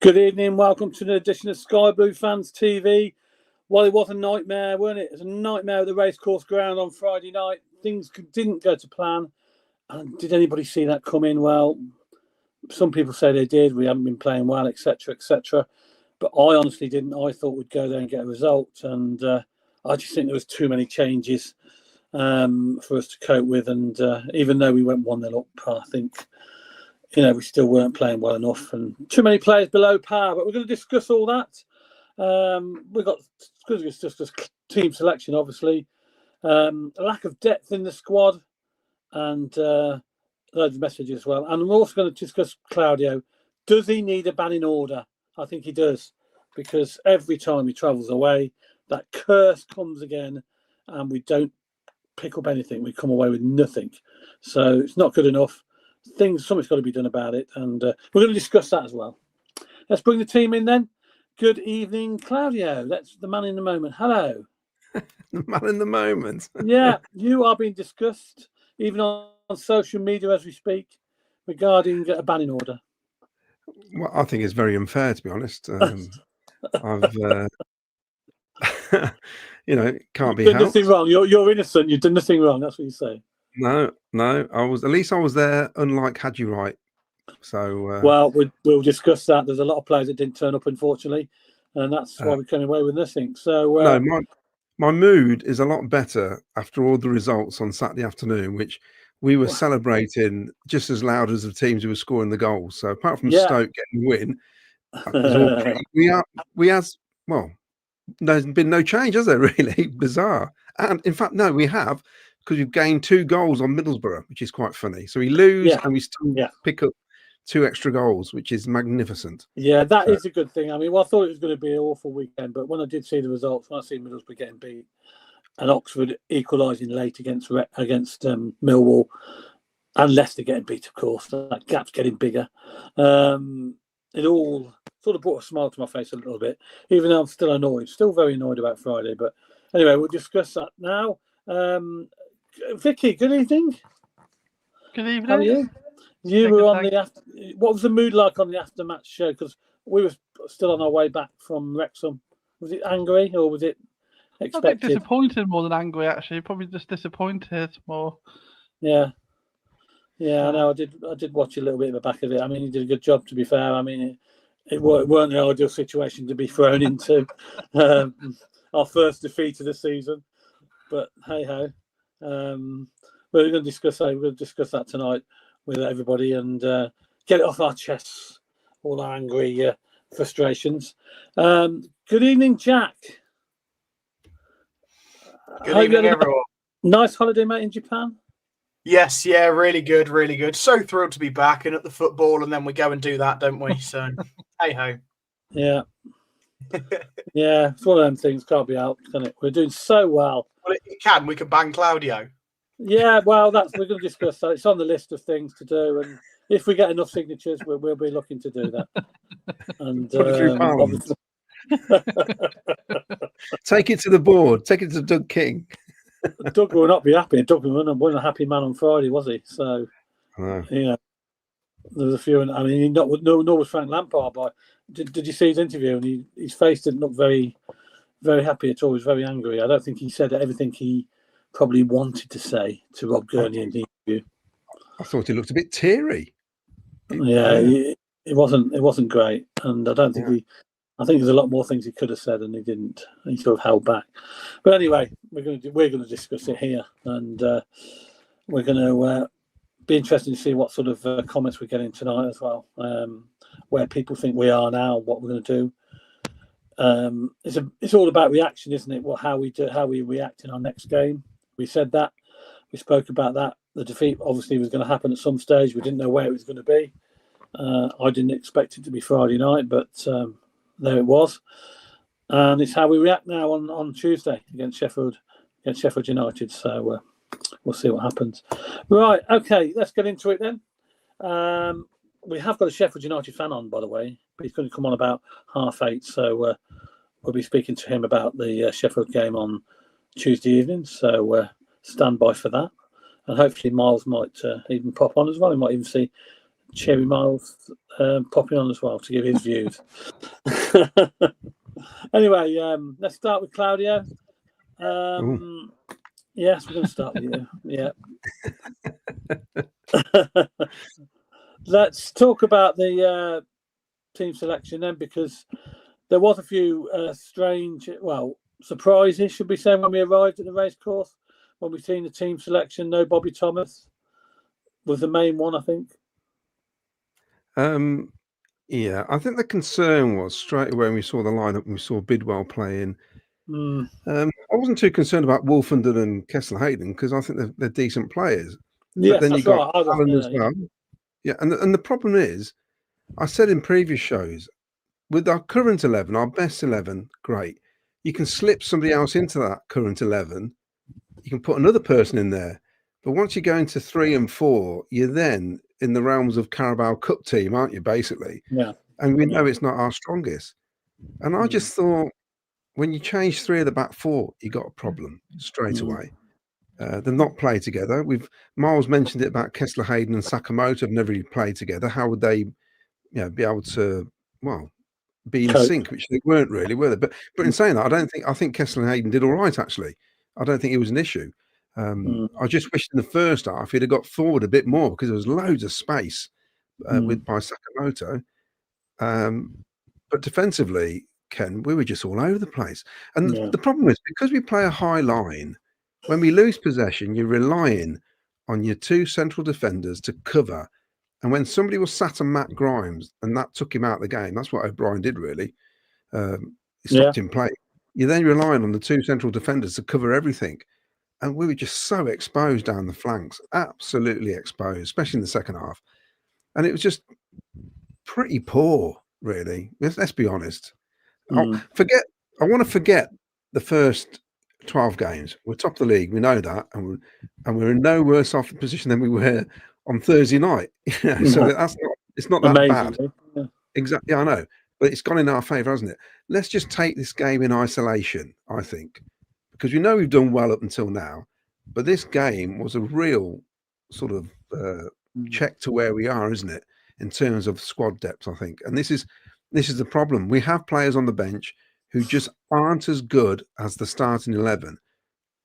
Good evening, welcome to an edition of Sky Blue Fans TV. Well, it was a nightmare, wasn't it? It was a nightmare at the Racecourse ground on Friday night. Things didn't go to plan. And did anybody see that come in? Well, some people say they did. We haven't been playing well, etc., etc. But I honestly didn't. I thought we'd go there and get a result. And I just think there was too many changes for us to cope with. And even though we went 1-0 up, I think, we still weren't playing well enough. And too many players below par. But we're going to discuss all that. We've got discuss team selection, obviously. A lack of depth in the squad. And loads of messages as well. And we're also going to discuss Claudio. Does he need a banning order? I think he does, because every time he travels away, that curse comes again, and we don't pick up anything. We come away with nothing. So it's not good enough. Something's got to be done about it, and we're going to discuss that as well. Let's bring the team in then. Good evening, Claudio. That's the man in the moment. Hello. The man in the moment. Yeah, you are being discussed, even on social media as we speak, regarding a banning order. Well, I think it's very unfair, to be honest. I've, can't be helped. Nothing wrong. You're innocent. You've done nothing wrong. That's what you say. No. At least I was there. Unlike had you right. So well, we'll discuss that. There's a lot of players that didn't turn up, unfortunately, and that's why we came away with nothing. So no, my mood is a lot better after all the results on Saturday afternoon, which we were celebrating just as loud as the teams who were scoring the goals. So apart from Stoke getting the win, there's been no change, has there? Really bizarre. And in fact, no, we have, because we've gained 2 goals on Middlesbrough, which is quite funny. So we lose and we still pick up 2 extra goals, which is magnificent. Yeah, that is a good thing. I mean, I thought it was going to be an awful weekend, but when I did see the results, when I see Middlesbrough getting beat and Oxford equalising late against Millwall, and Leicester getting beat, of course, that gap's getting bigger. It all sort of brought a smile to my face a little bit, even though I'm still annoyed, still very annoyed about Friday. But anyway, we'll discuss that now. Vicky, good evening. Good evening. How are you? You were on what was the mood like on the after-match show? Because we were still on our way back from Wrexham. Was it angry or was it expected? I think disappointed more than angry, actually. Probably just disappointed more. Yeah, I know. I did watch a little bit of the back of it. I mean, he did a good job, to be fair. I mean, it weren't the ideal situation to be thrown into. Our first defeat of the season, but hey ho. We're going to discuss that tonight with everybody and get it off our chests, all our angry frustrations. Good evening, Jack. Good evening, everyone. Nice holiday, mate, in Japan? Yes, yeah, really good, really good. So thrilled to be back and at the football, and then we go and do that, don't we? So, hey ho. Yeah. Yeah, it's one of them things, can't be helped, can it? We're doing so well. Well, it can. We can ban Claudio. Yeah, well, we're going to discuss that. It's on the list of things to do, and if we get enough signatures, we'll be looking to do that. And take it to the board. Take it to Doug King. Doug will not be happy. Doug wasn't a happy man on Friday, was he? So, there was a few. I mean, nor was Frank Lampard. But did you see his interview? And his face didn't look very, very happy at all. He was very angry. I don't think he said everything he probably wanted to say to Rob Gurney in the interview. I thought he looked a bit teary. Yeah, it wasn't great, and I don't think I think there's a lot more things he could have said, and he didn't. He sort of held back. But anyway, we're going to discuss it here, and we're going to be interested to see what sort of comments we're getting tonight as well. Where people think we are now, what we're going to do. It's all about reaction, isn't it? How we react in our next game. We said that. We spoke about that. The defeat obviously was going to happen at some stage. We didn't know where it was going to be. I didn't expect it to be Friday night, but there it was. And it's how we react now on Tuesday against Sheffield United. So we'll see what happens. Right, okay, let's get into it then. We have got a Sheffield United fan on, by the way. But he's going to come on about 8:30. So we'll be speaking to him about the Sheffield game on Tuesday evening. So stand by for that. And hopefully Miles might even pop on as well. He might even see Cherry Miles popping on as well to give his views. Anyway, let's start with Claudio. Yes, we're going to start with you. Yeah. Let's talk about the team selection then, because there was a few strange, surprises, should we say, when we arrived at the racecourse, when we seen the team selection. No Bobby Thomas was the main one, I think. Yeah, I think the concern was straight away when we saw the lineup and we saw Bidwell playing. I wasn't too concerned about Wolfenden and Kessler Hayden because I think they're decent players. Yes, but then you got right. Alan as well. Yeah, and the problem is, I said in previous shows, with our current 11, our best 11, great. You can slip somebody else into that current 11. You can put another person in there. But once you go into 3 and 4, you're then in the realms of Carabao Cup team, aren't you, basically? Yeah. And we know it's not our strongest. And I just thought, when you change 3 of the back 4, you got a problem straight away. They've not played together. Miles mentioned it about Kessler Hayden and Sakamoto have never really played together. How would they, be able to, be in sync, which they weren't really, were they? But in saying that, I think Kessler Hayden did all right, actually. I don't think it was an issue. I just wished in the first half he'd have got forward a bit more because there was loads of space by Sakamoto. But defensively, Ken, we were just all over the place. And the problem is, because we play a high line, when we lose possession, you're relying on your 2 central defenders to cover. And when somebody was sat on Matt Grimes and that took him out of the game, that's what O'Brien did, really. He stopped him playing. You're then relying on the 2 central defenders to cover everything. And we were just so exposed down the flanks, absolutely exposed, especially in the second half. And it was just pretty poor, really. Let's be honest. I want to forget the first 12 games. We're top of the league, we know that, and we're in no worse off position than we were on Thursday night. So it's not that bad. Yeah. Exactly, I know, but it's gone in our favour, hasn't it? Let's just take this game in isolation, I think, because we know we've done well up until now, but this game was a real sort of check to where we are, isn't it, in terms of squad depth, I think. And this is the problem. We have players on the bench who just aren't as good as the starting 11.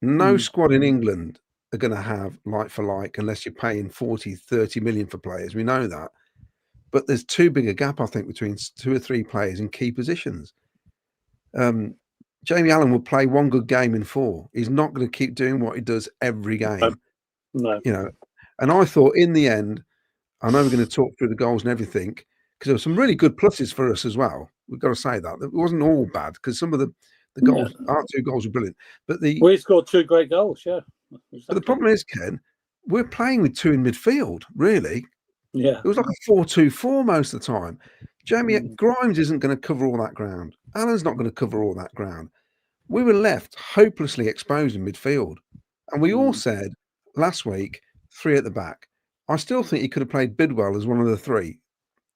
No squad in England are going to have like for like unless you're paying 40, 30 million for players. We know that. But there's too big a gap, I think, between 2 or 3 players in key positions. Jamie Allen will play one good game in 4. He's not going to keep doing what he does every game. No. And I thought in the end, I know we're going to talk through the goals and everything, because there were some really good pluses for us as well. We've got to say that. It wasn't all bad, because some of the goals, our 2 goals were brilliant. But we scored 2 great goals, Exactly. But the problem is, Ken, we're playing with 2 in midfield, really. Yeah. It was like a 4-2-4 most of the time. Jamie Grimes isn't going to cover all that ground. Alan's not going to cover all that ground. We were left hopelessly exposed in midfield. And we all said last week, 3 at the back. I still think he could have played Bidwell as one of the 3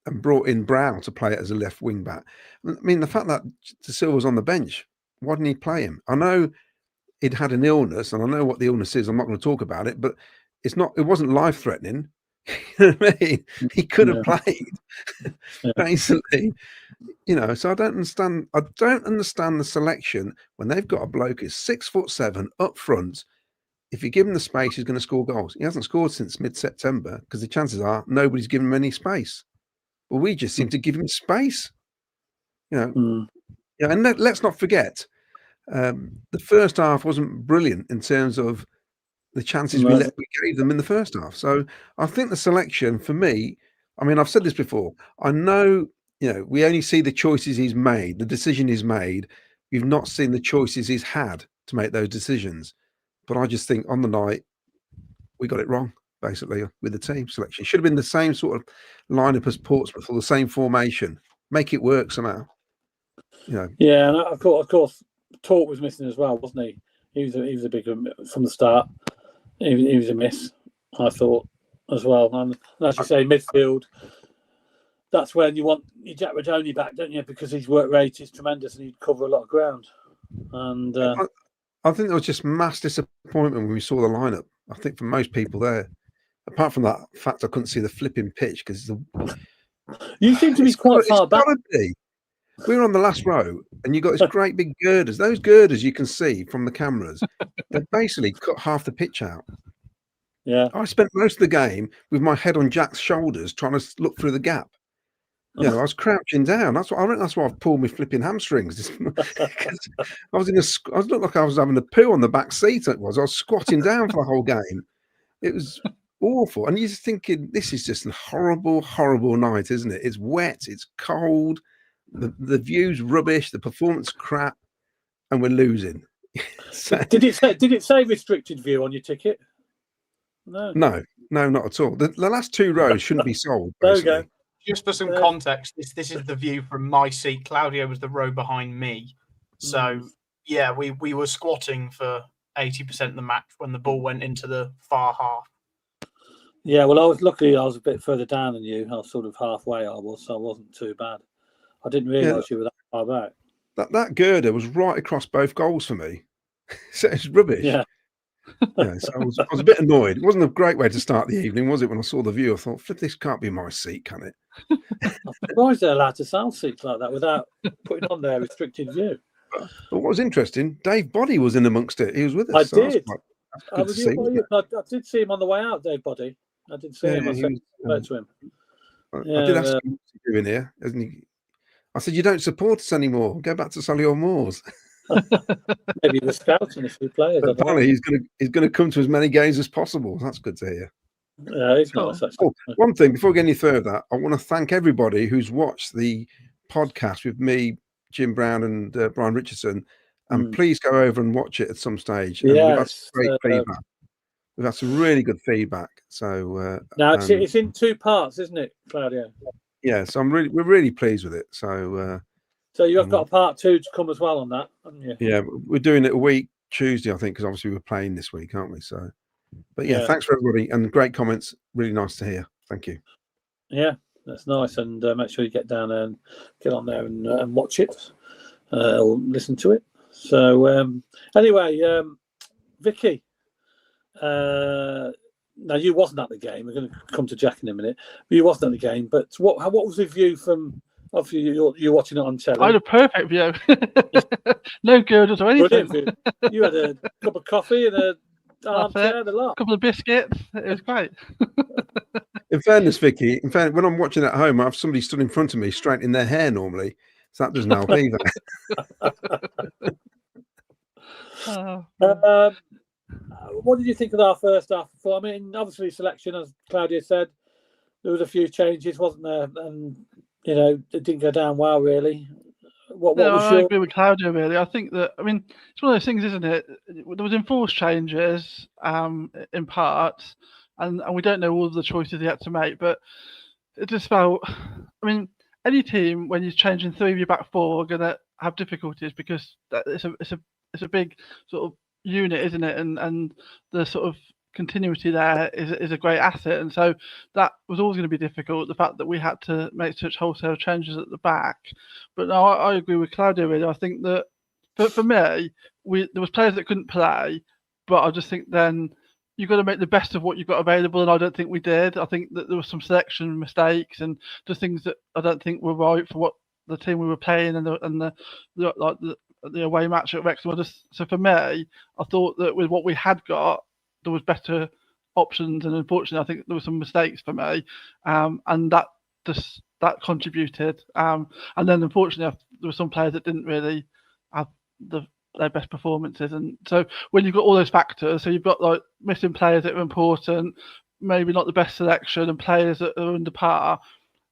and brought in Brown to play it as a left wing back. I mean, the fact that De Silva's on the bench, why didn't he play him? I know he'd had an illness, and I know what the illness is. I'm not going to talk about it, but it wasn't life threatening. You know what I mean? He could have played, basically. So I don't understand. I don't understand the selection when they've got a bloke who's 6'7" up front. If you give him the space, he's going to score goals. He hasn't scored since mid-September because the chances are nobody's given him any space. Well, we just seem to give him space. And let's not forget, the first half wasn't brilliant in terms of the chances we gave them in the first half. So I think the selection for me, I mean, I've said this before. I know, we only see the choices he's made, the decision he's made. We've not seen the choices he's had to make those decisions. But I just think on the night, we got it wrong, basically, with the team selection. It should have been the same sort of lineup as Portsmouth, or the same formation. Make it work somehow. Yeah, and of course, Talk was missing as well, wasn't he? He was a big from the start. He was a miss, I thought, as well. And as you say, midfield, that's when you want your Jack Radoni back, don't you? Because his work rate is tremendous and he'd cover a lot of ground. And I think there was just mass disappointment when we saw the lineup. I think for most people there, apart from that fact, I couldn't see the flipping pitch because you seem to be quite far back. We were on the last row, and you got this great big girders. Those girders you can see from the cameras, they basically cut half the pitch out. Yeah, I spent most of the game with my head on Jack's shoulders, trying to look through the gap. I was crouching down. That's what I reckon. That's why I've pulled my flipping hamstrings. I looked like I was having a poo on the back seat. I was squatting down for the whole game. It was awful. And you're just thinking, this is just a horrible, horrible night, isn't it? It's wet. It's cold. The view's rubbish. The performance crap, and we're losing. So, did it say restricted view on your ticket? No, not at all. The last two rows shouldn't be sold. There we go. Just for some context, this is the view from my seat. Claudio was the row behind me. So, yeah, we were squatting for 80% of the match when the ball went into the far half. Yeah, well, I was a bit further down than you. I was sort of halfway, so I wasn't too bad. I didn't realise you were that far back. That girder was right across both goals for me. So it's rubbish. Yeah. So I was a bit annoyed. It wasn't a great way to start the evening, was it? When I saw the view, I thought, "Flip, this can't be my seat, can it?" I'm surprised they're allowed to sell seats like that without putting on their restricted view. But what was interesting, Dave Boddy was in amongst it. He was with us. I did. I did see him on the way out, Dave Boddy. I did see him. I spoke to him. I did ask him, what's he doing here? I said, "You don't support us anymore. Go back to Solihull Moors." Maybe the scouting a few players. But apparently, he's going to come to as many games as possible. That's good to hear. Yeah, he's nice. One thing before we get any further, I want to thank everybody who's watched the podcast with me, Jim Brown, and Brian Richardson. And please go over and watch it at some stage. And we've had some great feedback. We've had some really good feedback. So now it's in two parts, isn't it, Claudio? Yeah, so we're really pleased with it. So you've got a part 2 to come as well on that, haven't you? Yeah, we're doing it a week Tuesday, I think, because obviously we're playing this week, aren't we? So, but yeah, thanks for everybody and great comments. Really nice to hear. Thank you. Yeah, that's nice, and make sure you get down there and get on there and watch it or listen to it. So anyway, Vicky, now you wasn't at the game. We're going to come to Jack in a minute. But you wasn't at the game. But what was the view from? Obviously, you're watching it on telly. I had a perfect view. No girders or anything. You had a cup of coffee and a armchair and a lot. A couple of biscuits. It was great. In fairness, Vicky, when I'm watching at home, I have somebody stood in front of me straightening their hair normally. So that doesn't help either. What did you think of our first half? I mean, obviously, selection, as Claudia said, there was a few changes, wasn't there? And it didn't go down well, really. I agree with Claudia, really. I think that, it's one of those things, isn't it? There was enforced changes in parts, and we don't know all of the choices he had to make, but it just felt, any team, when you're changing 3 of your back 4, are going to have difficulties because it's a big sort of unit, isn't it? And the sort of continuity there is a great asset, and so that was always going to be difficult, the fact that we had to make such wholesale changes at the back. But no, I agree with Claudio, really. I think that for me, there was players that couldn't play, but I just think then you've got to make the best of what you've got available, and I don't think we did. I think that there were some selection mistakes and just things that I don't think were right for what the team we were playing and the away match at Wrexham. So for me, I thought that with what we had got, there was better options, and unfortunately, I think there were some mistakes for me, and that contributed. And then, unfortunately, there were some players that didn't really have their best performances, and so when you've got all those factors, so you've got like missing players that are important, maybe not the best selection, and players that are under par.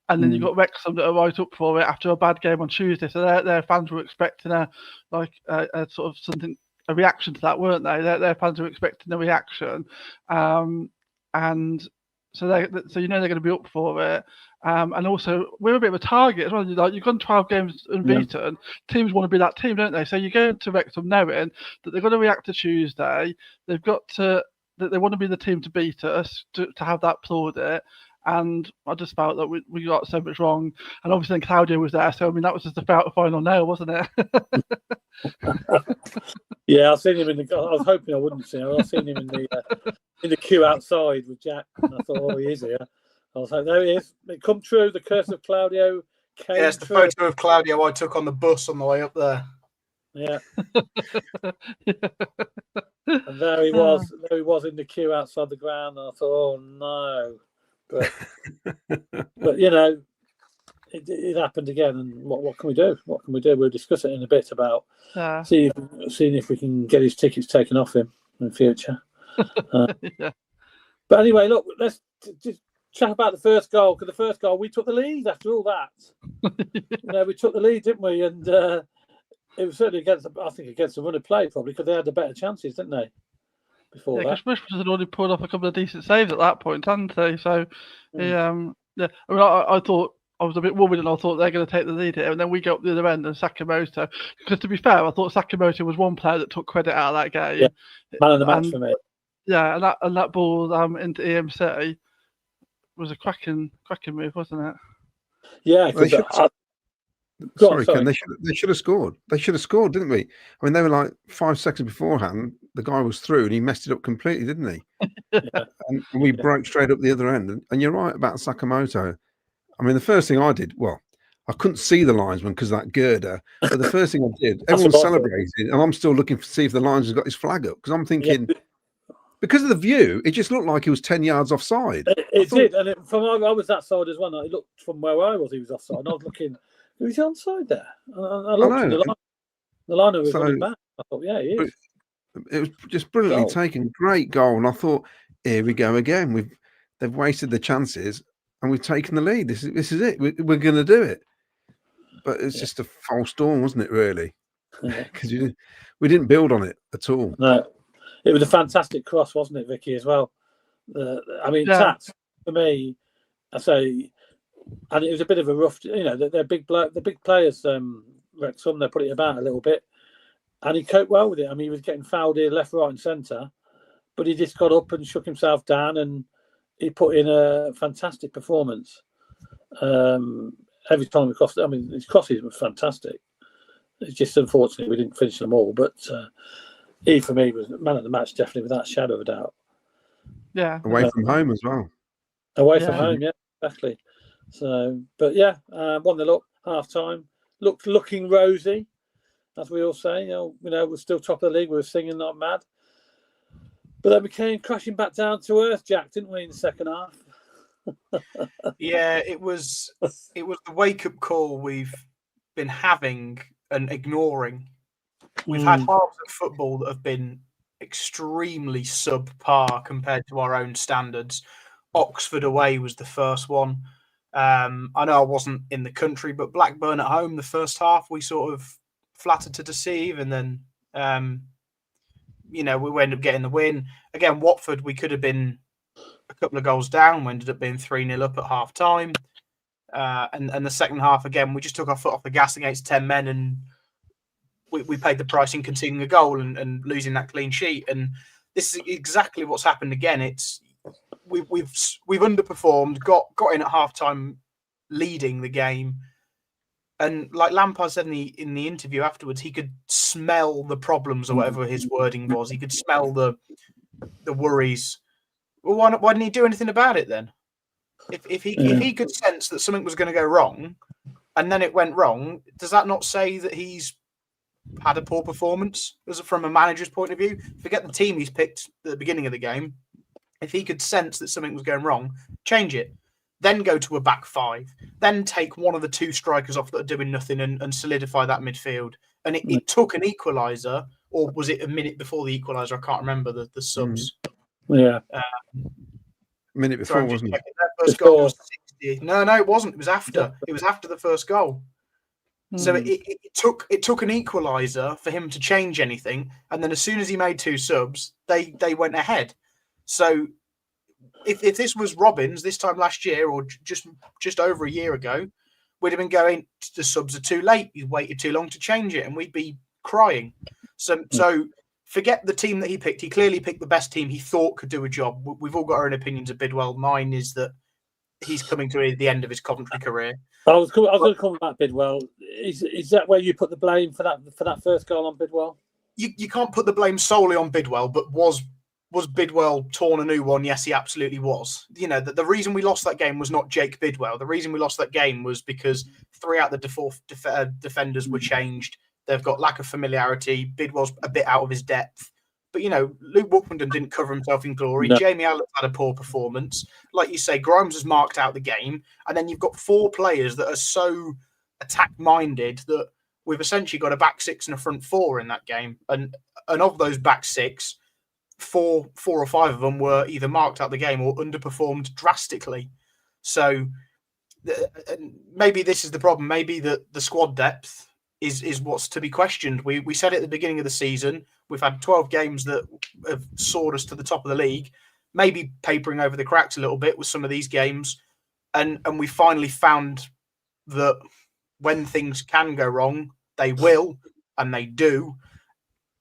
And then you've got Wrexham that are right up for it after a bad game on Tuesday. So their fans were expecting a sort of something, a reaction to that, weren't they? Their fans were expecting a reaction, and so they're going to be up for it. And also we're a bit of a target as well. Like, you've gone 12 games unbeaten. Yeah. Teams want to be that team, don't they? So you go into Wrexham knowing that they've got to react to Tuesday. They want to be the team to beat us, to have that plaudit. And I just felt that we got so much wrong. And obviously then Claudio was there. So, that was just the final nail, wasn't it? Yeah, I've seen him I was hoping I wouldn't see him. I've seen him in the in the queue outside with Jack. And I thought, oh, he is here. I was like, there he is. It come true. The curse of Claudio came Yes, the true. photo of Claudio I took on the bus on the way up there. Yeah. And there he was. There he was in the queue outside the ground. And I thought, oh no. But you know, it happened again. And what can we do? What can we do? We'll discuss it in a bit about seeing if we can get his tickets taken off him in future. But anyway, look, let's just chat about the first goal, because the first goal we took the lead after all that. You know, we took the lead, didn't we? And it was certainly against the run of play, probably, because they had the better chances, didn't they? Before that, because Bushman had already pulled off a couple of decent saves at that point, hadn't they? So, I mean, I thought I was a bit worried, and I thought they're going to take the lead here, and then we go up the other end and Sakamoto. Because to be fair, I thought Sakamoto was one player that took credit out of that game. Yeah, man of the match for me. Yeah, and that ball into EMC was a cracking move, wasn't it? Yeah, sorry, Ken, they should have scored. They should have scored, didn't we? I mean, they were like 5 seconds beforehand. The guy was through and he messed it up completely, didn't he? And we broke straight up the other end. And you're right about Sakamoto. I mean, the first thing I did, well, I couldn't see the linesman because of that girder. But the first thing I did, everyone's celebrating, and I'm still looking to see if the linesman's got his flag up, because I'm thinking, because of the view, it just looked like he was 10 yards offside. It did, and I was that side as well. And it looked from where I was, he was offside. And I was looking, was he onside there? I looked at the liner was running back. I thought, yeah, he is. It was just brilliantly taken, great goal. And I thought, here we go again. They've wasted the chances, and we've taken the lead. This is it. We're going to do it. But it's just a false dawn, wasn't it? Really, because we didn't build on it at all. No, it was a fantastic cross, wasn't it, Vicky? As well. I mean, Tats for me, I say, and it was a bit of a rough. You know, they're big players. Wrexham, they put it about a little bit. And he coped well with it. I mean, he was getting fouled here, left, right, and centre, but he just got up and shook himself down, and he put in a fantastic performance. Every time we crossed, I mean, his crosses were fantastic. It's just unfortunate we didn't finish them all, but he, for me, was man of the match, definitely, without a shadow of a doubt. Yeah, away from home as well. Away from home, yeah, exactly. So, but yeah, 1-0 up, half time, looking rosy. As we all say, you know, we're still top of the league. We were singing, not mad. But then we came crashing back down to earth, Jack, didn't we, in the second half? Yeah, it was the wake-up call we've been having and ignoring. We've had halves of football that have been extremely subpar compared to our own standards. Oxford away was the first one. I know I wasn't in the country, but Blackburn at home, the first half, we sort of flattered to deceive, and then we ended up getting the win. Again, Watford, we could have been a couple of goals down. We ended up being 3-0 up at half time, and the second half, again, we just took our foot off the gas against 10 men, and we paid the price in conceding a goal and losing that clean sheet. And this is exactly what's happened again. It's we've underperformed, got in at half time leading the game. And like Lampard said in the interview afterwards, he could smell the problems, or whatever his wording was. He could smell the worries. Well, why didn't he do anything about it then? If he could sense that something was going to go wrong, and then it went wrong, does that not say that he's had a poor performance from a manager's point of view? Forget the team he's picked at the beginning of the game. If he could sense that something was going wrong, change it. Then go to a back five, then take one of the two strikers off that are doing nothing and solidify that midfield. And it took an equaliser, or was it a minute before the equaliser? I can't remember the subs. Yeah. A minute before, wasn't it? That first goal was 60. No, it wasn't. It was after. It was after the first goal. So it took an equaliser for him to change anything. And then as soon as he made two subs, they went ahead. So if this was Robbins this time last year, or just over a year ago, we'd have been going, the subs are too late. You waited too long to change it, and we'd be crying. So forget the team that he picked. He clearly picked the best team he thought could do a job. We've all got our own opinions of Bidwell. Mine is that he's coming to the end of his Coventry career. I was going to comment about Bidwell. Is that where you put the blame for that first goal on Bidwell? You can't put the blame solely on Bidwell, but was was Bidwell torn a new one? Yes, he absolutely was. You know, the reason we lost that game was not Jake Bidwell. The reason we lost that game was because 3 out of the four defenders were changed. They've got lack of familiarity. Bidwell's a bit out of his depth. But, you know, Luke Wookmondon didn't cover himself in glory. No. Jamie Allen had a poor performance. Like you say, Grimes has marked out the game. And then you've got 4 players that are so attack-minded that we've essentially got a back 6 and a front 4 in that game. And of those back 6, 4 or 5 of them were either marked out the game or underperformed drastically. So maybe this is the problem. Maybe the squad depth is what's to be questioned. We said it at the beginning of the season. We've had 12 games that have soared us to the top of the league, maybe papering over the cracks a little bit with some of these games. And we finally found that when things can go wrong, they will, and they do.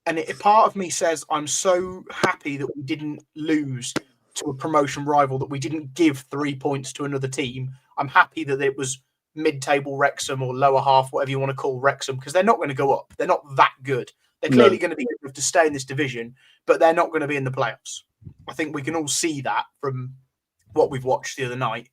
And part of me says, I'm so happy that we didn't lose to a promotion rival, that we didn't give 3 points to another team. I'm happy that it was mid-table Wrexham or lower half, whatever you want to call Wrexham, because they're not going to go up. They're not that good. They're clearly going to be good enough to stay in this division, but they're not going to be in the playoffs. I think we can all see that from what we've watched the other night.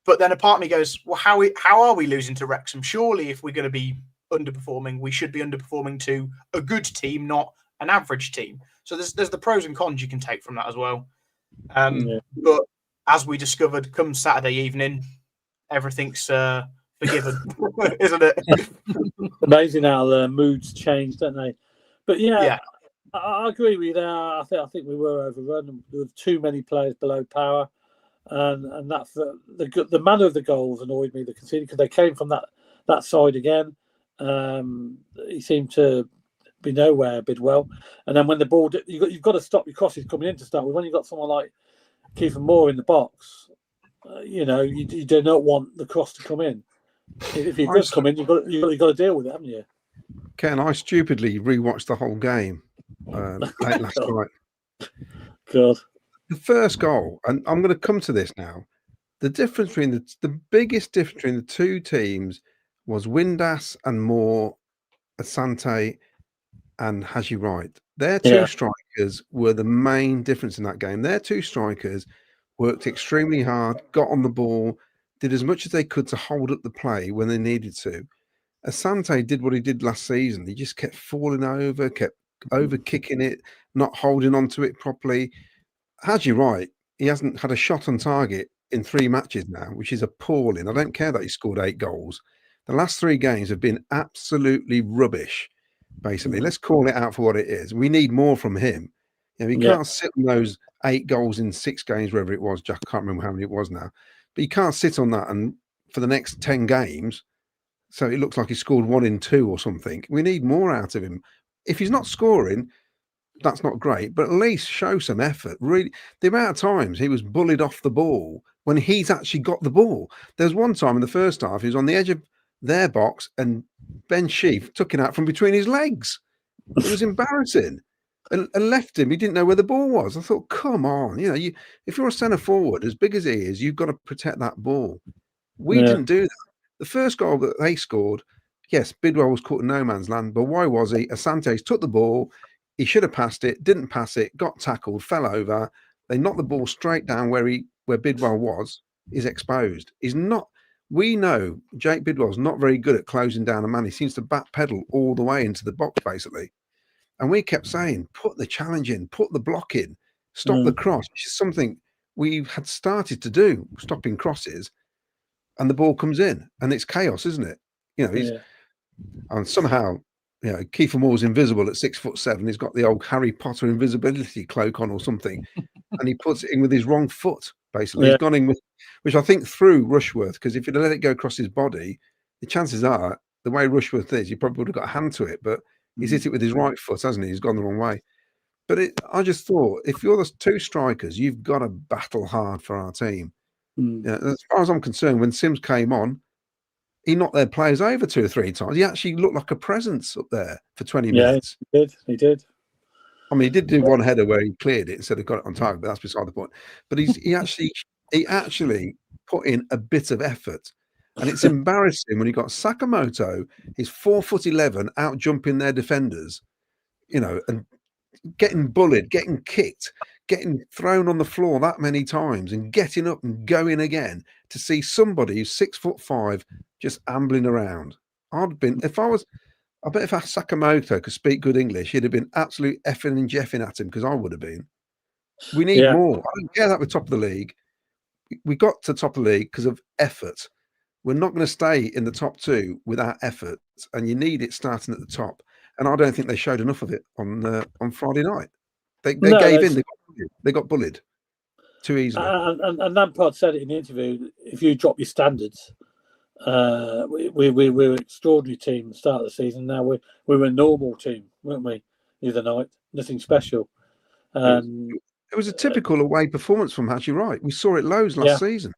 But then a part of me goes, well, how are we losing to Wrexham? Surely if we're going to be underperforming, we should be underperforming to a good team, not an average team. So there's the pros and cons you can take from that as well. But as we discovered, come Saturday evening, everything's forgiven, isn't it? Amazing how the moods change, don't they? But yeah. I agree with you there. I think we were overrun. There were too many players below power, and that's the manner of the goals annoyed me. The conceding, because they came from that side again. He seemed to be nowhere, Bidwell. And then when the ball, you've got to stop your crosses coming in to start with. When you've got someone like Kiefer Moore in the box, you do not want the cross to come in. If it does come in, you've got to deal with it, haven't you? Ken, I stupidly rewatched the whole game late last night. God. The first goal, and I'm going to come to this now. The difference between the biggest difference between the two teams was Windass and Moore, Asante and Haji Wright. Their two strikers were the main difference in that game. Their two strikers worked extremely hard, got on the ball, did as much as they could to hold up the play when they needed to. Asante did what he did last season. He just kept falling over, kept over kicking it, not holding on to it properly. Haji Wright, he hasn't had a shot on target in 3 matches now, which is appalling. I don't care that he scored 8 goals. The last 3 games have been absolutely rubbish, basically. Let's call it out for what it is. We need more from him. He can't sit on those 8 goals in 6 games, wherever it was. Jack, I can't remember how many it was now. But you can't sit on that and for the next 10 games. So it looks like he scored 1 in 2 or something. We need more out of him. If he's not scoring, that's not great, but at least show some effort. Really, the amount of times he was bullied off the ball when he's actually got the ball. There's one time in the first half, he was on the edge of their box and Ben Sheaf took it out from between his legs. It was embarrassing and left him. He didn't know where the ball was. I thought, come on, if you're a centre forward as big as he is, you've got to protect that ball. We didn't do that. The first goal that they scored, yes, Bidwell was caught in no man's land, but why was he? Asante's took the ball. He should have passed it, didn't pass it, got tackled, fell over. They knocked the ball straight down where Bidwell was. He's exposed. He's not. We know Jake Bidwell's not very good at closing down a man. He seems to backpedal all the way into the box, basically. And we kept saying, put the challenge in, put the block in, stop the cross, which is something we had started to do, stopping crosses. And the ball comes in, and it's chaos, isn't it? And somehow, Kiefer Moore's invisible at 6'7". He's got the old Harry Potter invisibility cloak on or something, and he puts it in with his wrong foot. Basically, he's gone in with, which I think threw Rushworth, because if he'd let it go across his body, the chances are the way Rushworth is, he probably would have got a hand to it, but he's hit it with his right foot, hasn't he? He's gone the wrong way. But I just thought, if you're the 2 strikers, you've got to battle hard for our team. As far as I'm concerned, when Sims came on, he knocked their players over 2 or 3 times. He actually looked like a presence up there for 20 minutes. He did. I mean, he did do one header where he cleared it instead of got it on target, but that's beside the point. But he actually put in a bit of effort. And it's embarrassing when you got Sakamoto, he's 4'11", out jumping their defenders, and getting bullied, getting kicked, getting thrown on the floor that many times and getting up and going again to see somebody who's 6'5" just ambling around. I bet if Sakamoto could speak good English, he'd have been absolute effing and jeffing at him, because I would have been. We need more. I don't care that we're top of the league. We got to top of the league because of effort. We're not going to stay in the top 2 without effort, and you need it starting at the top. And I don't think they showed enough of it on Friday night. They gave in. They got bullied too easily. And Lampard said it in the interview. If you drop your standards, we were an extraordinary team at the start of the season. Now we were a normal team, weren't we? The other night, nothing special. It was a typical away performance from Haji Wright. We saw it loads last season.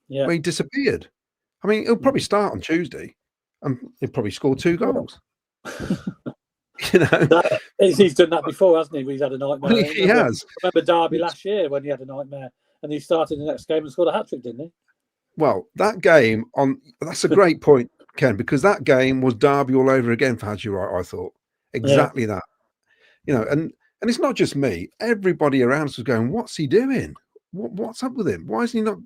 Yeah, where he disappeared. I mean, he'll probably start on Tuesday, and he'll probably score 2 goals. You know, he's done that before, hasn't he? He's had a nightmare. He has. Remember Derby last year when he had a nightmare, and he started the next game and scored a hat-trick, didn't he? Well, that game that's a great point, Ken, because that game was Derby all over again for Haji Wright. I thought exactly that. You know, and it's not just me. Everybody around us was going, "What's he doing? What's up with him? Why is he not?"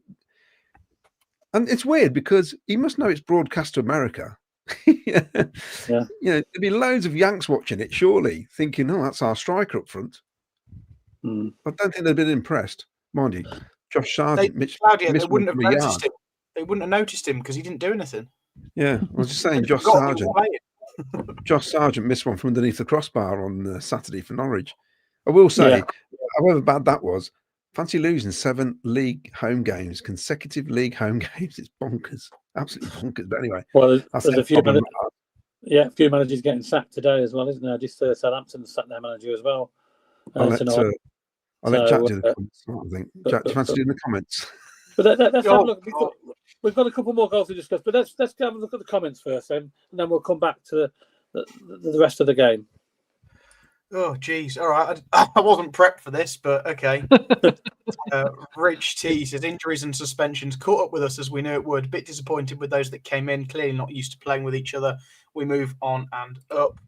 And it's weird because he must know it's broadcast to America. You know, there'd be loads of Yanks watching it, surely, thinking, "Oh, that's our striker up front." I don't think they'd been impressed, mind you. Josh Sargent, they wouldn't have noticed him. They wouldn't have noticed him because he didn't do anything. Yeah, I was just saying, Josh Sargent missed one from underneath the crossbar on Saturday for Norwich. I will say, however bad that was, fancy losing 7 league home games, consecutive league home games. It's bonkers, absolutely bonkers. But anyway, well, there's a few managers getting sacked today as well, isn't there? Just Southampton sacked their manager as well. I'll let Jack do the comments. I think Jack, do you fancy doing the comments? But let's have a look. We've got a couple more goals to discuss, but let's have a look at the comments first, and then we'll come back to the rest of the game. Oh, geez. All right. I wasn't prepped for this, but okay. Rich T says, injuries and suspensions caught up with us as we knew it would. Bit disappointed with those that came in, clearly not used to playing with each other. We move on and up.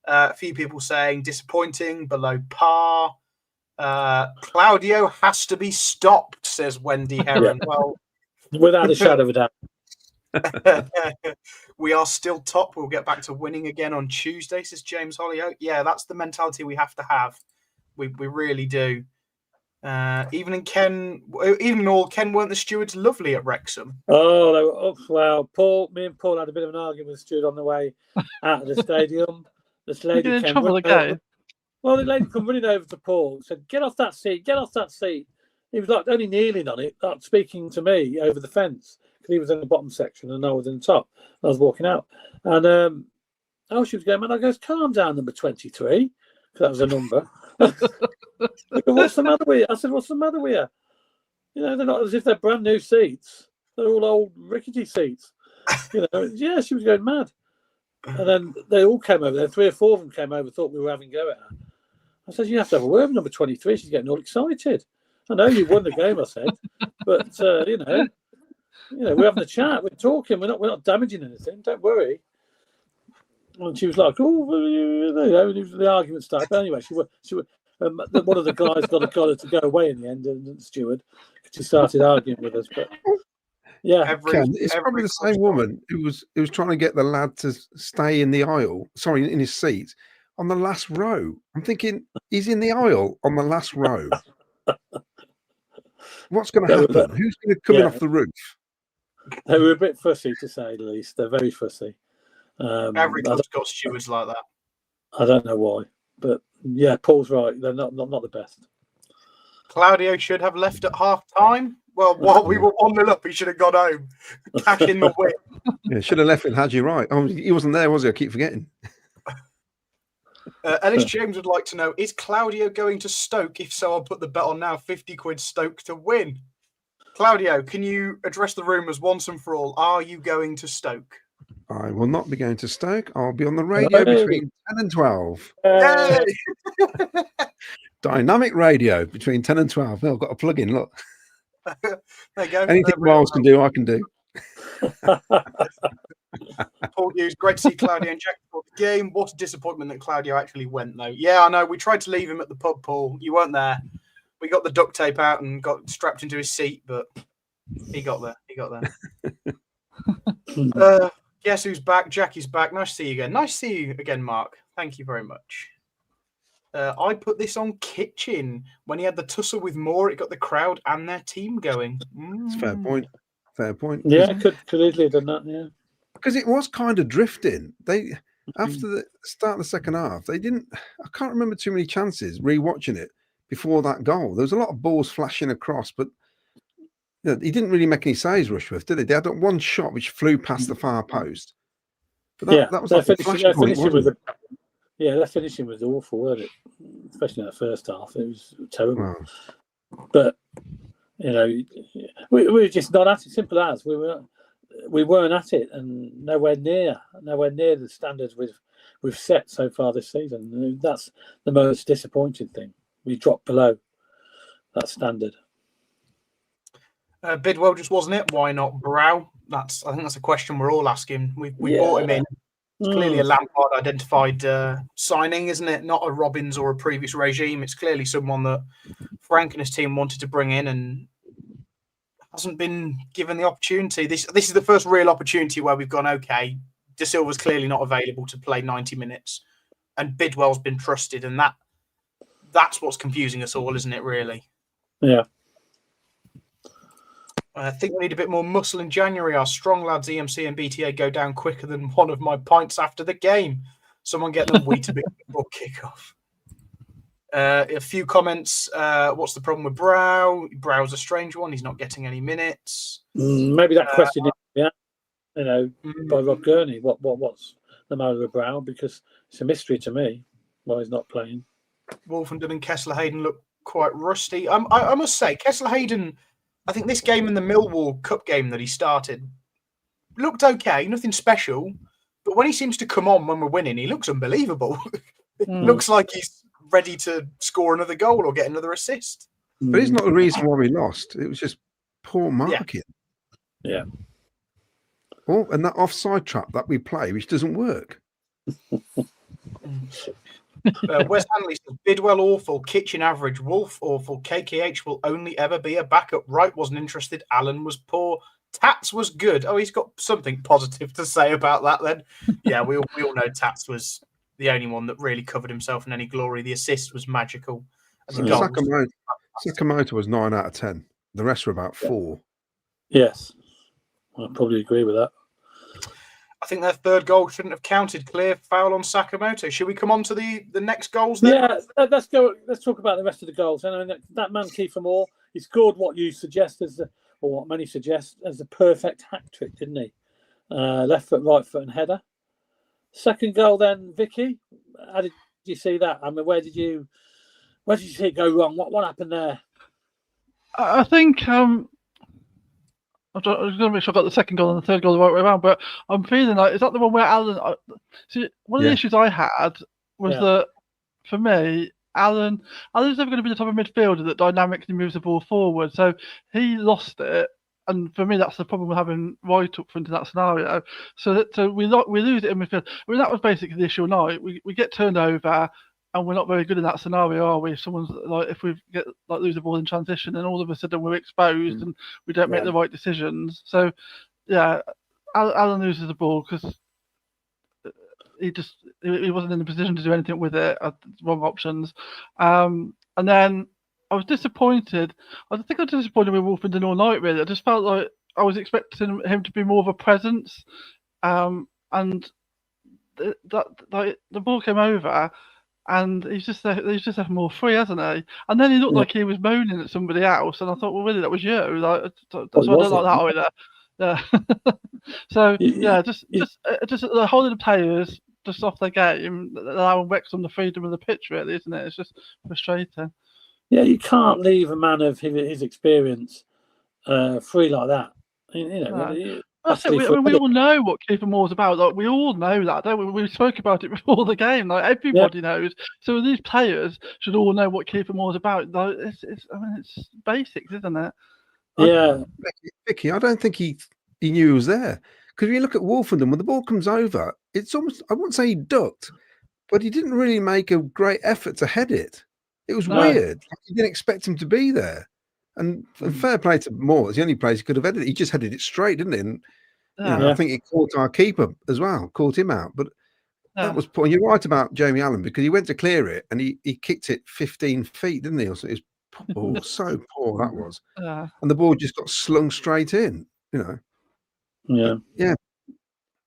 A few people saying disappointing, below par. Claudio has to be stopped, says Wendy Heron. Well, without a shadow of a doubt. We are still top. We'll get back to winning again on Tuesday, says James Hollyoak. Yeah, that's the mentality we have to have. We really do. Even in Ken weren't the stewards lovely at Wrexham? Oh, wow. Me and Paul had a bit of an argument with the steward on the way out of the stadium. This lady came running over. Well, the lady come running over to Paul and said, "Get off that seat, get off that seat." He was like only kneeling on it, like speaking to me over the fence, because he was in the bottom section and I was in the top. I was walking out. And she was going, man, I goes, calm down, number 23, because that was a number. I go, what's the matter with you? I said, what's the matter with you? You know, they're not as if they're brand new seats. They're all old rickety seats. You know, yeah, she was going mad. And then they all came over there. 3 or 4 of them came over, thought we were having a go at her. I said, you have to have a word with number 23. She's getting all excited. I know you won the game, I said, but you know, we're having a chat, we're talking, we're not damaging anything. Don't worry. And she was like, "Oh, the argument started." But anyway, she one of the guys got her to go away in the end, and the steward, she started arguing with us. But yeah, it's probably the same woman who was trying to get the lad to stay in the aisle. Sorry, in his seat on the last row. I'm thinking he's in the aisle on the last row. What's going to happen? Who's going to come in off the roof? They were a bit fussy, to say the least. They're very fussy. Every club's got stewards like that. I don't know why, but yeah, Paul's right. They're not the best. Claudio should have left at half time. Well, while we were 1-0 up, he should have gone home, cash in the win. Yeah, should have left with Haji Wright. Oh, he wasn't there, was he? I keep forgetting. Ellis James would like to know, is Claudio going to Stoke? If so, I'll put the bet on now, 50 quid Stoke to win. Claudio, can you address the rumours once and for all? Are you going to Stoke? I will not be going to Stoke. I'll be on the radio between 10 and 12. Dynamic radio between 10 and 12. I've got a plug in, look. There you go. Anything Miles can do, I can do. Paul Hughes, great to see Claudio and Jack for the game. What a disappointment that Claudio actually went, though. Yeah, I know. We tried to leave him at the pub, Paul. You weren't there. We got the duct tape out and got strapped into his seat, but he got there. He got there. Guess who's back? Jackie's back. Nice to see you again. Nice to see you again, Mark. Thank you very much. I put this on Kitchen. When he had the tussle with Moore, it got the crowd and their team going. It's a fair point. Fair point. Yeah, could easily have done that, yeah. Because it was kind of drifting. They after the start of the second half, they didn't. I can't remember too many chances rewatching it before that goal. There was a lot of balls flashing across, but you know, he didn't really make any saves, Rushworth, did he? They had that one shot which flew past the far post. But that was like their finishing was awful, wasn't it? Especially in that first half, it was terrible. Wow. But you know, we were just not at it. Simple as we weren't at it, and nowhere near the standards we've set so far this season. That's the most disappointing thing. We dropped below that standard. Bidwell just wasn't it? Why not Brow? I think that's a question we're all asking. We brought him in. It's clearly a Lampard identified signing, isn't it? Not a Robbins or a previous regime. It's clearly someone that Frank and his team wanted to bring in and hasn't been given the opportunity. This is the first real opportunity where we've gone, okay, De Silva's clearly not available to play 90 minutes and Bidwell's been trusted, and that's what's confusing us all, isn't it, really? Yeah. I think we need a bit more muscle in January. Our strong lads, EMC and BTA, go down quicker than one of my pints after the game. Someone get them wheat a bit before kickoff. A few comments. What's the problem with Brow? Brow's a strange one. He's not getting any minutes. Maybe that question is, by Rob Gurney. What's the matter with Brow? Because it's a mystery to me why he's not playing. Wolfenden and Kessler Hayden look quite rusty. I must say, Kessler Hayden, I think this game and the Millwall Cup game that he started looked okay, nothing special. But when he seems to come on when we're winning, he looks unbelievable. It looks like he's ready to score another goal or get another assist. But it's not the reason why we lost. It was just poor marking. Yeah. Oh, and that offside trap that we play, which doesn't work. Wes Hanley says, Bidwell awful, Kitchen average, Wolf awful, KKH will only ever be a backup. Wright wasn't interested, Allen was poor, Tats was good. Oh, he's got something positive to say about that then. Yeah, we all know Tats was the only one that really covered himself in any glory. The assist was magical. And the Sakamoto was 9 out of 10. The rest were about 4. Yes, I probably agree with that. I think their third goal shouldn't have counted. Clear foul on Sakamoto. Should we come on to the next goals then? Yeah, let's go. Let's talk about the rest of the goals. I mean, that man Kiefer Moore, he scored what you suggest or what many suggest as the perfect hat trick, didn't he? Left foot, right foot, and header. Second goal, then Vicky. How did you see that? I mean, where did you see it go wrong? What happened there? I think I was going to make sure I got the second goal and the third goal the right way around, but I'm feeling like, is that the one where Alan... See, one of the issues I had was that, for me, Alan's never going to be the type of midfielder that dynamically moves the ball forward, so he lost it, and for me, that's the problem with having Wright up front in that scenario. So we lose it in midfield. I mean, that was basically the issue tonight. We get turned over, and we're not very good in that scenario, are we? If someone's if we get lose the ball in transition, and all of a sudden we're exposed and we don't make the right decisions. So, yeah, Alan loses the ball because he wasn't in the position to do anything with it. Wrong options, and then I was disappointed. I think I was disappointed with Wolfenden all night. Really, I just felt like I was expecting him to be more of a presence, and the ball came over. And he's just left more free, hasn't he? And then he looked like he was moaning at somebody else, and I thought, well, really, that was you. Like, that's why I don't like that either. Yeah. So just holding the players just off their game, allowing Wrexham the freedom of the pitch, really, isn't it? It's just frustrating. Yeah, you can't leave a man of his experience free like that. That's it. We all know what Kiefer Moore's about. Like, we all know that, don't we? We spoke about it before the game. Like, everybody knows. So these players should all know what Kiefer Moore's about. Like, it's basics, isn't it? Yeah, Vicky, I don't think he he knew he was there. Because when you look at Wolfenden, when the ball comes over, it's almost, I wouldn't say he ducked, but he didn't really make a great effort to head it. It was weird. Like, you didn't expect him to be there. And fair play to Moore. It's the only place he could have headed it. He just headed it straight, didn't he? And I think it caught our keeper as well, caught him out. But that was poor. You're right about Jamie Allen, because he went to clear it and he kicked it 15 feet, didn't he? Or so it was so poor that was. And the ball just got slung straight in, Yeah.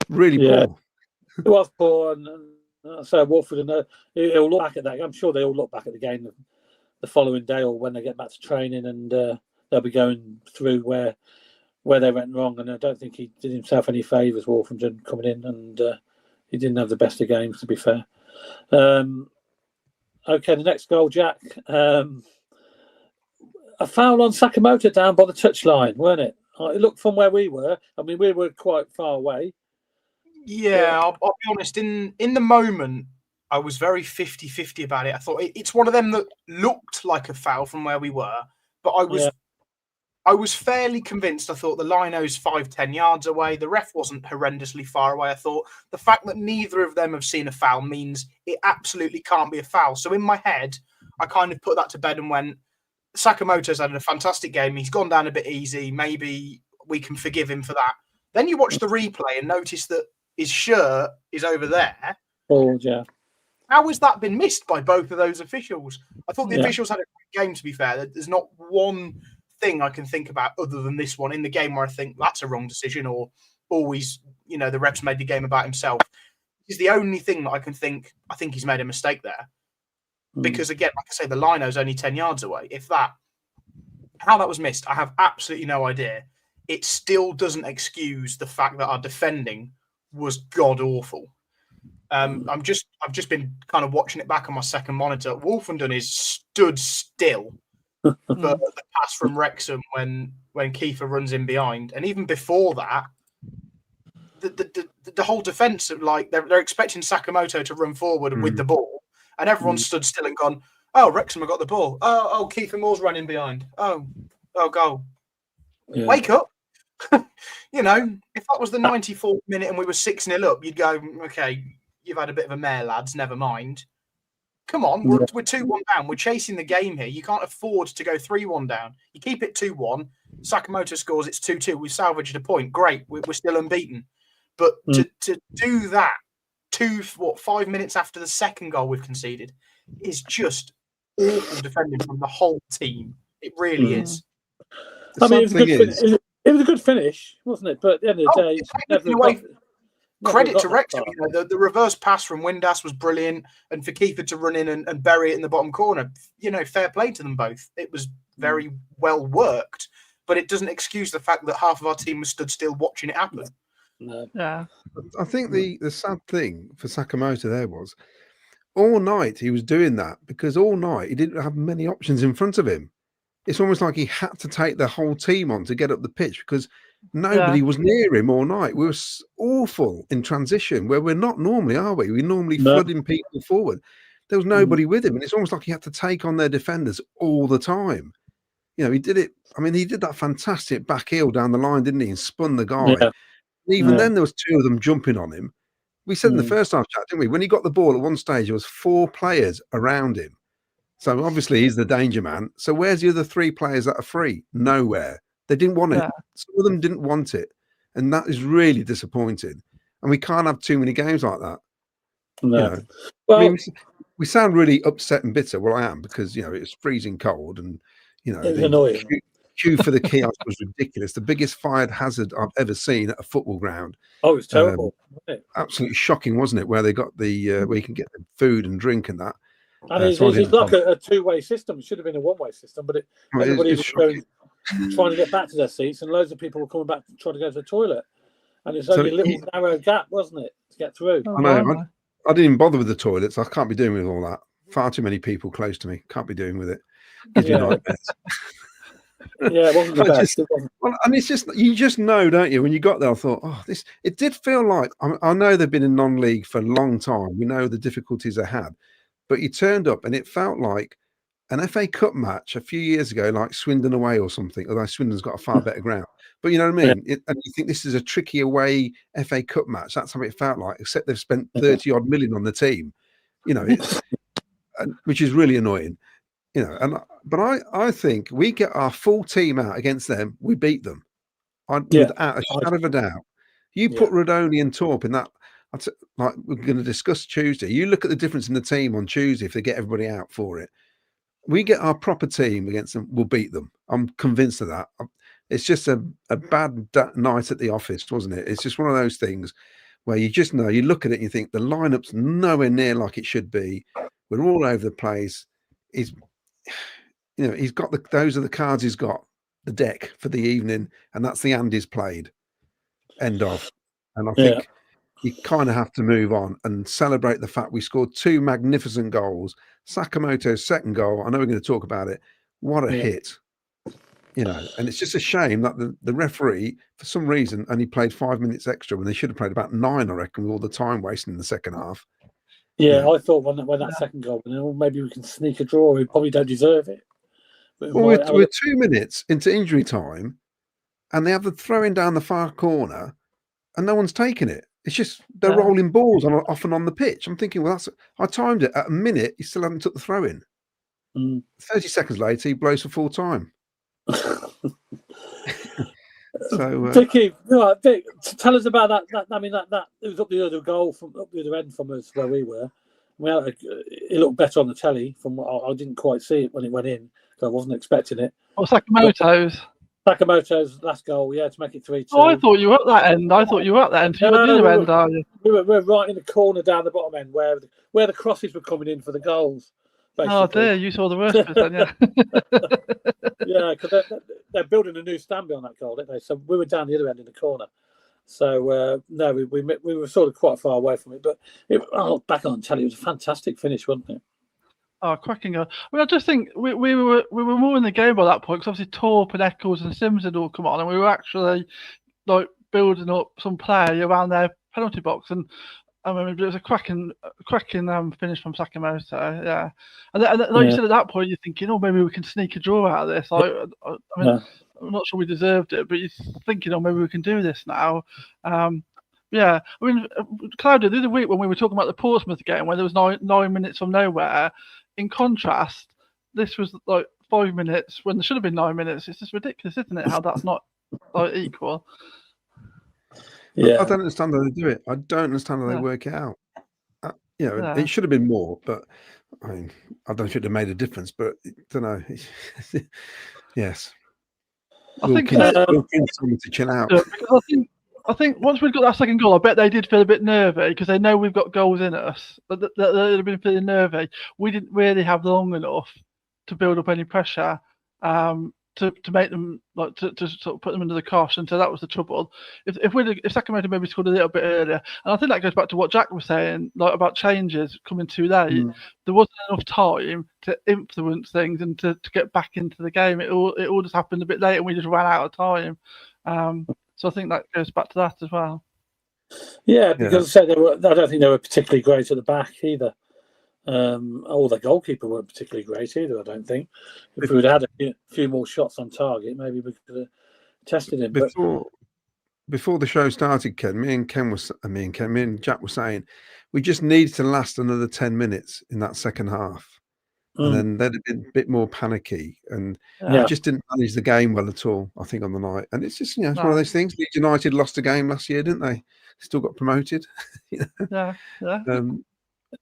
Really poor. It was poor. And so Wolford, he'll look back at that. I'm sure they all look back at the game the following day or when they get back to training, and they'll be going through where they went wrong. And I don't think he did himself any favours, Wolfenden, coming in, and he didn't have the best of games, to be fair. Okay, the next goal, Jack. A foul on Sakamoto down by the touchline, weren't it? It looked from where we were. I mean, we were quite far away. Yeah, I'll be honest. In the moment, I was very 50-50 about it. I thought it's one of them that looked like a foul from where we were, but I was fairly convinced. I thought the lino's 5-10 yards away. The ref wasn't horrendously far away. I thought the fact that neither of them have seen a foul means it absolutely can't be a foul. So in my head, I kind of put that to bed and went, Sakamoto's had a fantastic game. He's gone down a bit easy. Maybe we can forgive him for that. Then you watch the replay and notice that his shirt is over there. Oh, yeah. How has that been missed by both of those officials? I thought the officials had a great game, to be fair. There's not one thing I can think about other than this one in the game where I think that's a wrong decision, or always, the ref's made the game about himself. It's the only thing that I can think. I think he's made a mistake there. Because again, like I say, the lino's only 10 yards away. How that was missed, I have absolutely no idea. It still doesn't excuse the fact that our defending was god awful. I've just been kind of watching it back on my second monitor. Wolfenden is stood still for the pass from Wrexham when Kiefer runs in behind, and even before that, the whole defence, like they're expecting Sakamoto to run forward with the ball. And everyone stood still and gone, oh, Wrexham have got the ball. Oh, Kiefer Moore's running behind. Oh, goal. Yeah. Wake up. If that was the 94th minute and we were 6-0 up, you'd go, okay, you've had a bit of a mare, lads. Never mind. Come on, we're 2-1 down. We're chasing the game here. You can't afford to go 3-1 down. You keep it 2-1. Sakamoto scores, it's 2-2. We've salvaged a point. Great. We're still unbeaten. But to do that, 5 minutes after the second goal we've conceded is just awful defending from the whole team. It really is. I mean, it was a good finish, wasn't it? But at the end of the day, credit to Wrexham. The reverse pass from Windass was brilliant, and for Kiefer to run in and bury it in the bottom corner, fair play to them both. It was very well worked, but it doesn't excuse the fact that half of our team was stood still watching it happen. No. Yeah. I think the sad thing for Sakamoto there was all night he was doing that because all night he didn't have many options in front of him. It's almost like he had to take the whole team on to get up the pitch because nobody was near him all night. We were awful in transition where we're not normally, are we? We're normally flooding people forward. There was nobody with him, and it's almost like he had to take on their defenders all the time. He did it. I mean, he did that fantastic back heel down the line, didn't he? And spun the guy. Yeah. Even then, there was two of them jumping on him. We said in the first half chat, didn't we? When he got the ball at one stage, there was 4 players around him. So obviously he's the danger man. So where's the other 3 players that are free? Nowhere. They didn't want it. Some of them didn't want it. And that is really disappointing. And we can't have too many games like that. No. Well, I mean, we sound really upset and bitter. Well, I am because, it's freezing cold and, it's annoying. Queue for the kiosk was ridiculous. The biggest fire hazard I've ever seen at a football ground. Oh, it's terrible. Absolutely shocking, wasn't it? Where they got the where you can get the food and drink and that. And it's like a 2-way system. It should have been a 1-way system, but everybody was trying to get back to their seats, and loads of people were coming back to try to go to the toilet. And it's only a little narrow gap, wasn't it, to get through? I know. I didn't even bother with the toilets. I can't be doing with all that. Far too many people close to me. Can't be doing with it. Gives me nightmares. Yeah, it wasn't the best. Well, and it's just, you just know, don't you? When you got there, I thought, it did feel like, I know they've been in non-league for a long time. We know the difficulties they had, but you turned up and it felt like an FA Cup match a few years ago, like Swindon away or something, although Swindon's got a far better ground. But you know what I mean? And you think this is a tricky away FA Cup match. That's how it felt like, except they've spent 30 odd million on the team, you know, which is really annoying, you know. But I think we get our full team out against them, we beat them without a shadow of a doubt. You put Rodoni and Torp in that, like we're going to discuss Tuesday. You look at the difference in the team on Tuesday if they get everybody out for it. We get our proper team against them, we'll beat them. I'm convinced of that. It's just a bad night at the office, wasn't it? It's just one of those things where you just know, you look at it and you think the lineup's nowhere near like it should be. We're all over the place. He's got those are the cards he's got, the deck for the evening, and that's the hand he's played. End of. And I think you kind of have to move on and celebrate the fact we scored 2 magnificent goals. Sakamoto's second goal, I know we're going to talk about it. What a hit. You know, and it's just a shame that the referee, for some reason, only played 5 minutes extra when they should have played about 9, I reckon, with all the time wasting in the second half. Yeah, I thought when that second goal, maybe we can sneak a draw. We probably don't deserve it. Well, we're 2 minutes into injury time, and they have the throw-in down the far corner, and no one's taking it. It's just they're rolling balls off and on the pitch. I'm thinking, well, I timed it at a minute. He still hadn't took the throw-in. 30 seconds later, he blows for full time. So, Vicky, Vic, tell us about that. I mean, that it was up the other goal from up the other end from us where we were. It looked better on the telly. From what I didn't quite see it when it went in, so I wasn't expecting it. Oh, Sakamoto's last goal, to make it 3-2. Oh, I thought you were at that end. So you were the other end, are you? We're right in the corner down the bottom end where the crosses were coming in for the goals. Basically. Oh dear, you saw the worst of it then, yeah. Yeah, because they're building a new stand behind that goal, didn't they? So we were down the other end in the corner. So no, we were sort of quite far away from it, but back on telly, it was a fantastic finish, wasn't it? Oh, cracking! I mean, I just think we were more in the game by that point because obviously Torp and Eccles and Sims had all come on, and we were actually like building up some play around their penalty box, and I mean, it was a cracking finish from Sakamoto, yeah. And like you said, at that point, you're thinking, maybe we can sneak a draw out of this. I mean, I'm not sure we deserved it, but you're thinking, maybe we can do this now. Yeah, I mean, Claudia, the other week when we were talking about the Portsmouth game, where there was 9 minutes from nowhere, in contrast, this was like 5 minutes when there should have been 9 minutes. It's just ridiculous, isn't it? How that's not like equal. Yeah, I don't understand how they do it. I don't understand how they work it out. It should have been more, but I mean, I don't think it made a difference. But I don't know. Yes, I think someone to chill out. Because I think once we've got that second goal, I bet they did feel a bit nervy because they know we've got goals in us. They'd have been feeling nervy. We didn't really have long enough to build up any pressure. To make them like to sort of put them under the cosh, and so that was the trouble. If Sakamoto maybe scored a little bit earlier, and I think that goes back to what Jack was saying, like about changes coming too late. There wasn't enough time to influence things and to get back into the game. It all just happened a bit late, and we just ran out of time. So I think that goes back to that as well. Yeah, because I don't think they were particularly great at the back either. The goalkeeper weren't particularly great either, I don't think. If we would have had a few more shots on target, maybe we could have tested him. Before the show started, Ken, me and Jack were saying we just needed to last another 10 minutes in that second half. And then they'd have been a bit more panicky, and we just didn't manage the game well at all, I think, on the night. And it's just, it's one of those things. Leeds United lost a game last year, didn't they? Still got promoted. I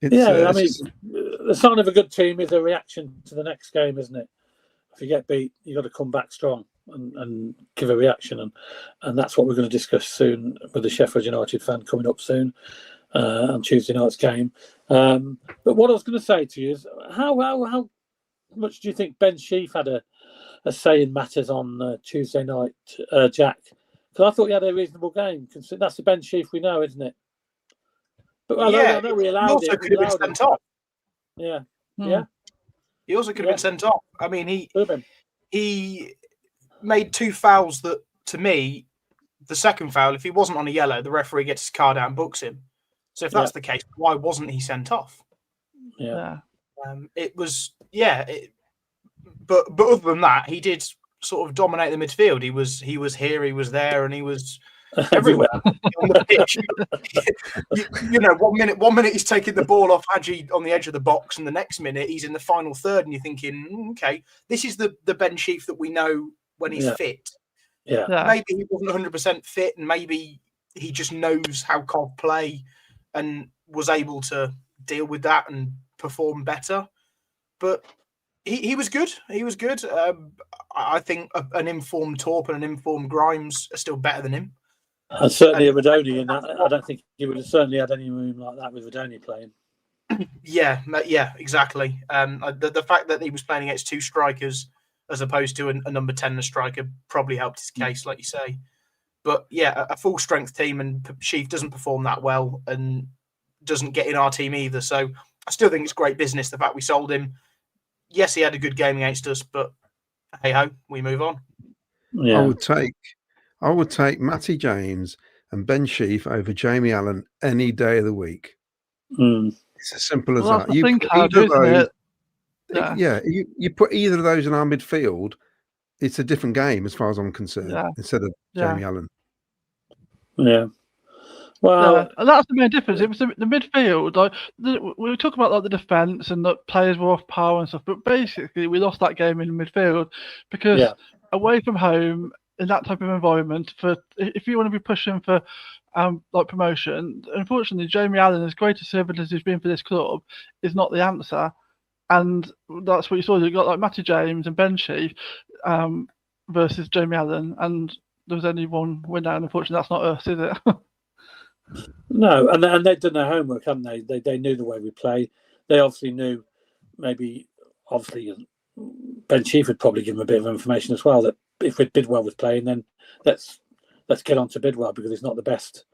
mean, the sign of a good team is a reaction to the next game, isn't it? If you get beat, you've got to come back strong and give a reaction. And that's what we're going to discuss soon with the Sheffield United fan coming up soon on Tuesday night's game. But what I was going to say to you is, how much do you think Ben Sheaf had a say in matters on Tuesday night, Jack? Because I thought he had a reasonable game. That's the Ben Sheaf we know, isn't it? But I know we allowed also it. Could have been sent off. Yeah. He also could have been sent off. I mean, he made 2 fouls that, to me, the second foul, if he wasn't on a yellow, the referee gets his card out and books him. So if that's the case, why wasn't he sent off? Yeah. It was, but other than that, he did sort of dominate the midfield. He was here, he was there, and he was everywhere on the pitch. you know, one minute he's taking the ball off Hadji on the edge of the box, and the next minute he's in the final third, and you're thinking, okay, this is the Ben Sheaf that we know when he's fit. Yeah. Maybe he wasn't 100% fit, and maybe he just knows how Cov play and was able to deal with that and perform better. But he was good. He was good. I think an informed Torp and an informed Grimes are still better than him. And certainly a Radoni in that. I don't think he would have certainly had any room like that with Radoni playing. Yeah, exactly. The fact that he was playing against two strikers as opposed to a number 10 a striker probably helped his case, like you say. But yeah, a full strength team, and Sheaf doesn't perform that well and doesn't get in our team either. So I still think it's great business, the fact we sold him. Yes, he had a good game against us, but hey ho, we move on. Yeah. I would take Matty James and Ben Sheaf over Jamie Allen any day of the week. It's as simple as that. You put either of those in our midfield, it's a different game as far as I'm concerned, instead of Jamie Allen. Yeah. Well, and that's the main difference. It was the midfield. Like, we talk about like the defence and that players were off power and stuff, but basically we lost that game in the midfield because away from home in that type of environment, if you want to be pushing for like promotion, unfortunately Jamie Allen, as great a servant as he's been for this club, is not the answer. And that's what you saw. You got like Matty James and Ben Sheaf versus Jamie Allen, and there was only one winner. And unfortunately, that's not us, is it? No, and they've done their homework, haven't they? They knew the way we play. They obviously knew. Obviously, Ben Sheaf would probably give them a bit of information as well. That if Bidwell was playing, then let's get on to Bidwell because he's not the best.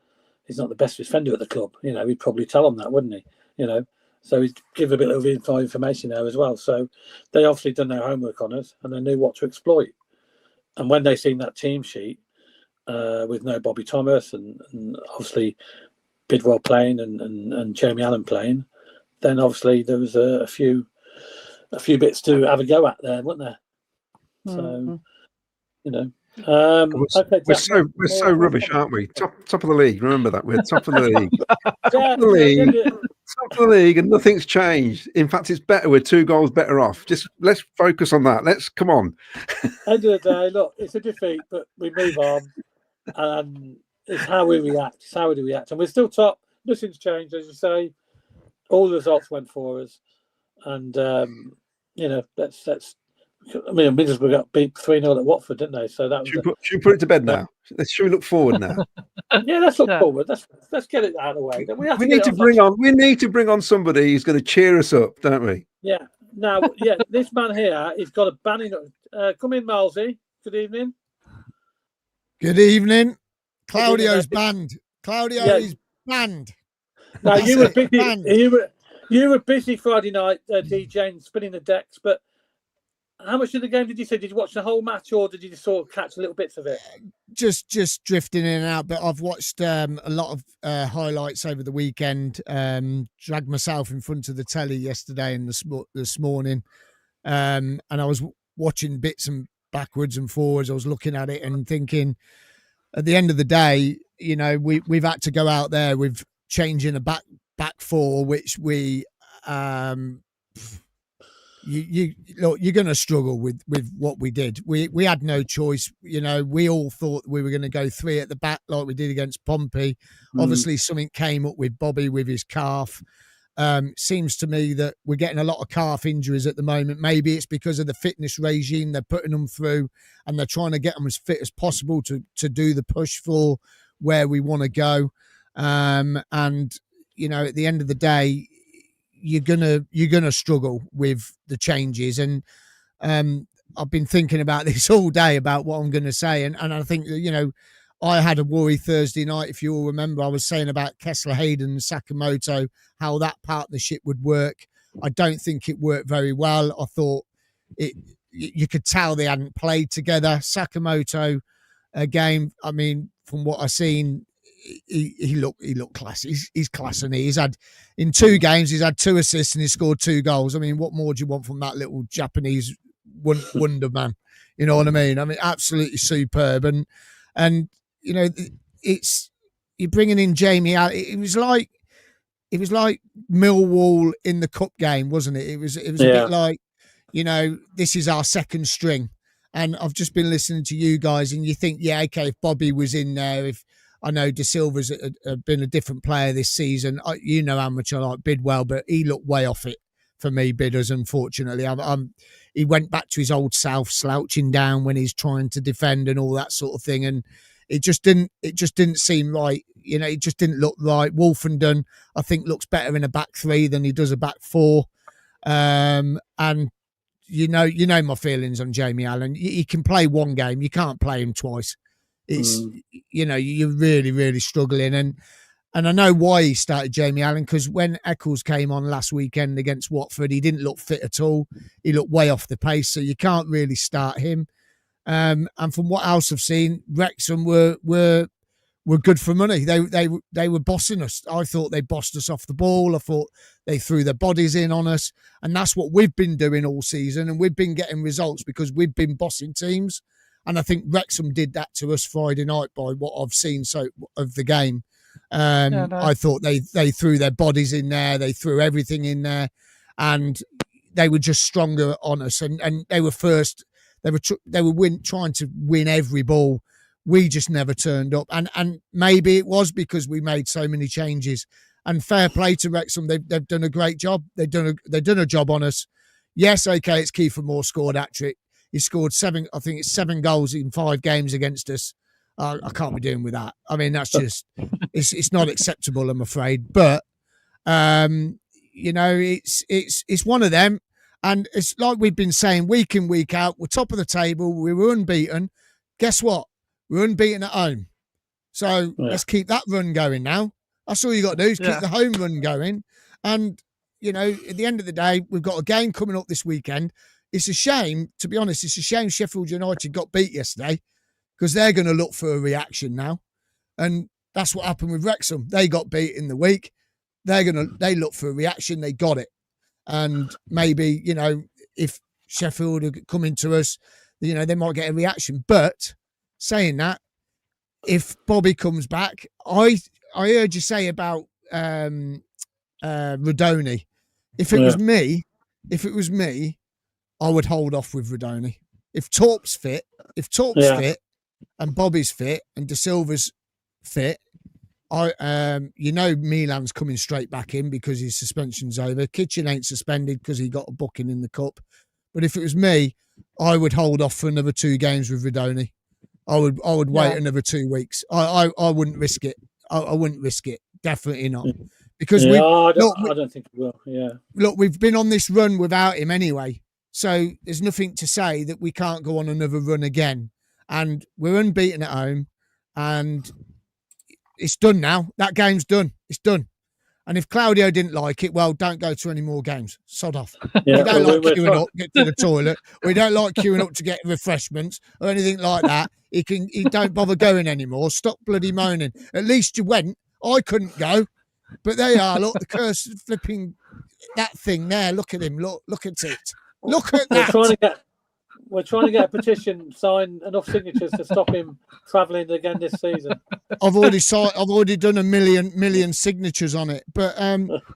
He's not the best defender at the club. You know, he'd probably tell them that, wouldn't he? You know. So he'd give a bit of information there as well. So they obviously done their homework on us and they knew what to exploit. And when they seen that team sheet with no Bobby Thomas and obviously Bidwell playing and Jamie Allen playing, then obviously there was a few bits to have a go at there, weren't there? So, you know. We're so rubbish, aren't we? Top of the league. Remember that, we're top of the league. Top of the league, and nothing's changed. In fact, it's better. We're 2 goals better off. Just let's focus on that. Come on. End of the day, look, it's a defeat, but we move on. It's how we react. It's how we react, and we're still top. Nothing's changed, as you say. All the results went for us, and you know, let's. I mean, Middlesbrough got beat 3-0 at Watford, didn't they? So that was. Should we put it to bed now? Should we look forward now? Yeah, let's look forward. Let's get it out of the way. We need to bring on somebody who's going to cheer us up, don't we? Yeah. Now, this man here, he's got a banning. Come in, Malsey. Good evening. Good evening. Claudio's banned. Claudio is banned. Now you were busy. You were busy Friday night, DJing, spinning the decks, but. How much of the game did you see? Did you watch the whole match, or did you just sort of catch little bits of it? Just drifting in and out. But I've watched a lot of highlights over the weekend. Dragged myself in front of the telly yesterday and this morning, and I was watching bits and backwards and forwards. I was looking at it and thinking, at the end of the day, you know, we've had to go out there with changing a back four, which we. You're going to struggle with what we did. We had no choice. You know, we all thought we were going to go 3 at the back like we did against Pompey. Obviously, something came up with Bobby with his calf. Seems to me that we're getting a lot of calf injuries at the moment. Maybe it's because of the fitness regime they're putting them through, and they're trying to get them as fit as possible to do the push for where we want to go. And you know, at the end of the day, you're gonna struggle with the changes, and I've been thinking about this all day about what I'm going to say, and I think, you know, I had a worry Thursday night. If you all remember, I was saying about Kessler Hayden and Sakamoto, how that partnership would work. I don't think it worked very well. I thought you could tell they hadn't played together. Sakamoto, again, I mean, from what I've seen, he looked class. He's class, and he's had in 2 games he's had 2 assists and he's scored 2 goals. I mean, what more do you want from that little Japanese wonder man. You know what I mean? I mean, absolutely superb. And you know, it's you're bringing in Jamie out. It was like Millwall in the cup game, wasn't it? It was a bit like, you know, this is our second string. And I've just been listening to you guys, and you think, yeah, okay, if Bobby was in there, if I know De Silva's been a different player this season, you know how much I like Bidwell, but he looked way off it for me, Bidders, unfortunately. He went back to his old self, slouching down when he's trying to defend and all that sort of thing, and it just didn't seem right. You know, it just didn't look right. Wolfenden, I think, looks better in a back three than he does a back four, and you know my feelings on Jamie Allen. He can play one game, you can't play him twice. It's you know, you're really, really struggling, and I know why he started Jamie Allen, because when Eccles came on last weekend against Watford, he didn't look fit at all. He looked way off the pace, so you can't really start him. And from what else I've seen, Wrexham were good for money. They were bossing us. I thought they bossed us off the ball. I thought they threw their bodies in on us, and that's what we've been doing all season, and we've been getting results because we've been bossing teams. And I think Wrexham did that to us Friday night by what I've seen of the game. I thought they threw their bodies in there, they threw everything in there, and they were just stronger on us. And they were first. They were trying to win every ball. We just never turned up, and maybe it was because we made so many changes. And fair play to Wrexham, they've done a great job. They've done a job on us. Yes, okay, it's Kiefer Moore scored hat-trick. He scored 7 goals in 5 games against us. I can't be doing with that. I mean, that's just it's not acceptable, I'm afraid. But you know, it's one of them, and it's like we've been saying week in, week out. We're top of the table. We were unbeaten. Guess what? We're unbeaten at home. So let's keep that run going now. That's all you got to do is keep the home run going. And you know, at the end of the day, we've got a game coming up this weekend. It's a shame, to be honest. It's a shame Sheffield United got beat yesterday, because they're going to look for a reaction now. And that's what happened with Wrexham. They got beat in the week. They look for a reaction. They got it. And maybe, you know, if Sheffield are coming to us, you know, they might get a reaction. But saying that, if Bobby comes back, I heard you say about Rodoni. If it was me, I would hold off with Rodoni. If Torp's fit, and Bobby's fit, and De Silva's fit, you know, Milan's coming straight back in because his suspension's over. Kitchen ain't suspended because he got a booking in the cup. But if it was me, I would hold off for another 2 games with Rodoni. I would wait another 2 weeks. I wouldn't risk it. I wouldn't risk it. Definitely not. Because I don't think we will. Yeah. Look, we've been on this run without him anyway. So there's nothing to say that we can't go on another run again. And we're unbeaten at home, and it's done now. That game's done. It's done. And if Claudio didn't like it, well, don't go to any more games. Sod off. Yeah, we don't like queuing up, get to the toilet. We don't like queuing up to get refreshments or anything like that. He don't bother going anymore. Stop bloody moaning. At least you went. I couldn't go. But there you are. Look, the curse flipping that thing there. Look at him. Look at it. Look at that. We're trying to get a petition signed, enough signatures to stop him travelling again this season. I've already done a million signatures on it. But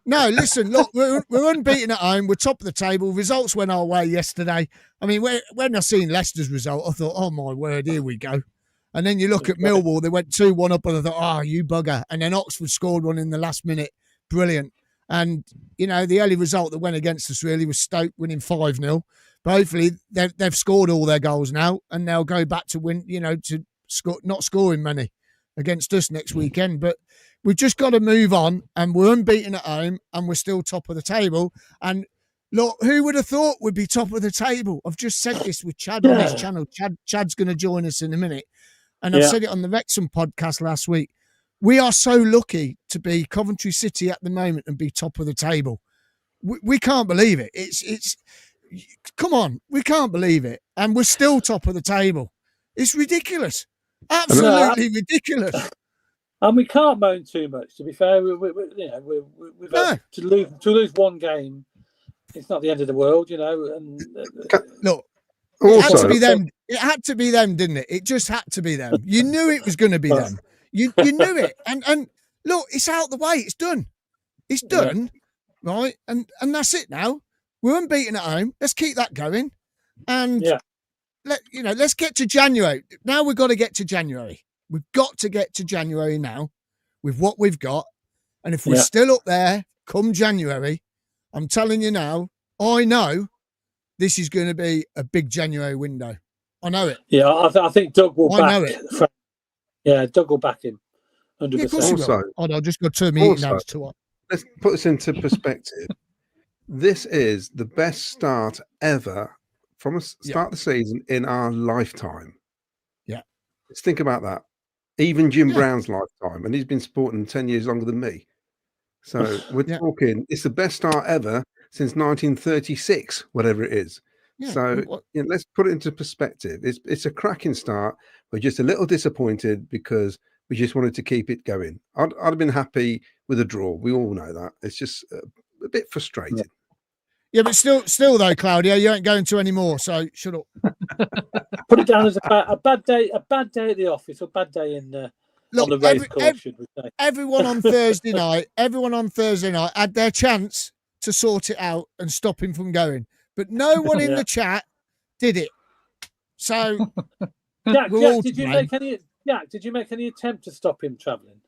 no, listen, look, we're unbeaten at home. We're top of the table. Results went our way yesterday. I mean, when I seen Leicester's result, I thought, oh my word, here we go. And then you look at Millwall, they went 2-1 up, and I thought, oh, you bugger. And then Oxford scored one in the last minute. Brilliant. And, you know, the only result that went against us really was Stoke winning 5-0. But hopefully they've scored all their goals now, and they'll go back to win, you know, to score, not scoring many against us next weekend. But we've just got to move on, and we're unbeaten at home, and we're still top of the table. And look, who would have thought we'd be top of the table? I've just said this with Chad on his channel. Chad's going to join us in a minute. And I've said it on the Wrexham podcast last week. We are so lucky to be Coventry City at the moment and be top of the table. We can't believe it. It's come on, we can't believe it, and we're still top of the table. It's ridiculous, absolutely ridiculous. And we can't moan too much. To be fair, we've had to lose one game. It's not the end of the world, you know. And look, It had to be them. It had to be them, didn't it? It just had to be them. You knew it was going to be them. You knew it. And look, it's out the way. It's done. It's done, right? And that's it now. We're unbeaten at home. Let's keep that going. And let's get to January. Now we've got to get to January. We've got to get to January now with what we've got. And if we're still up there come January, I'm telling you now, I know this is going to be a big January window. I know it. Yeah, I think Doug will back it. Yeah, Doug will back him. 100%. Yeah, of course also, I'll just go turn me now to what. Let's put this into perspective. This is the best start ever from a start of the season in our lifetime. Yeah. Let's think about that. Even Jim Brown's lifetime, and he's been supporting 10 years longer than me. So we're talking, it's the best start ever since 1936, whatever it is. Yeah. So let's put it into perspective. It's a cracking start. We're just a little disappointed because we just wanted to keep it going. I'd have been happy with a draw. We all know that. It's just a bit frustrating. Yeah, but still though, Claudio, you ain't going to anymore. So shut up. Put it down as a bad day at the office, or bad day in on the racecourse, should we say? Everyone on Thursday night had their chance to sort it out and stop him from going, but no one in the chat did it. So, Jack, did you make any attempt to stop him travelling?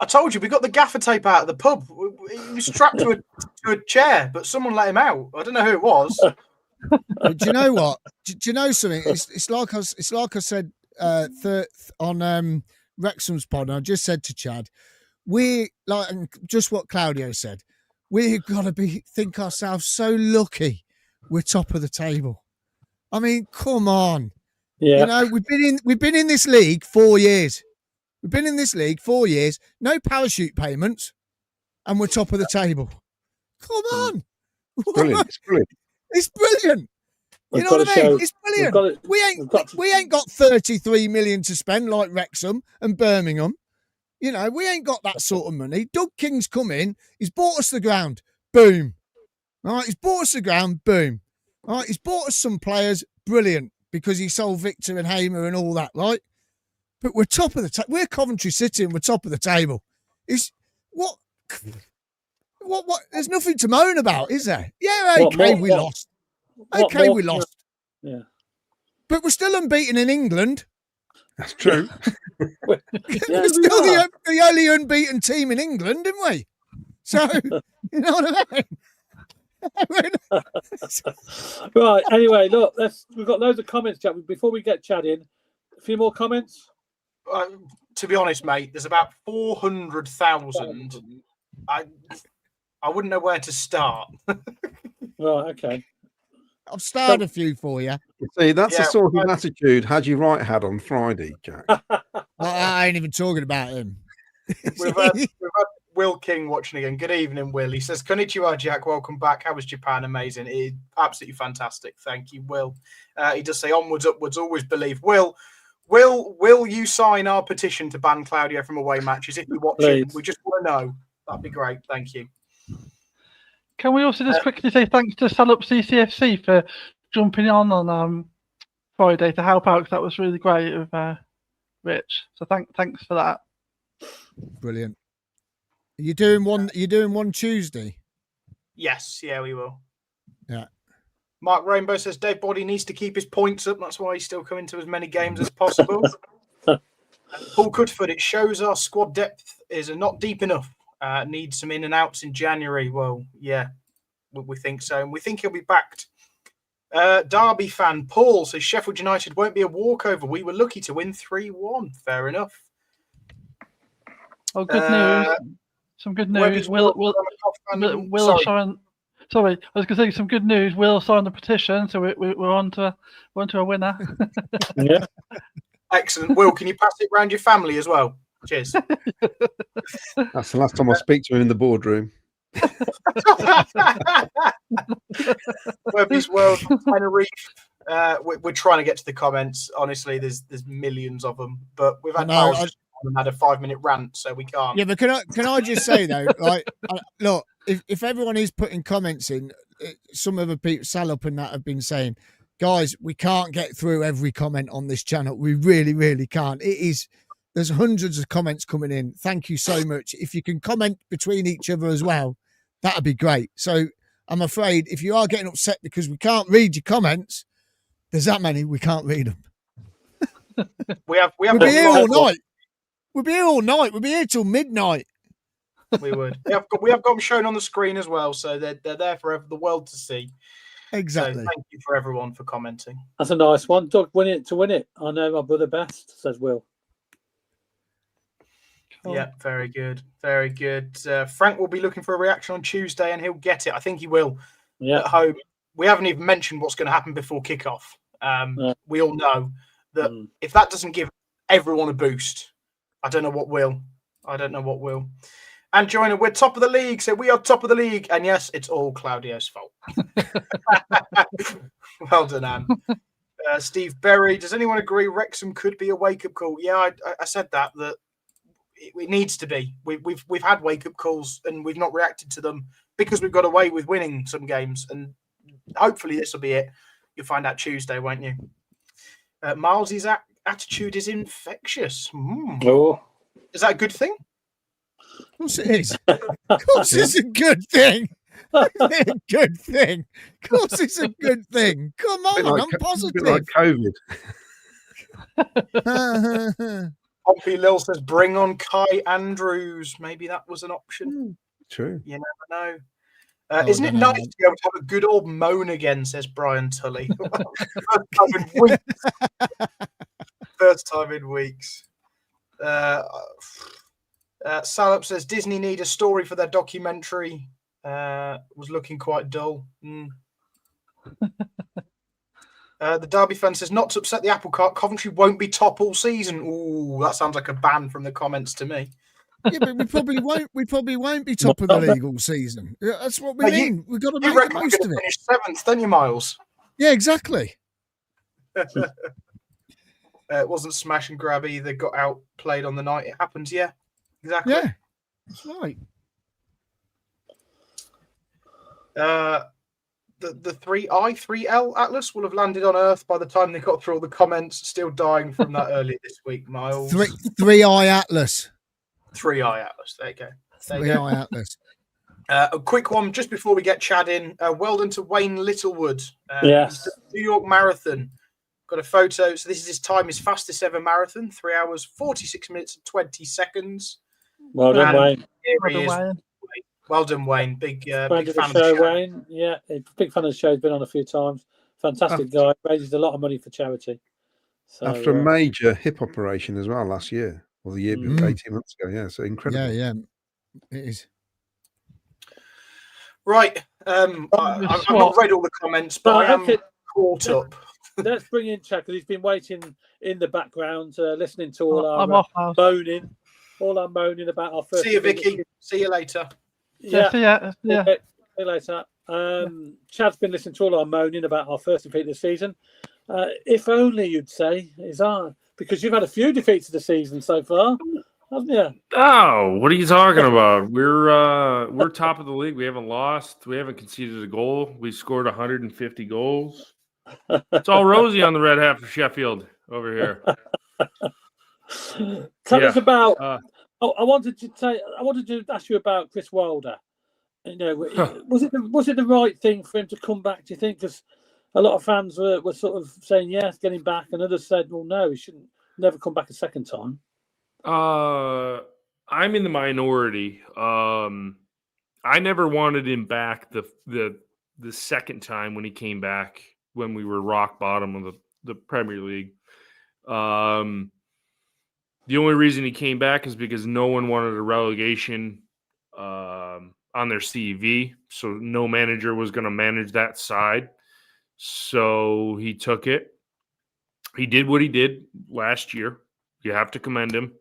I told you, we got the gaffer tape out of the pub. He was strapped to a chair, but someone let him out. I don't know who it was. Do you know what? Do you know something? It's like I said on Wrexham's pod. And I just said to Chad, and just what Claudio said. We've got to think ourselves so lucky we're top of the table. I mean, come on. Yeah. You know, we've been in this league 4 years. We've been in this league 4 years, no parachute payments, and we're top of the table. Come on. Brilliant. It's brilliant. It's brilliant. You know what I mean? It's brilliant. We ain't got 33 million to spend like Wrexham and Birmingham. You know, we ain't got that sort of money. Doug King's come in. He's bought us the ground. Boom. All right, he's bought us the ground. Boom. All right, he's bought us some players. Brilliant. Because he sold Victor and Hamer and all that, right? But we're top of the table. We're Coventry City and we're top of the table. What? There's nothing to moan about, is there? Yeah, okay, we lost. Okay, we lost. Yeah. But we're still unbeaten in England. That's true. We're still the only unbeaten team in England, didn't we? So, you know what I mean? Right, anyway, look, we've got loads of comments, Jack. Before we get Chad in, a few more comments. To be honest, mate, there's about 400,000. I wouldn't know where to start. Right, okay. I've started a few for you. See, that's the sort of attitude Haji Wright had on Friday, Jack. I ain't even talking about him. We've had Will King watching again. Good evening, Will. He says, "Konnichiwa, Jack. Welcome back. How was Japan? Amazing. Absolutely fantastic. Thank you, Will." He does say, "Onwards, upwards. Always believe." Will you sign our petition to ban Claudio from away matches if you watch it? We just want to know. That'd be great. Thank you. Can we also just quickly say thanks to Sell Up CCFC for jumping on Friday to help out, because that was really great of Rich. So thanks for that. Brilliant. Are you doing one Tuesday? Yes, yeah, we will. Yeah. Mark Rainbow says Dave Boddy needs to keep his points up. That's why he's still coming to as many games as possible. Paul Cudford, it shows our squad depth is not deep enough. Needs some in and outs in January. Well, yeah, we think so. And we think he'll be backed. Derby fan Paul says Sheffield United won't be a walkover. We were lucky to win 3-1. Fair enough. Oh, good news. Some good news. Sorry, I was going to say some good news. Will signed the petition, so we're on to a winner. Yeah. Excellent. Will, can you pass it around your family as well? Cheers. That's the last time I speak to him in the boardroom. Webby's World, Tenerife. We're trying to get to the comments. Honestly, there's millions of them, but we've had had a 5-minute rant, so we can't. Yeah, but can I just say though, like, look, if everyone is putting comments in, some other people, Salop and that, have been saying, guys, we can't get through every comment on this channel. We really, really can't. There's hundreds of comments coming in. Thank you so much. If you can comment between each other as well, that'd be great. So I'm afraid if you are getting upset because we can't read your comments, there's that many, we can't read them. We'll be here all night. We'll be here all night. We'll be here till midnight. We would. We have got them shown on the screen as well, so they're there for the world to see. Exactly. So thank you for everyone for commenting. That's a nice one. Doug, win it to win it. I know my brother best, says Will. Cool. Yeah, very good. Very good. Frank will be looking for a reaction on Tuesday and he'll get it. I think he will. Yeah. At home. We haven't even mentioned what's going to happen before kickoff. We all know that if that doesn't give everyone a boost, I don't know what will. And joining, we're top of the league. So we are top of the league. And yes, it's all Claudio's fault. Well done, Anne. Steve Berry, does anyone agree Wrexham could be a wake-up call? Yeah, I said that it needs to be. We've had wake-up calls and we've not reacted to them because we've got away with winning some games. And hopefully this will be it. You'll find out Tuesday, won't you? Miles's attitude is infectious. Oh. Is that a good thing? Of course it is. Of course it's a good thing. A good thing. Of course it's a good thing. Come on, I'm positive. Like COVID. Pompey Lil says, bring on Kai Andrews. Maybe that was an option. True. You never know. Isn't it nice to be able to have a good old moan again, says Brian Tully. First time in weeks. Salop says, Disney need a story for their documentary. Was looking quite dull. The Derby fan says, not to upset the apple cart, Coventry won't be top all season. Ooh, that sounds like a ban from the comments to me. Yeah, but we probably won't. We probably won't be top of the league all season. Yeah, that's what we mean. We've got to make the most of it. Finish seventh, don't you, Miles? Yeah, exactly. It wasn't smash and grab either. Got outplayed on the night. It happens. Yeah, exactly. Yeah, that's right. The 3L Atlas will have landed on Earth by the time they got through all the comments. Still dying from that earlier this week, Miles. 3i Atlas. 3i Atlas. There you go. 3i Atlas. A quick one just before we get Chad in. Well done to Wayne Littlewood. Yes. New York Marathon. Got a photo. So this is his time, his fastest ever marathon. 3 hours, 46 minutes, and 20 seconds. Well done, Wayne. Well done, Wayne. Big fan of the show, Wayne. Yeah, big fan of the show. He's been on a few times. Fantastic guy. Raises a lot of money for charity. So, after a major hip operation as well last year, or the year before, 18 months ago. Yeah, so incredible. Yeah, it is. Right. I've not read all the comments, but I am caught up. Let's bring in Chad because he's been waiting in the background, listening to all our moaning. All our moaning about our first. See you, Vicky. See you later. Yeah. See you later. Chad's been listening to all our moaning about our first defeat of the season. If only you'd say is because you've had a few defeats of the season so far, haven't you? Oh, what are you talking about? We're top of the league. We haven't lost. We haven't conceded a goal. We scored 150 goals. It's all rosy on the red half of Sheffield over here. Tell us about. I wanted to ask you about Chris Wilder. You know, was it the right thing for him to come back? Do you think? Because a lot of fans were sort of saying yes, get him back, and others said, well, no, he shouldn't never come back a second time. I'm in the minority. I never wanted him back the second time when he came back when we were rock bottom of the Premier League. The only reason he came back is because no one wanted a relegation on their CV. So no manager was going to manage that side. So he took it. He did what he did last year. You have to commend him.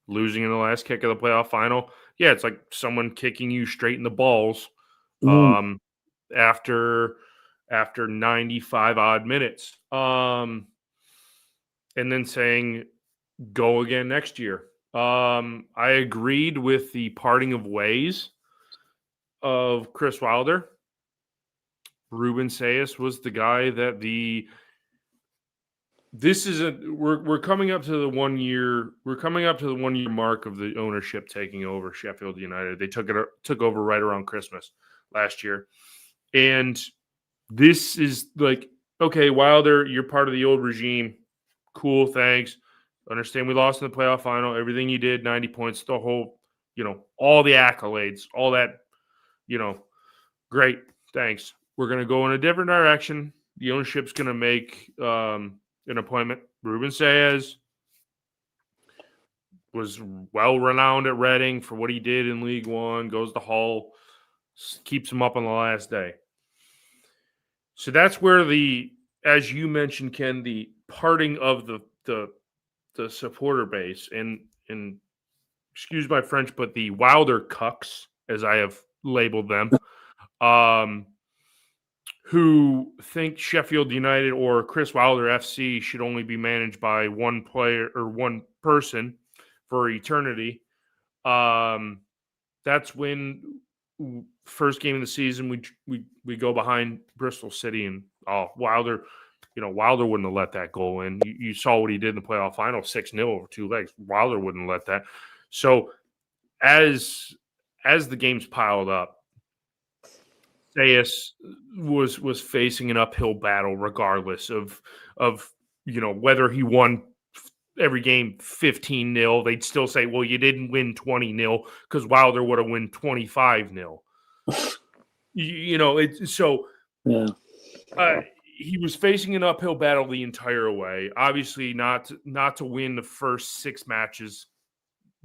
Losing in the last kick of the playoff final. Yeah, it's like someone kicking you straight in the balls after 95 odd minutes. And then saying, go again next year. I agreed with the parting of ways of Chris Wilder. Ruben Sayas was the guy that the this is we're coming up to the 1 year. We're coming up to the 1 year mark of the ownership taking over Sheffield United. They took over right around Christmas last year, and this is like, okay, Wilder, you're part of the old regime. Cool, thanks. Understand we lost in the playoff final. Everything you did, 90 points, the whole, all the accolades, all that, great, thanks. We're going to go in a different direction. The ownership's going to make an appointment. Ruben Saez was well-renowned at Reading for what he did in League One, goes to Hull, keeps him up on the last day. So that's where as you mentioned, Ken, the parting of the supporter base and excuse my French, but the Wilder cucks, as I have labeled them, who think Sheffield United or Chris Wilder FC should only be managed by one player or one person for eternity. That's when first game of the season we go behind Bristol City and Wilder. Wilder wouldn't have let that goal in. You saw what he did in the playoff final, 6-0 over 2 legs. Wilder wouldn't let that. So as the games piled up, Sayas was facing an uphill battle regardless of whether he won every game 15-0. They'd still say, well, you didn't win 20-0 because Wilder would have won 25-0. It's so yeah. He was facing an uphill battle the entire way. Obviously, not to win the first 6 matches.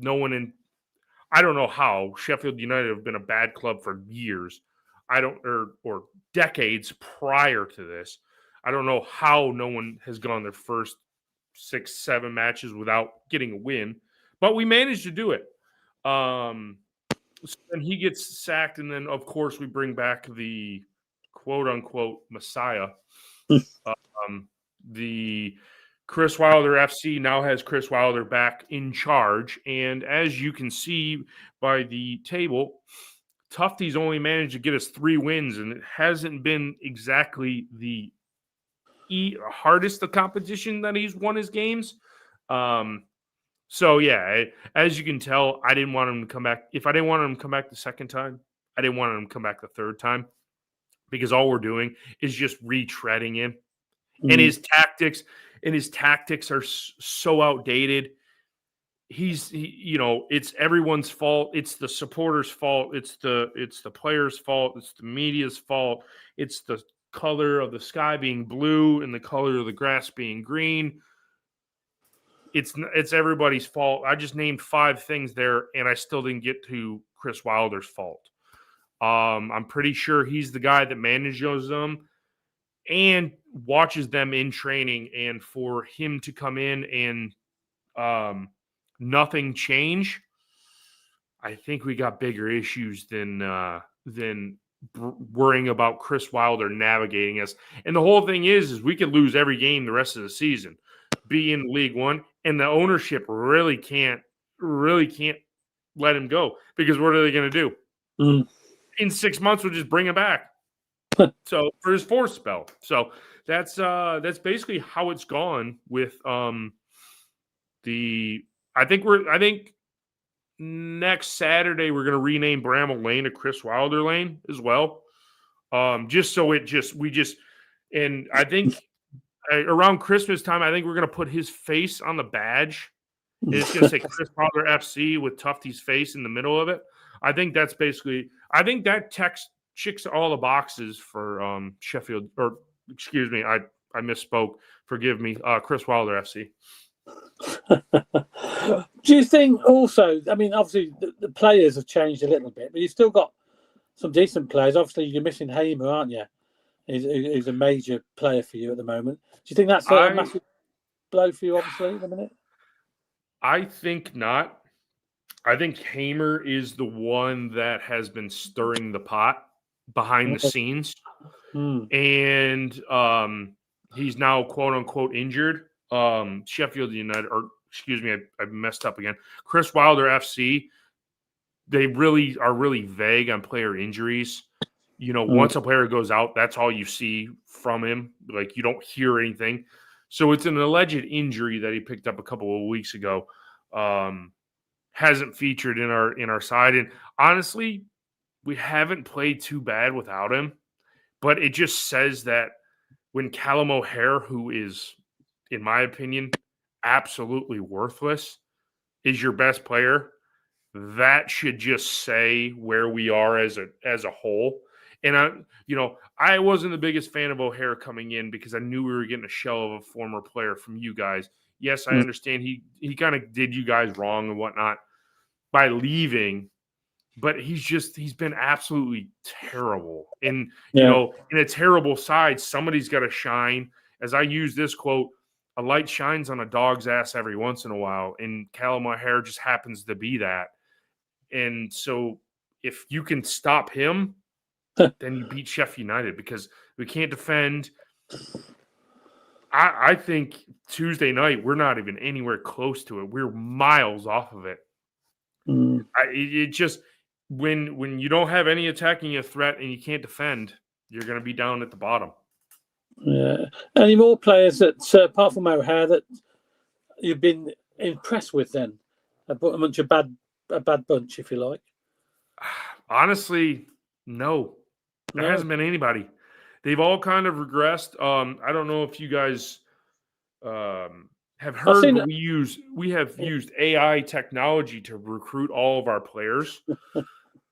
I don't know how Sheffield United have been a bad club for years. Or decades prior to this. I don't know how no one has gone their first 6-7 matches without getting a win, but we managed to do it. And he gets sacked, and then of course we bring back the quote unquote Messiah. The Chris Wilder FC now has Chris Wilder back in charge, and as you can see by the table, Tufty's only managed to get us 3 wins, and it hasn't been exactly the hardest of competition that he's won his games. So, yeah, as you can tell, I didn't want him to come back. If I didn't want him to come back the second time, I didn't want him to come back the third time, because all we're doing is just retreading him. Mm-hmm. And his tactics are so outdated. It's everyone's fault. It's the supporters' fault. It's the players' fault. It's the media's fault. It's the color of the sky being blue and the color of the grass being green. It's everybody's fault. I just named 5 things there, and I still didn't get to Chris Wilder's fault. I'm pretty sure he's the guy that manages them and watches them in training, and for him to come in and nothing change, I think we got bigger issues than worrying about Chris Wilder navigating us. And the whole thing is we could lose every game the rest of the season, be in League One, and the ownership really can't let him go, because what are they going to do? In 6 months, we'll just bring him back. So for his 4th spell. So that's basically how it's gone with I think next Saturday we're going to rename Bramall Lane to Chris Wilder Lane as well. And I think around Christmas time, I think we're going to put his face on the badge. And it's going to say Chris Wilder FC with Tufty's face in the middle of it. I think that checks all the boxes for Sheffield, or excuse me, I misspoke. Forgive me, Chris Wilder FC. Do you think also, I mean, obviously the players have changed a little bit, but you've still got some decent players. Obviously, you're missing Hamer, aren't you? He's a major player for you at the moment. Do you think that's a massive blow for you, obviously, at the minute? I think not. I think Hamer is the one that has been stirring the pot behind the scenes. And he's now, quote-unquote, injured. Sheffield United, or excuse me, I messed up again. Chris Wilder FC, they really are vague on player injuries. Once a player goes out, that's all you see from him. Like, you don't hear anything. So it's an alleged injury that he picked up a couple of weeks ago. Hasn't featured in our side. And honestly, we haven't played too bad without him. But it just says that when Callum O'Hare, who is, in my opinion, absolutely worthless, is your best player, that should just say where we are as a whole. And I wasn't the biggest fan of O'Hare coming in because I knew we were getting a shell of a former player from you guys. Yes, I understand he kind of did you guys wrong and whatnot by leaving, but he's been absolutely terrible. And in a terrible side, somebody's got to shine. As I use this quote, a light shines on a dog's ass every once in a while, and Callum O'Hare just happens to be that. And so if you can stop him, then you beat Sheffield United because we can't defend. I think Tuesday night, we're not even anywhere close to it. We're miles off of it. It just, when you don't have any attacking a threat and you can't defend, you're going to be down at the bottom. Yeah. Any more players that, apart from O'Hare, that you've been impressed with then? A bunch of a bad bunch, if you like. Honestly, no. There hasn't been anybody. They've all kind of regressed. I don't know if you guys have heard, but we have used AI technology to recruit all of our players.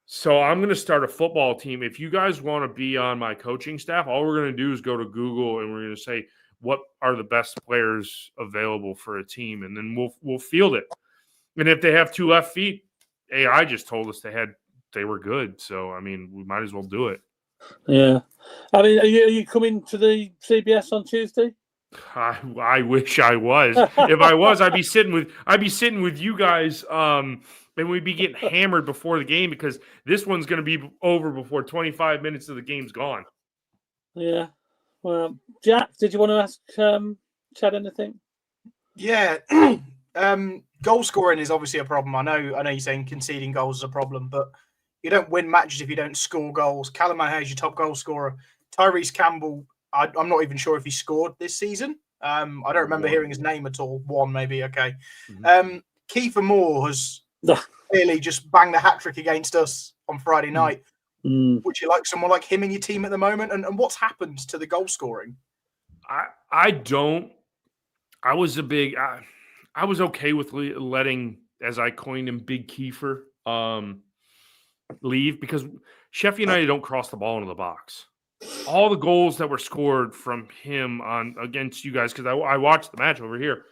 So I'm going to start a football team. If you guys want to be on my coaching staff, all we're going to do is go to Google and we're going to say, what are the best players available for a team? And then we'll field it. And if they have 2 left feet, AI just told us they were good. So, I mean, we might as well do it. Yeah. I mean, are you coming to the CBS on Tuesday? I wish I was. If I was, I'd be sitting with you guys, and we'd be getting hammered before the game because this one's going to be over before 25 minutes of the game's gone. Yeah. Well, Jack, did you want to ask Chad anything? Yeah. Goal scoring is obviously a problem. I know you're saying conceding goals is a problem, but you don't win matches if you don't score goals. Callum O'Hare is your top goal scorer. Tyrese Campbell, I'm not even sure if he scored this season. I don't remember hearing his name at all. One, maybe. Okay. Mm-hmm. Kiefer Moore has clearly just banged a hat-trick against us on Friday night. Would you like someone like him in your team at the moment? And what's happened to the goal scoring? I don't. I was okay with letting, as I coined him, Big Kiefer leave because Sheffield United don't cross the ball into the box. All the goals that were scored from him against you guys, because I watched the match over here,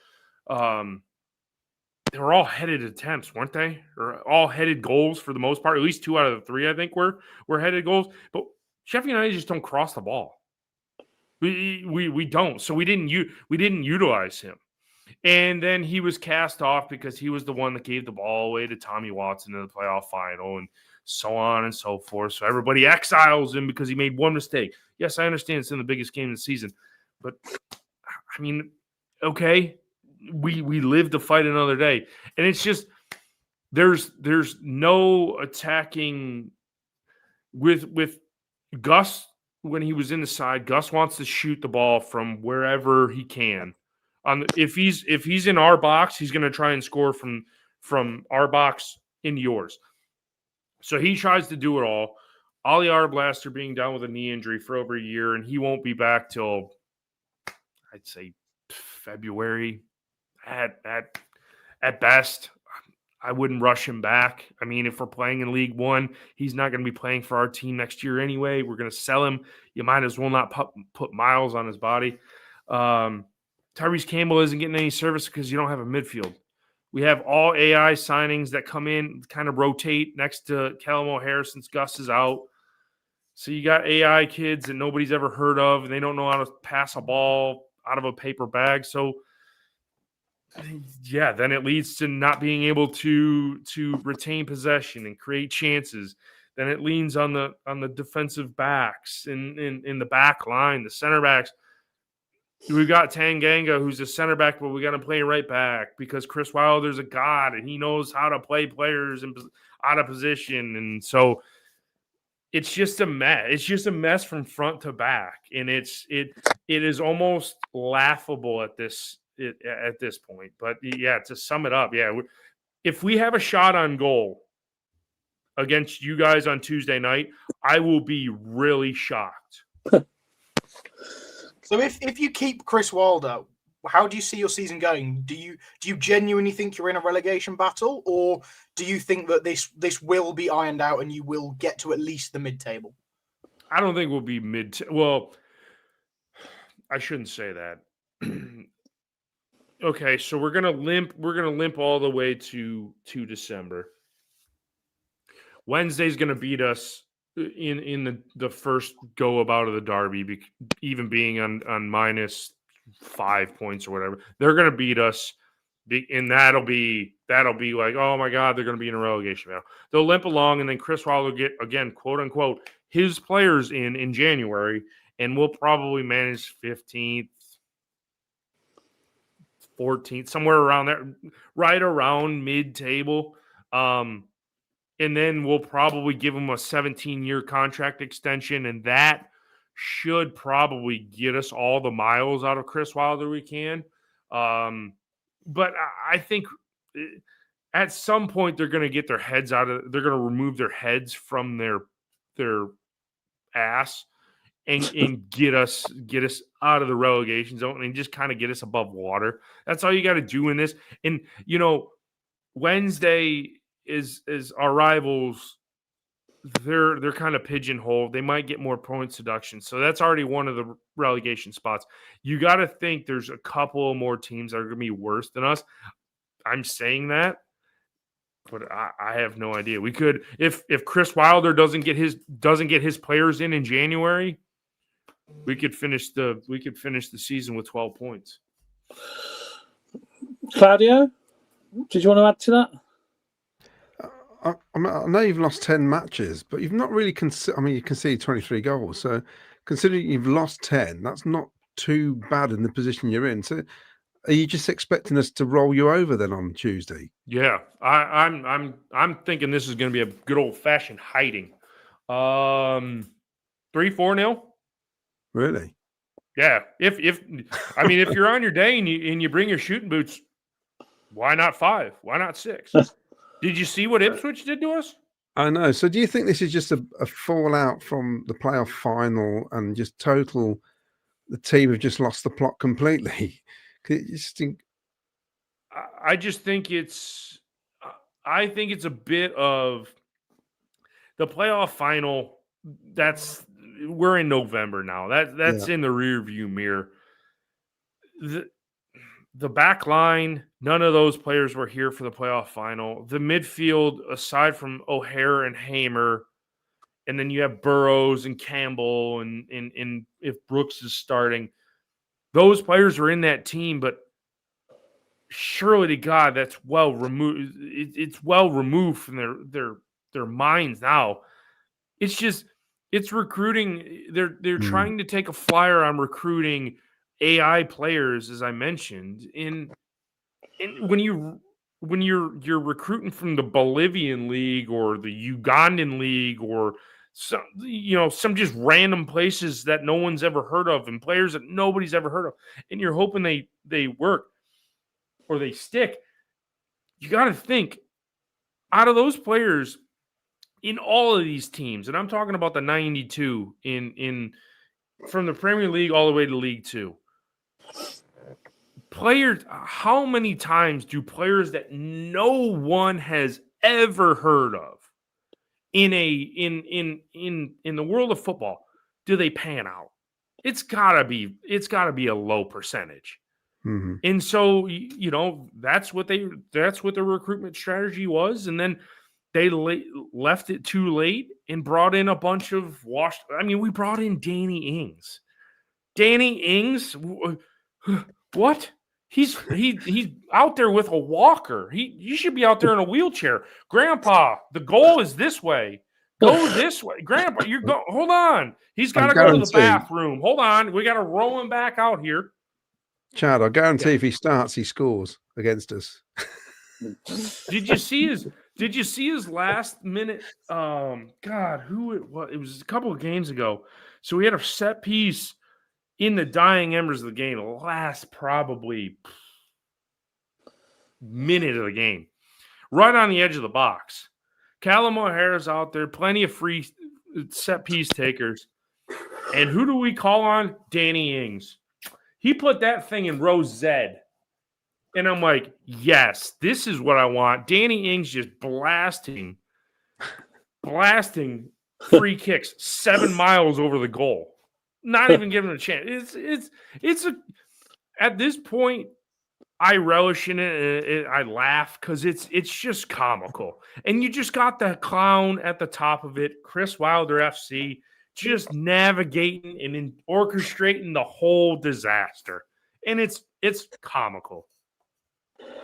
they were all headed attempts, weren't they? Or all headed goals for the most part. At least 2 out of the 3, I think, were headed goals. But Sheffield United just don't cross the ball. We don't. So we didn't utilize him. And then he was cast off because he was the one that gave the ball away to Tommy Watson in the playoff final and so on and so forth. So everybody exiles him because he made one mistake. Yes, I understand it's in the biggest game of the season. But, I mean, okay, we live to fight another day. And it's just there's no attacking with Gus when he was in the side. Gus wants to shoot the ball from wherever he can. If he's in our box, he's going to try and score from our box into yours. So he tries to do it all. Ali Arblaster being down with a knee injury for over a year, and he won't be back till, I'd say, February at best. I wouldn't rush him back. I mean, if we're playing in League One, he's not going to be playing for our team next year anyway. We're going to sell him. You might as well not put miles on his body. Tyrese Campbell isn't getting any service because you don't have a midfield. We have all AI signings that come in, kind of rotate next to Callum O'Hare since Gus is out. So you got AI kids that nobody's ever heard of, and they don't know how to pass a ball out of a paper bag. So, yeah, then it leads to not being able to retain possession and create chances. Then it leans on the defensive backs in the back line, the center backs. We've got Tanganga, who's a center back, but we got to play right back because Chris Wilder's a god and he knows how to play players out of position. And so it's just a mess. It's just a mess from front to back, and it is almost laughable at this point. But yeah, to sum it up, yeah, if we have a shot on goal against you guys on Tuesday night, I will be really shocked. So if you keep Chris Wilder, how do you see your season going? Do you genuinely think you're in a relegation battle, or do you think that this will be ironed out and you will get to at least the mid-table? I don't think we'll be well, I shouldn't say that. Okay, so we're gonna limp all the way to December. Wednesday's gonna beat us in the first go about of the derby, even being on -5 points or whatever. They're gonna beat us, and that'll be like, oh my God, they're gonna be in a relegation battle. They'll limp along, and then Chris Wilder will get, again, quote unquote, his players in January, and we'll probably manage 15th, 14th, somewhere around there, right around mid-table. And then we'll probably give him a 17-year contract extension, and that should probably get us all the miles out of Chris Wilder we can. But I think at some point they're going to get their heads out of – they're going to remove their heads from their ass and get us out of the relegation zone and just kind of get us above water. That's all you got to do in this. And, Wednesday – is our rivals, they're kind of pigeonholed. They might get more points deductions. So that's already one of the relegation spots. You got to think there's a couple more teams that are going to be worse than us. I'm saying that, but I have no idea. We could, if Chris Wilder doesn't get his players in January, we could finish the season with 12 points. Claudio, did you want to add to that? I know you've lost 10 matches, but you've not really you conceded 23 goals. So considering you've lost 10, that's not too bad in the position you're in. So are you just expecting us to roll you over then on Tuesday? Yeah, I'm thinking this is going to be a good old fashioned hiding. 3-4-0. Really? Yeah. If you're on your day and you bring your shooting boots, why not 5? Why not 6? Did you see what Ipswich did to us? I know. So do you think this is just a fallout from the playoff final and just the team have just lost the plot completely? I just think it's a bit of the playoff final. We're in November now. That's in the rear view mirror. The back line, none of those players were here for the playoff final. The midfield, aside from O'Hare and Hamer, and then you have Burrows and Campbell, and if Brooks is starting, those players are in that team. But surely to God, that's well removed. It's well removed from their minds now. It's recruiting. They're trying to take a flyer on recruiting AI players, as I mentioned, in when you're recruiting from the Bolivian league or the Ugandan league or some just random places that no one's ever heard of and players that nobody's ever heard of, and you're hoping they work or they stick. You got to think, out of those players in all of these teams, and I'm talking about the 92 in from the Premier League all the way to League Two. Players, how many times do players that no one has ever heard of in the world of football do they pan out? It's gotta be a low percentage. Mm-hmm. And so that's what the recruitment strategy was, and then they left it too late and brought in a bunch of washed. I mean, we brought in Danny Ings. Danny Ings, what? He's out there with a walker. You should be out there in a wheelchair. Grandpa, the goal is this way. Go this way. Grandpa, hold on. He's got to go to the bathroom. Hold on. We got to roll him back out here. Chad, I guarantee if he starts, he scores against us. Did you see Did you see his last minute? God, who it was? It was a couple of games ago. So he had a set piece in the dying embers of the game, the last probably minute of the game, right on the edge of the box. Callum O'Hara's out there, plenty of free set piece takers. And who do we call on? Danny Ings. He put that thing in row Z. And I'm like, yes, this is what I want. Danny Ings just blasting free kicks 7 miles over the goal. Not even giving it a chance. It's at this point, I relish in it. I laugh because it's just comical. And you just got the clown at the top of it, Chris Wilder FC, just navigating and orchestrating the whole disaster. And it's comical.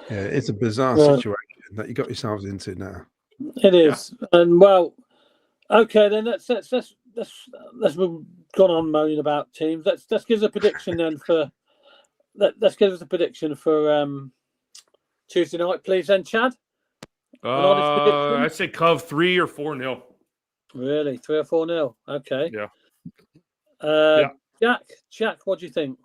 Yeah, it's a bizarre situation that you got yourselves into now. It is, and well, okay, then let's move. Gone on moaning about teams. Let's give us a prediction then for. Let's give us a prediction for Tuesday night, please. Then, Chad. I'd say Cov 3 or 4-0. Really, 3 or 4-0. Okay. Yeah. Jack, what do you think?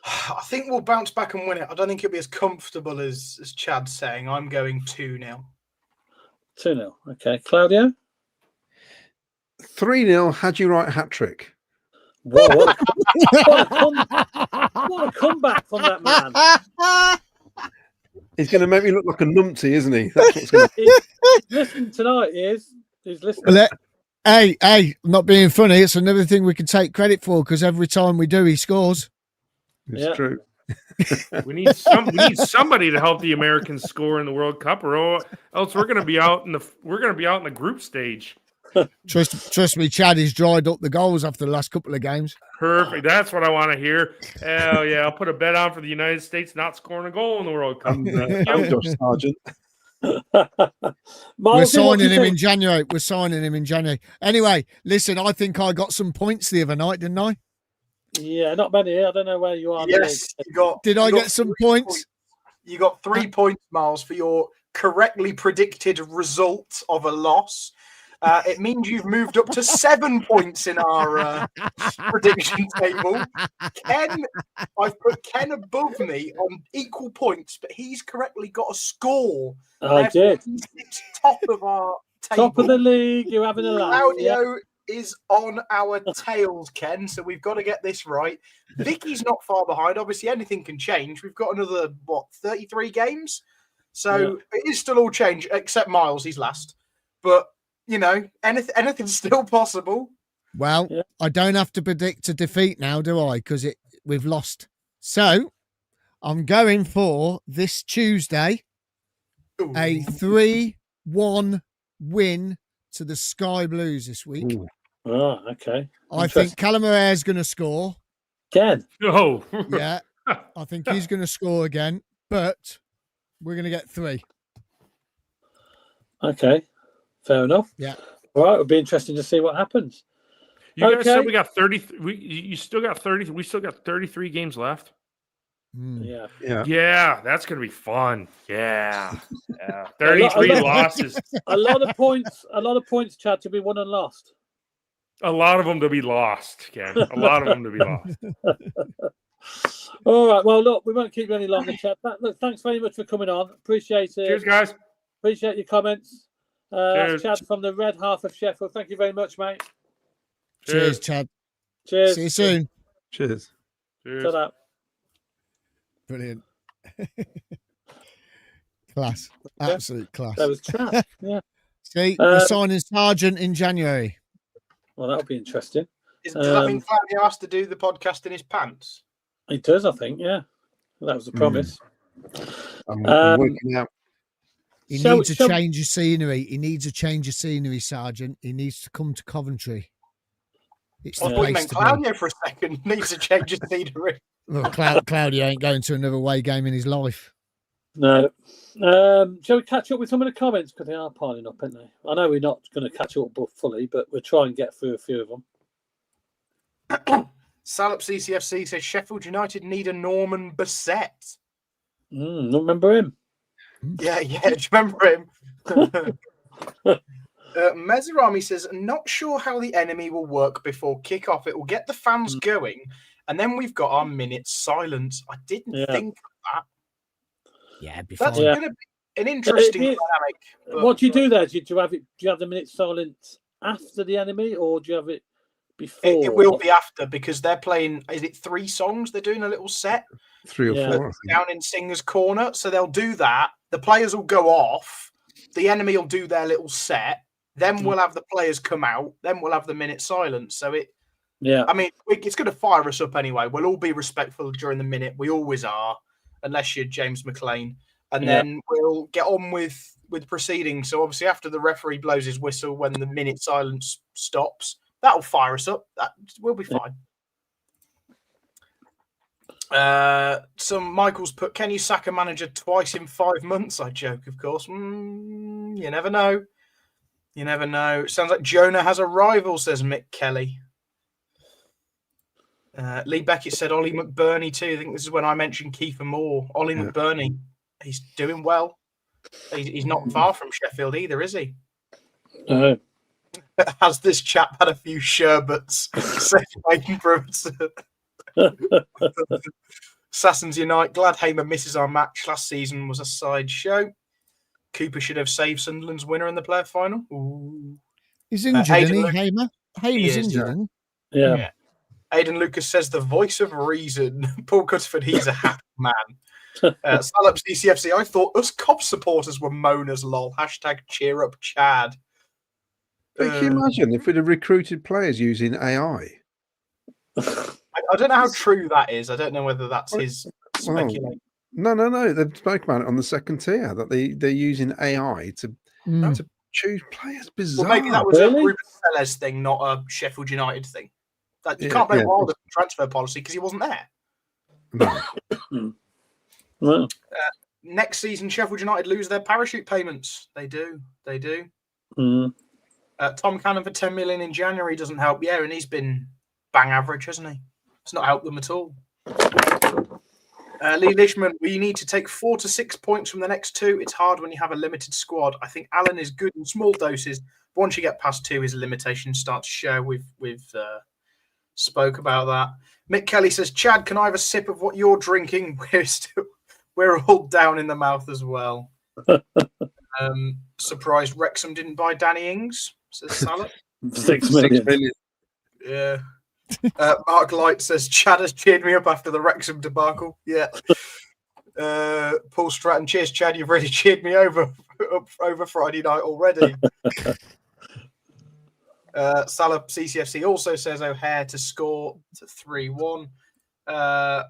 I think we'll bounce back and win it. I don't think it'll be as comfortable as Chad's saying. I'm going 2-0. 2-0. Okay. Claudio? 3-0, had you right hat trick. Whoa, what a comeback from that man. He's going to make me look like a numpty, isn't he? That's what's going to He's listening tonight, he's listening. Well, hey, I'm not being funny. It's another thing we can take credit for because every time we do, he scores. It's true. We need somebody to help the Americans score in the World Cup, or else we're going to be out in the group stage. Trust me, Chad has dried up the goals after the last couple of games. Perfect. That's what I want to hear. Hell yeah! I'll put a bet on for the United States not scoring a goal in the World Cup. I'm Josh Sargent. We're signing him in January. Anyway, listen, I think I got some points the other night, didn't I? Yeah, not many. I don't know where you are. Yes, Did I get some points? You got 3 points, Miles, for your correctly predicted result of a loss. It means you've moved up to 7 points in our prediction table. I've put Ken above me on equal points, but he's correctly got a score. I did. He's top of our table. Top of the league. You're having a laugh. Claudio is on our tails, Ken, so we've got to get this right. Vicky's not far behind. Obviously, anything can change. We've got another, 33 games? So it is still all change, except Miles, he's last. But, anything's still possible. Well, I don't have to predict a defeat now, do I? Because we've lost. So, I'm going for this Tuesday, a 3-1 win to the Sky Blues this week. Ooh. Oh, okay. I think Callum O'Hare's going to score. Again? Oh. Yeah. I think he's going to score again, but we're going to get 3. Okay. Fair enough. Yeah. All right. It'll be interesting to see what happens. You guys said we got 30. You still got 30. We still got 33 games left. Yeah. Yeah, that's gonna be fun. Yeah. 33 losses. A lot of points, Chad, to be won and lost. A lot of them to be lost, Ken. A lot of them to be lost. All right. Well, look, we won't keep you any longer, Chad. Look, thanks very much for coming on. Appreciate it. Cheers, guys. Appreciate your comments. Cheers. Chad from the red half of Sheffield. Thank you very much, mate. Cheers, Chad. Cheers. See you soon. Cheers. Ta-da. Brilliant. Class. Absolute class. That was Chad. Yeah. See, we're signing Sargent in January. Well, that'll be interesting. Does that mean Claudio has to do the podcast in his pants? He does, I think, yeah. That was a promise. I'm working out. He needs a change of scenery. He needs a change of scenery, Sargent. He needs to come to Coventry. It's the place to Claudio for a second needs a change of scenery. Well, Claudio ain't going to another away game in his life. No. Shall we catch up with some of the comments? Because they are piling up, aren't they? I know we're not going to catch up fully, but we'll try and get through a few of them. Salop CCFC says Sheffield United need a Norman Bassett. Don't remember him. Yeah. Do you remember him? Mezarami says, not sure how the enemy will work before kickoff. It will get the fans going, and then we've got our minute silence. I didn't think of that. Yeah, that's going to be an interesting dynamic. What do you do there? Do you have it? Do you have the minute silence after the enemy, or do you have it before? It will be after, because they're playing. Is it 3 songs? They're doing a little set. 3 or 4 down in Singer's Corner. So they'll do that. The players will go off. The enemy will do their little set. Then we'll have the players come out. Then we'll have the minute silence. So I mean, it's going to fire us up anyway. We'll all be respectful during the minute. We always are, unless you're James McLean. And then we'll get on with proceedings. So obviously, after the referee blows his whistle when the minute silence stops, that'll fire us up. We'll be fine. Michael's put, can you sack a manager twice in 5 months? I joke, of course. You never know. You never know. Sounds like Jonah has a rival, says Mick Kelly. Lee Beckett said Ollie McBurney too. I think this is when I mentioned Kiefer Moore. Ollie McBurney, he's doing well. He's not far from Sheffield either, is he? Has this chap had a few sherbets? Sassons Unite. Glad Hamer misses our match. Last season was a sideshow. Cooper should have saved Sunderland's winner in the playoff final. Ooh. He's injured, isn't he, Hamer? Hamer's injured. Yeah. Aidan Lucas says the voice of reason. Paul Cutsford, he's a happy man. Salop CCFC, I thought us Cov supporters were moaners, lol. Hashtag cheer up Chad. Can you imagine if we'd have recruited players using AI? I don't know how true that is. I don't know whether that's his speculation. No. They spoke about it on the second tier that they're using AI to choose players. Bizarre. Well, maybe that was a Ruben Sellers thing, not a Sheffield United thing. You can't blame Wilder's transfer policy because he wasn't there. No. Next season, Sheffield United lose their parachute payments. They do. Tom Cannon for 10 million in January doesn't help. Yeah, and he's been bang average, hasn't he? It's not helped them at all. Lee Lishman, we need to take 4 to 6 points from the next 2. It's hard when you have a limited squad. I think Alan is good in small doses. But once you get past 2, his limitations start to show. We've spoke about that. Mick Kelly says, Chad, can I have a sip of what you're drinking? We're all down in the mouth as well. Surprised Wrexham didn't buy Danny Ings, says Salah. 6 million. Yeah. Mark Light says, Chad has cheered me up after the Wrexham debacle. Yeah. Paul Stratton, cheers, Chad. You've really cheered me over Friday night already. Salah CCFC also says O'Hare to score to 3-1.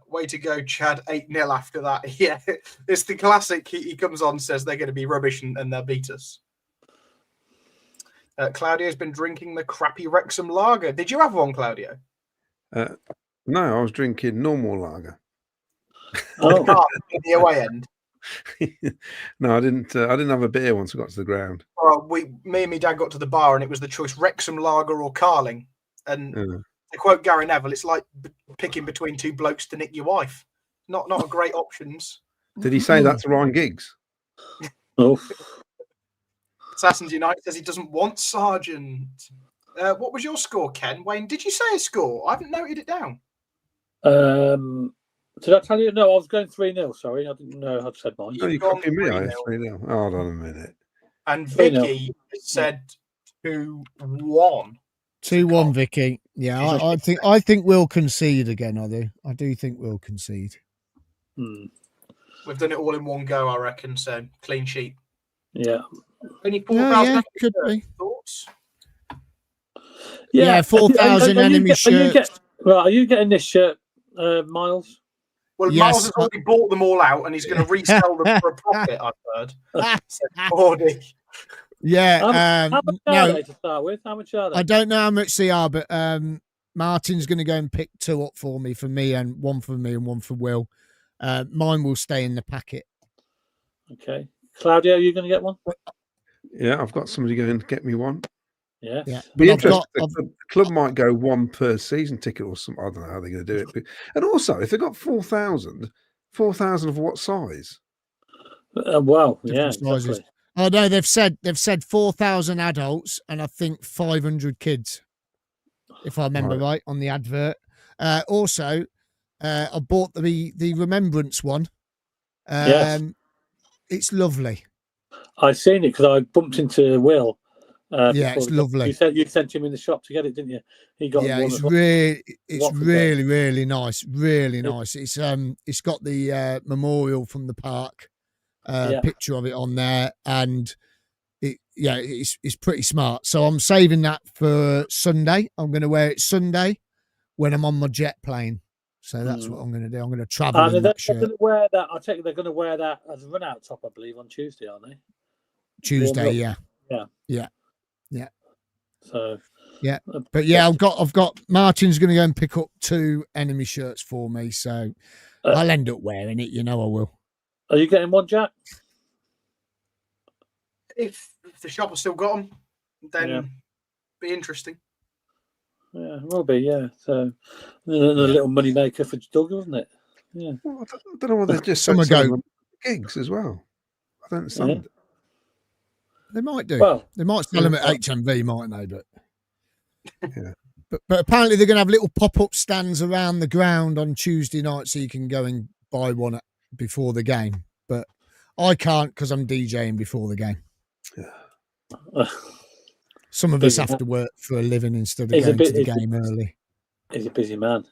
Way to go, Chad. 8-0 after that. Yeah, it's the classic. He comes on, says they're going to be rubbish and they'll beat us. Claudio's been drinking the crappy Wrexham lager. Did you have one, Claudio? No, I was drinking normal lager. Oh, the away end. No, I didn't have a beer once I got to the ground. Well, me and my dad got to the bar and it was the choice Wrexham lager or Carling. And to quote Gary Neville, it's like picking between 2 blokes to nick your wife. Not a great options. Did he say that to Ryan Giggs? Oh. Assassins United says he doesn't want Sargent. What was your score, Ken? Wayne, did you say a score? I haven't noted it down. Did I tell you? No, I was going 3-0. Sorry, I didn't know how to say mine. No, you copied me. 3-0. Hold on a minute. And Vicky said 2-1. 2-1, Vicky. Yeah, I think we'll concede again. I do think we'll concede. We've done it all in one go, I reckon. So clean sheet. Yeah. Any 4,000 could be. thoughts? Yeah, 4,000 enemy shirts. Are you getting this shirt, Miles? Well, yes, Miles has already bought them all out, and he's going to resell them for a profit. I've heard. Yeah. How much are they to start with? How much are they? I don't know how much they are, but Martin's going to go and pick 2 up for me, and one for me and one for Will. Mine will stay in the packet. Okay. Claudio, are you going to get one? Yeah, I've got somebody going to get me one. Yeah. Be interesting. The club might go 1 per season ticket or something. I don't know how they're going to do it. And also, if they've got 4,000 of what size? Wow, Different yeah, sizes. exactly. Oh no, they've said 4,000 adults and I think 500 kids, if I remember right on the advert. Also, I bought the Remembrance one. Yes. It's lovely. I've seen it because I bumped into Will. Yeah, it's lovely. You sent him in the shop to get it, didn't you? He got one. It's really, really nice. Really nice. It's got the memorial from the park, picture of it on there, and it's pretty smart. So I'm saving that for Sunday. I'm going to wear it Sunday when I'm on my jet plane. So that's what I'm going to do. I'm going to travel in that shirt. They're going to wear that. I take it they're going to wear that as a run-out top, I believe, on Tuesday, aren't they? Tuesday, yeah. So yeah, but yeah, I've got Martin's going to go and pick up 2 enemy shirts for me, so I'll end up wearing it. You know, I will. Are you getting one, Jack? If the shop has still got them, then be interesting. Yeah, it will be. Yeah, so a little money maker for Doug, wasn't it? Yeah. Well, I don't know whether just some go gigs as well. I don't understand. They might do. Well, they might sell them at HMV, mightn't they? But but apparently they're going to have little pop-up stands around the ground on Tuesday night, so you can go and buy one before the game. But I can't because I'm DJing before the game. Some of us have to work for a living instead of going to the game early. He's a busy man.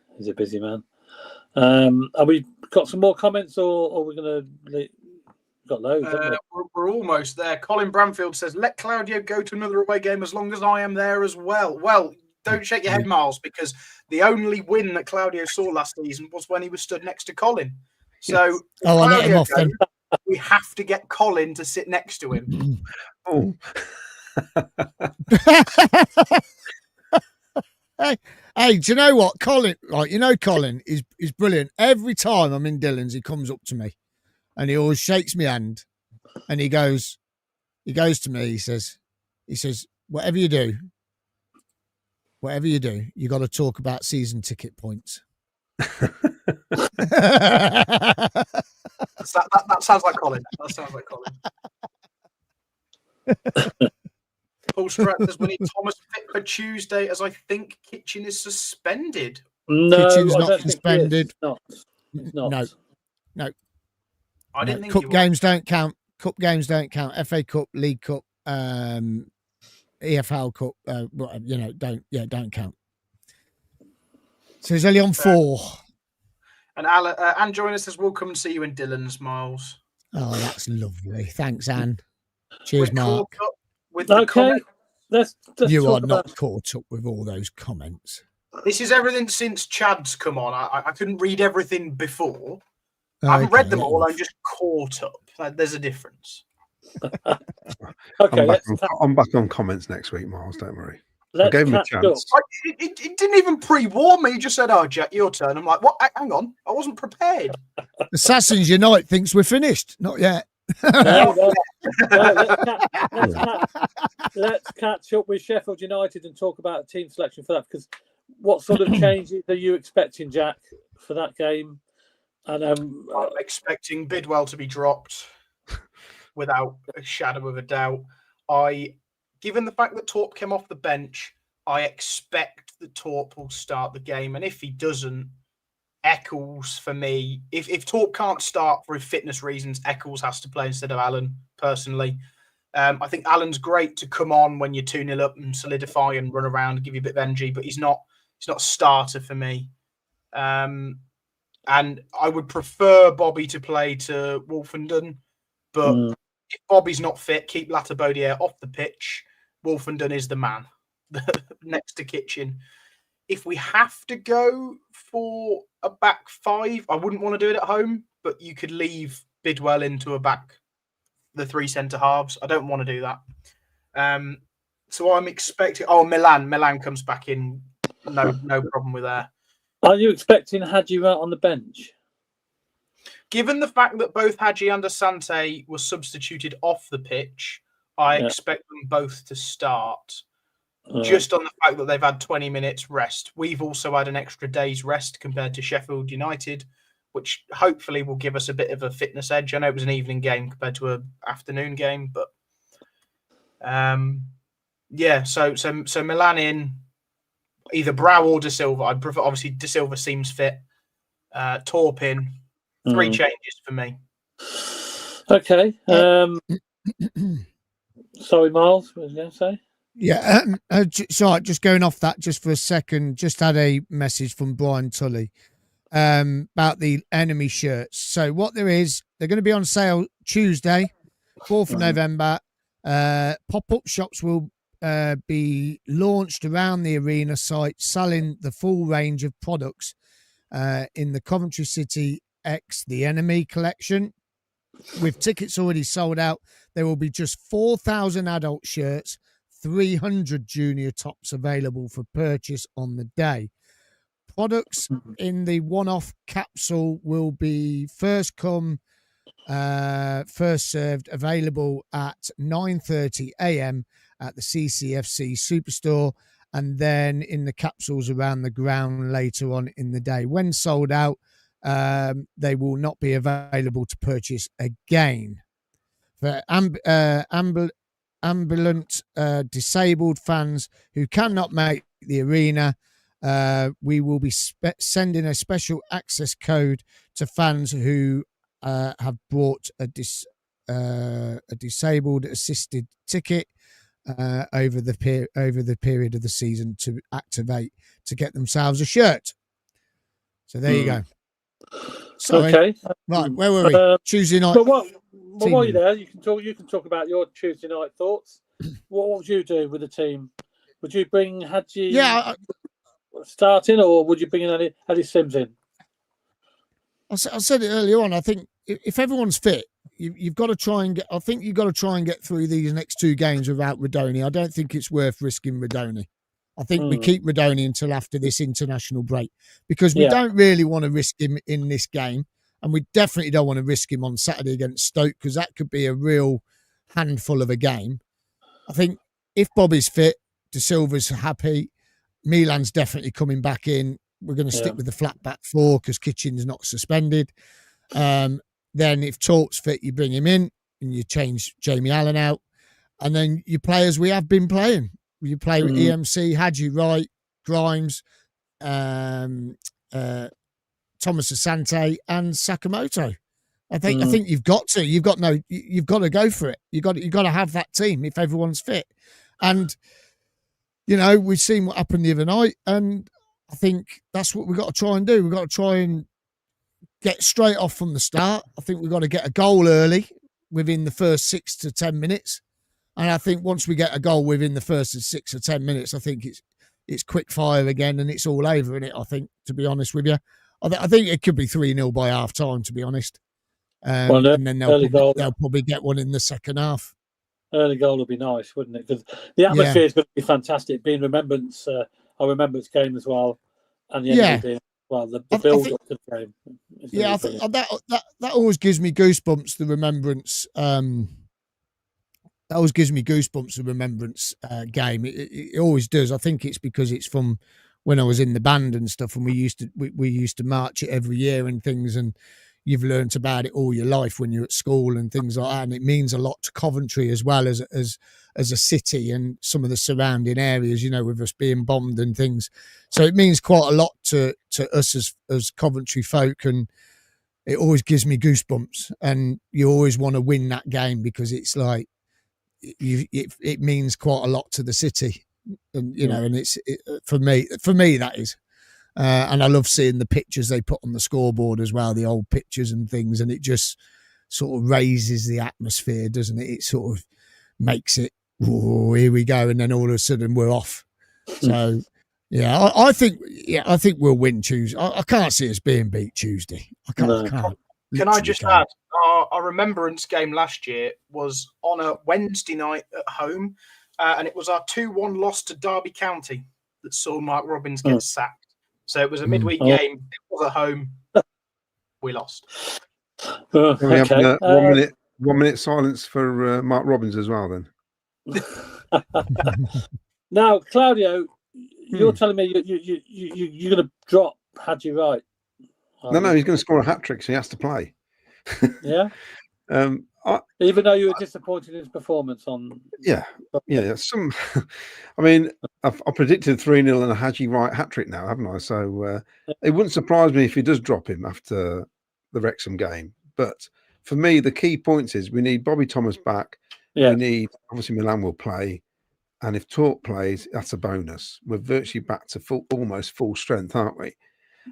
Have we got some more comments, or are we going to? Got loads. We're almost there. Colin Bramfield says, "Let Claudio go to another away game as long as I am there as well." Well, don't shake your head, Miles, because the only win that Claudio saw last season was when he was stood next to Colin. So, I let him off then. We have to get Colin to sit next to him. Oh. Hey, do you know what, Colin? Like, Colin is brilliant. Every time I'm in Dillon's, he comes up to me, and he always shakes my hand, and he goes to me. He says, whatever you do, you got to talk about season ticket points. That sounds like Colin. Paul Stratton says, "We need Thomas fit for Tuesday, as I think Kitchen is suspended." No, Kitchen's not suspended. It's not. No. I didn't think Cup games don't count. FA Cup, League Cup, EFL Cup, don't count. So he's only on 4. And Anne join us says, "We'll come and see you in Dillon's, Miles." Oh, that's lovely. Thanks, Anne. Cheers, Mark. Okay, let's you are not caught up with all those comments. This is everything since Chad's come on. I couldn't read everything before. I haven't read them all. I'm just caught up. There's a difference. Okay, I'm back on comments next week, Miles. Don't worry. I gave him a chance. It didn't even pre-warn me. He just said, "Oh, Jack, your turn." I'm like, "What? Hang on. I wasn't prepared." Assassins Unite thinks we're finished. Not yet. Let's catch up with Sheffield United and talk about team selection for that. Because what sort of changes are you expecting, Jack, for that game? And I'm expecting Bidwell to be dropped without a shadow of a doubt. Given the fact that Torp came off the bench, I expect that Torp will start the game. And if he doesn't, Eccles, for me, if Torp can't start for fitness reasons, Eccles has to play instead of Allen, personally. I think Allen's great to come on when you're 2-0 up and solidify and run around and give you a bit of energy, but he's not a starter for me. And I would prefer Bobby to play to Wolfenden, but if Bobby's not fit, keep Latabodiere off the pitch. Wolfenden is the man next to Kitchen. If we have to go for a back 5, I wouldn't want to do it at home, but you could leave Bidwell into the 3 centre halves. I don't want to do that. So I'm expecting. Oh, Milan comes back in. No problem with that. Are you expecting Hadji out on the bench? Given the fact that both Hadji and Asante were substituted off the pitch, I expect them both to start. Just on the fact that they've had 20 minutes rest. We've also had an extra day's rest compared to Sheffield United. which hopefully will give us a bit of a fitness edge. I know it was an evening game compared to an afternoon game, but yeah. So Milan in either Brow or De Silva. I'd prefer, obviously De Silva seems fit. Torpin, 3 changes for me. Okay. Sorry, Miles, what was you going to say? Yeah, sorry, just going off that just for a second. Just had a message from Brian Tully about the enemy shirts. So what there is, they're going to be on sale Tuesday, 4th of November. Pop-up shops will be launched around the arena site, selling the full range of products in the Coventry City X The Enemy collection. With tickets already sold out, there will be just 4,000 adult shirts, 300 junior tops available for purchase on the day. Products in the one-off capsule will be first come, first served, available at 9:30 a.m. at the CCFC Superstore, and then in the capsules around the ground later on in the day. When sold out, they will not be available to purchase again. For ambulant disabled fans who cannot make the arena, we will be sending a special access code to fans who have bought a disabled assisted ticket over the period of the season to activate to get themselves a shirt. So there you go. Sorry. Okay. Right, where were we? Tuesday night. But while you're there, you can talk about your Tuesday night thoughts. What would you do with the team? Would you bring Hadji starting, or would you bring in Eddie Sims in? I said it earlier on. I think if everyone's fit, you've got to try and get. I think you've got to try and get through these next 2 games without Radoni. I don't think it's worth risking Radoni. I think we keep Radoni until after this international break, because we don't really want to risk him in this game, and we definitely don't want to risk him on Saturday against Stoke, because that could be a real handful of a game. I think if Bobby's fit, De Silva's happy, Milan's definitely coming back in. We're going to stick with the flat back 4 because Kitchen's not suspended. Then if Torp's fit, you bring him in and you change Jamie Allen out, and then you play as we have been playing. You play with EMC, Hadji Wright, Grimes, Thomas Asante, and Sakamoto. I think you've got to. You've got to go for it. You've got to have that team if everyone's fit. And we've seen what happened the other night, and I think that's what we've got to try and do. We've got to try and get straight off from the start. I think we've got to get a goal early within the first 6 to 10 minutes. And I think once we get a goal within the first 6 or 10 minutes, I think it's quick fire again and it's all over in it, I think, to be honest with you. I think it could be 3-0 by half time, to be honest. And then they'll probably get one in the second half. Early goal would be nice, wouldn't it? Because the atmosphere is going to be fantastic. Being Remembrance, a Remembrance game as well. And the end being, the build up to the game. I think that always gives me goosebumps, the Remembrance. That always gives me goosebumps, the Remembrance game. It always does. I think it's because it's from when I was in the band and stuff, and we used to march it every year and things, and you've learnt about it all your life when you're at school and things like that. And it means a lot to Coventry as well as a city and some of the surrounding areas, with us being bombed and things. So it means quite a lot to us as Coventry folk, and it always gives me goosebumps. And you always want to win that game because it's like, it means quite a lot to the city, and and it's for me that is, and I love seeing the pictures they put on the scoreboard as well, the old pictures and things, and it just sort of raises the atmosphere, doesn't it? It sort of makes it, oh, here we go, and then all of a sudden we're off. So I think we'll win Tuesday. I can't see us being beat Tuesday. I can't. Can I just add, our Remembrance game last year was on a Wednesday night at home, and it was our 2-1 loss to Derby County that saw Mark Robins get sacked. So it was a midweek game. It was at home. We lost. We have 1 minute silence for Mark Robins as well, then. Now, Claudio, you're telling me you're going to drop Hadji Wright No, he's going to score a hat trick, so he has to play. Yeah. Even though you were disappointed in his performance on. Yeah. Some. I mean, I predicted 3-0 and a Haji Wright hat trick now, haven't I? So it wouldn't surprise me if he does drop him after the Wrexham game. But for me, the key points is we need Bobby Thomas back. Yeah. We need, obviously, Milan will play. And if Torp plays, that's a bonus. We're virtually back to almost full strength, aren't we?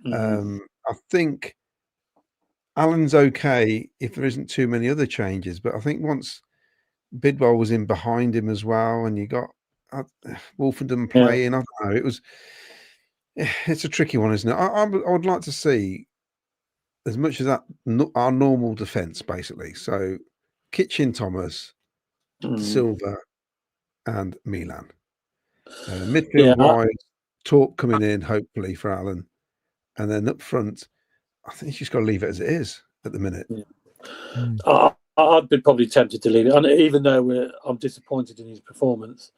Mm-hmm. I think Alan's okay if there isn't too many other changes. But I think once Bidwell was in behind him as well, and you got Wolfenden playing, I don't know. It's a tricky one, isn't it? I would like to see as much as that our normal defence, basically. So Kitchen, Thomas, Silva, and Milan. Midfield wise, Torp coming in, hopefully, for Alan. And then up front, I think he's just got to leave it as it is at the minute. Yeah. I'd be probably tempted to leave it, and even though I'm disappointed in his performance.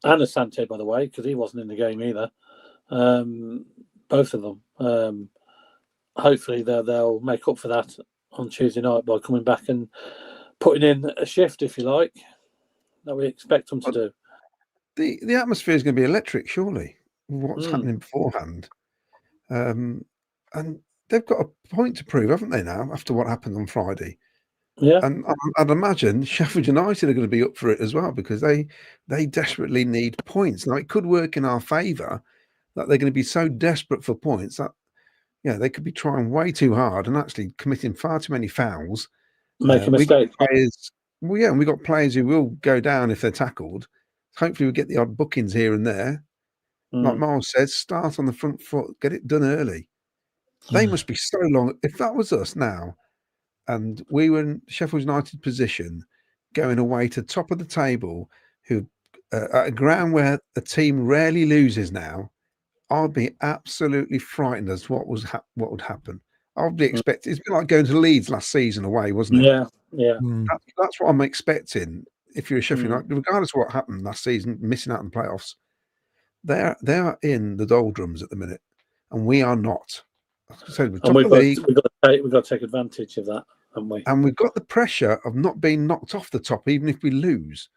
And Asante, by the way, because he wasn't in the game either. Both of them. Hopefully, they'll make up for that on Tuesday night by coming back and putting in a shift, if you like, that we expect them to do. The atmosphere is going to be electric, surely. What's happening beforehand, and they've got a point to prove, haven't they? Now, after what happened on Friday, and I'd imagine Sheffield United are going to be up for it as well because they desperately need points. Now, it could work in our favour that they're going to be so desperate for points that they could be trying way too hard and actually committing far too many fouls, make a mistake. And we got players who will go down if they're tackled. Hopefully, we get the odd bookings here and there. Like Miles said, start on the front foot, get it done early. They must be so long. If that was us now, and we were in Sheffield United position, going away to top of the table, who at a ground where the team rarely loses now, I'd be absolutely frightened as what would happen. I'd be expecting. It's been like going to Leeds last season away, wasn't it? Yeah. That's what I'm expecting. If you're a Sheffield United, regardless of what happened last season, missing out on the playoffs, they're in the doldrums at the minute, and we are not. So we've got to take advantage of that, haven't we? And we've got the pressure of not being knocked off the top, even if we lose.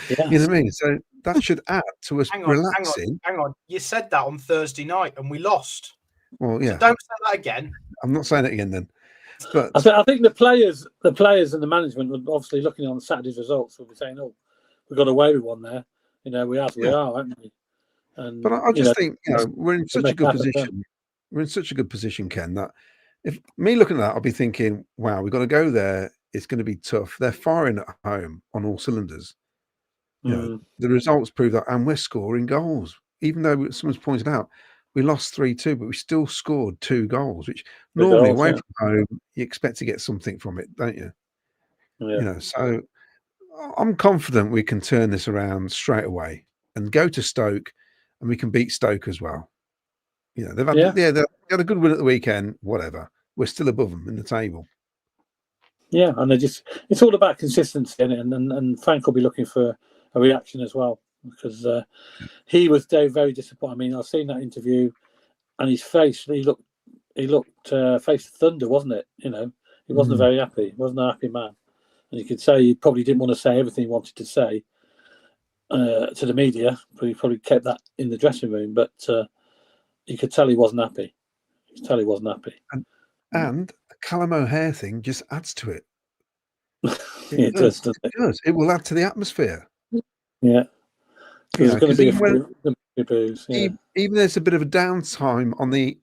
Yes. You know what I mean? So that should add to us relaxing. Hang on. You said that on Thursday night, and we lost. Well, yeah. So don't say that again. I'm not saying it again then. But I think the players and the management were obviously looking on Saturday's results. Will be saying, "Oh, we got away with one there." We are, haven't we? And, but I just think we're in such a good position. We're in such a good position, Ken, that if me looking at that, I'll be thinking, "Wow, we've got to go there. It's going to be tough." They're firing at home on all cylinders. The results prove that, and we're scoring goals. Even though someone's pointed out we lost 3-2, but we still scored 2 goals, which normally away from home you expect to get something from it, don't you? Yeah. So I'm confident we can turn this around straight away and go to Stoke, and we can beat Stoke as well. They've had they had a good win at the weekend. Whatever, we're still above them in the table. Yeah, and it's all about consistency, and Frank will be looking for a reaction as well, because he was very disappointed. I mean, I've seen that interview, and his face, he looked face of thunder, wasn't it? He wasn't very happy. He wasn't a happy man, and you could say he probably didn't want to say everything he wanted to say to the media, but he probably kept that in the dressing room. But you could tell he wasn't happy. And the Callum O'Hare thing just adds to it. It does, doesn't it? It does. It will add to the atmosphere. Yeah. There's going to be booze. Even there's a bit of a downtime on the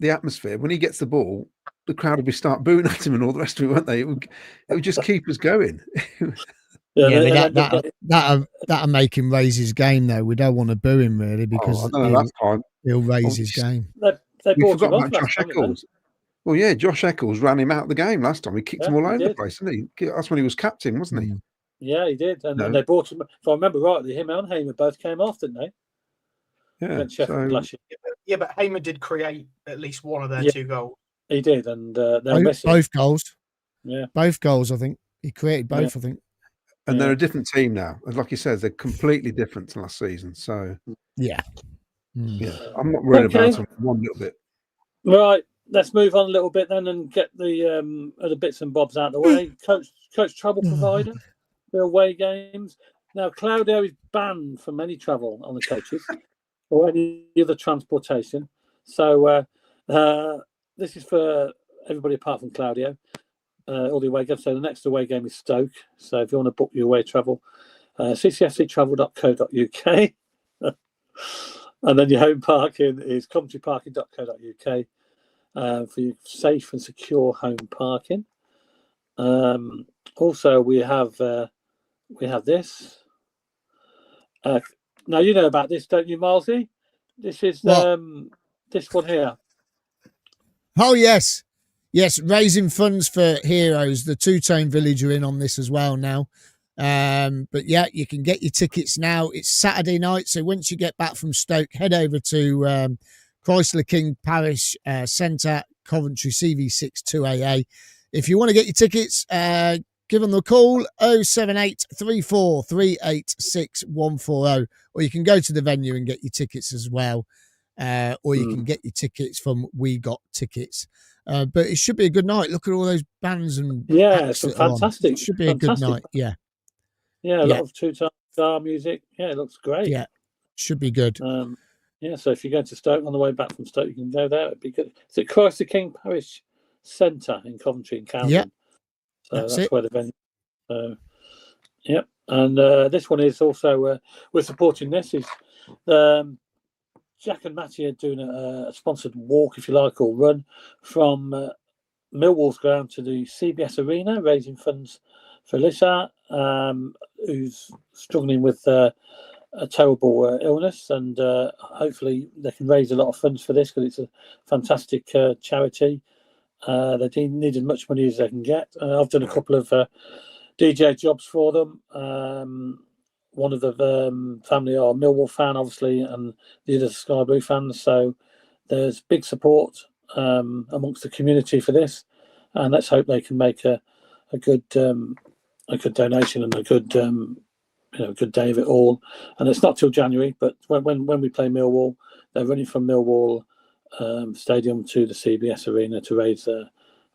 atmosphere. When he gets the ball, the crowd will start booing at him and all the rest of it, won't they? It would just keep us going. That'll make him raise his game, though. We don't want to boo him really because he'll raise his game. They we forgot about Josh Eccles. Well, yeah, Josh Eccles ran him out of the game last time. He kicked him all over the place, didn't he? That's when he was captain, wasn't he? Yeah, he did. And they bought him. If I remember rightly, him and Hamer both came off, didn't they? Yeah. Yeah, but Hamer did create at least one of their 2 goals. He did, and they're missing both goals. Yeah, both goals. I think he created both. I think. And they're a different team now. Like you said, they're completely different to last season. So yeah, I'm not worried about them one little bit. Right. let's move on a little bit then and get the other bits and bobs out of the way. Coach travel provider for away games. Now, Claudio is banned from any travel on the coaches or any other transportation. So this is for everybody apart from Claudio. All the away games. So the next away game is Stoke. So if you want to book your away travel, ccfctravel.co.uk. And then your home parking is coventryparking.co.uk for your safe and secure home parking. Also, we have this. Now you know about this, don't you, Milesy? This is this one here. Oh yes, raising funds for Heroes. The Two-Tone Village are in on this as well now. But yeah, you can get your tickets now. It's Saturday night, so once you get back from Stoke, head over to Chrysler King Parish Centre, Coventry, CV6 2AA. If you want to get your tickets, give them the call 07834 386 140, or you can go to the venue and get your tickets as well, or you can get your tickets from We Got Tickets. But it should be a good night. Look at all those bands and it's fantastic. It should be a good night. Yeah, a lot of two-tone star music. Yeah, it looks great. Yeah, should be good. So if you go to Stoke on the way back from Stoke, you can go there. It'd be good. It's at Chrysler King Parish Centre in Coventry and Camden. Yeah, so that's where the venue. So, yep, and this one is also we're supporting this is Jack and Matty are doing a sponsored walk, if you like, or run from Millwall's ground to the CBS Arena, raising funds for Lisa, who's struggling with a terrible illness, and hopefully they can raise a lot of funds for this because it's a fantastic charity. They need as much money as they can get. I've done a couple of DJ jobs for them. One of the family are a Millwall fan, obviously, and the other Sky Blue fans. So there's big support amongst the community for this, and let's hope they can make a good donation and a good good day of it all. And it's not till January, but when we play Millwall, they're running from Millwall Stadium to the CBS Arena to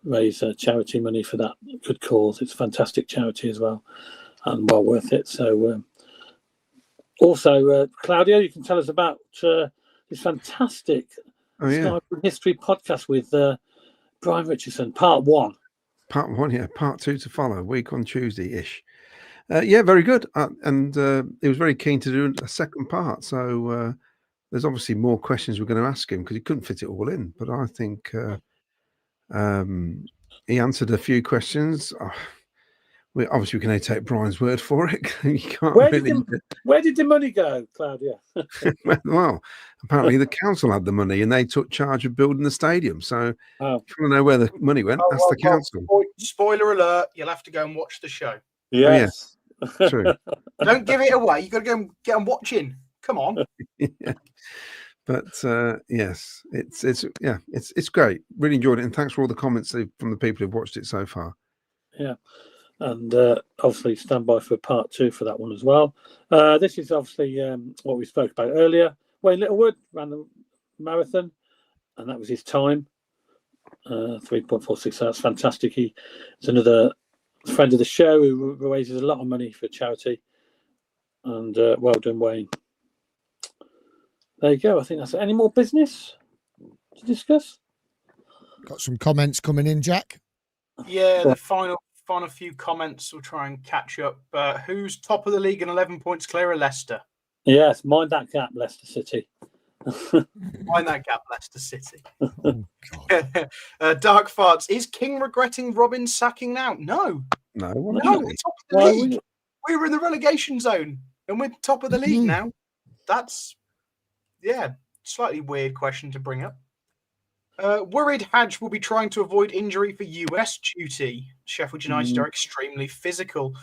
raise charity money for that good cause. It's a fantastic charity as well, and well worth it. So. Also, Claudio, you can tell us about this fantastic Sky History podcast with Brian Richardson, part 1. Part 1, yeah. Part 2 to follow, week on Tuesday-ish. Very good. And he was very keen to do a second part. So there's obviously more questions we're going to ask him because he couldn't fit it all in. But I think he answered a few questions. We can only take Brian's word for it. You can't where did the money go, Claudia? Well, apparently the council had the money and they took charge of building the stadium. So if you want to know where the money went, that's the council. Spoiler alert, you'll have to go and watch the show. Yes. True. Don't give it away. You've got to go and get on watching. Come on. Yeah. But yes, it's great. Really enjoyed it. And thanks for all the comments from the people who've watched it so far. Yeah. And obviously stand by for part 2 for that one as well. This is obviously what we spoke about earlier. Wayne Littlewood ran the marathon, and that was his time, 3.46. So that's fantastic. He's another friend of the show who raises a lot of money for charity. And well done, Wayne. There you go. I think that's it. Any more business to discuss? Got some comments coming in, Jack. Yeah, the final few comments. We'll try and catch up. Who's top of the league and 11 points clear of Leicester? Yes, mind that gap, Leicester City. Mind that gap, Leicester City. Oh, Dark Farts. Is King regretting Robin's sacking now? No. No, we're top of the league. We were in the relegation zone and we're top of the league now. That's, slightly weird question to bring up. Worried Hadge will be trying to avoid injury for US duty. Sheffield United are extremely physical.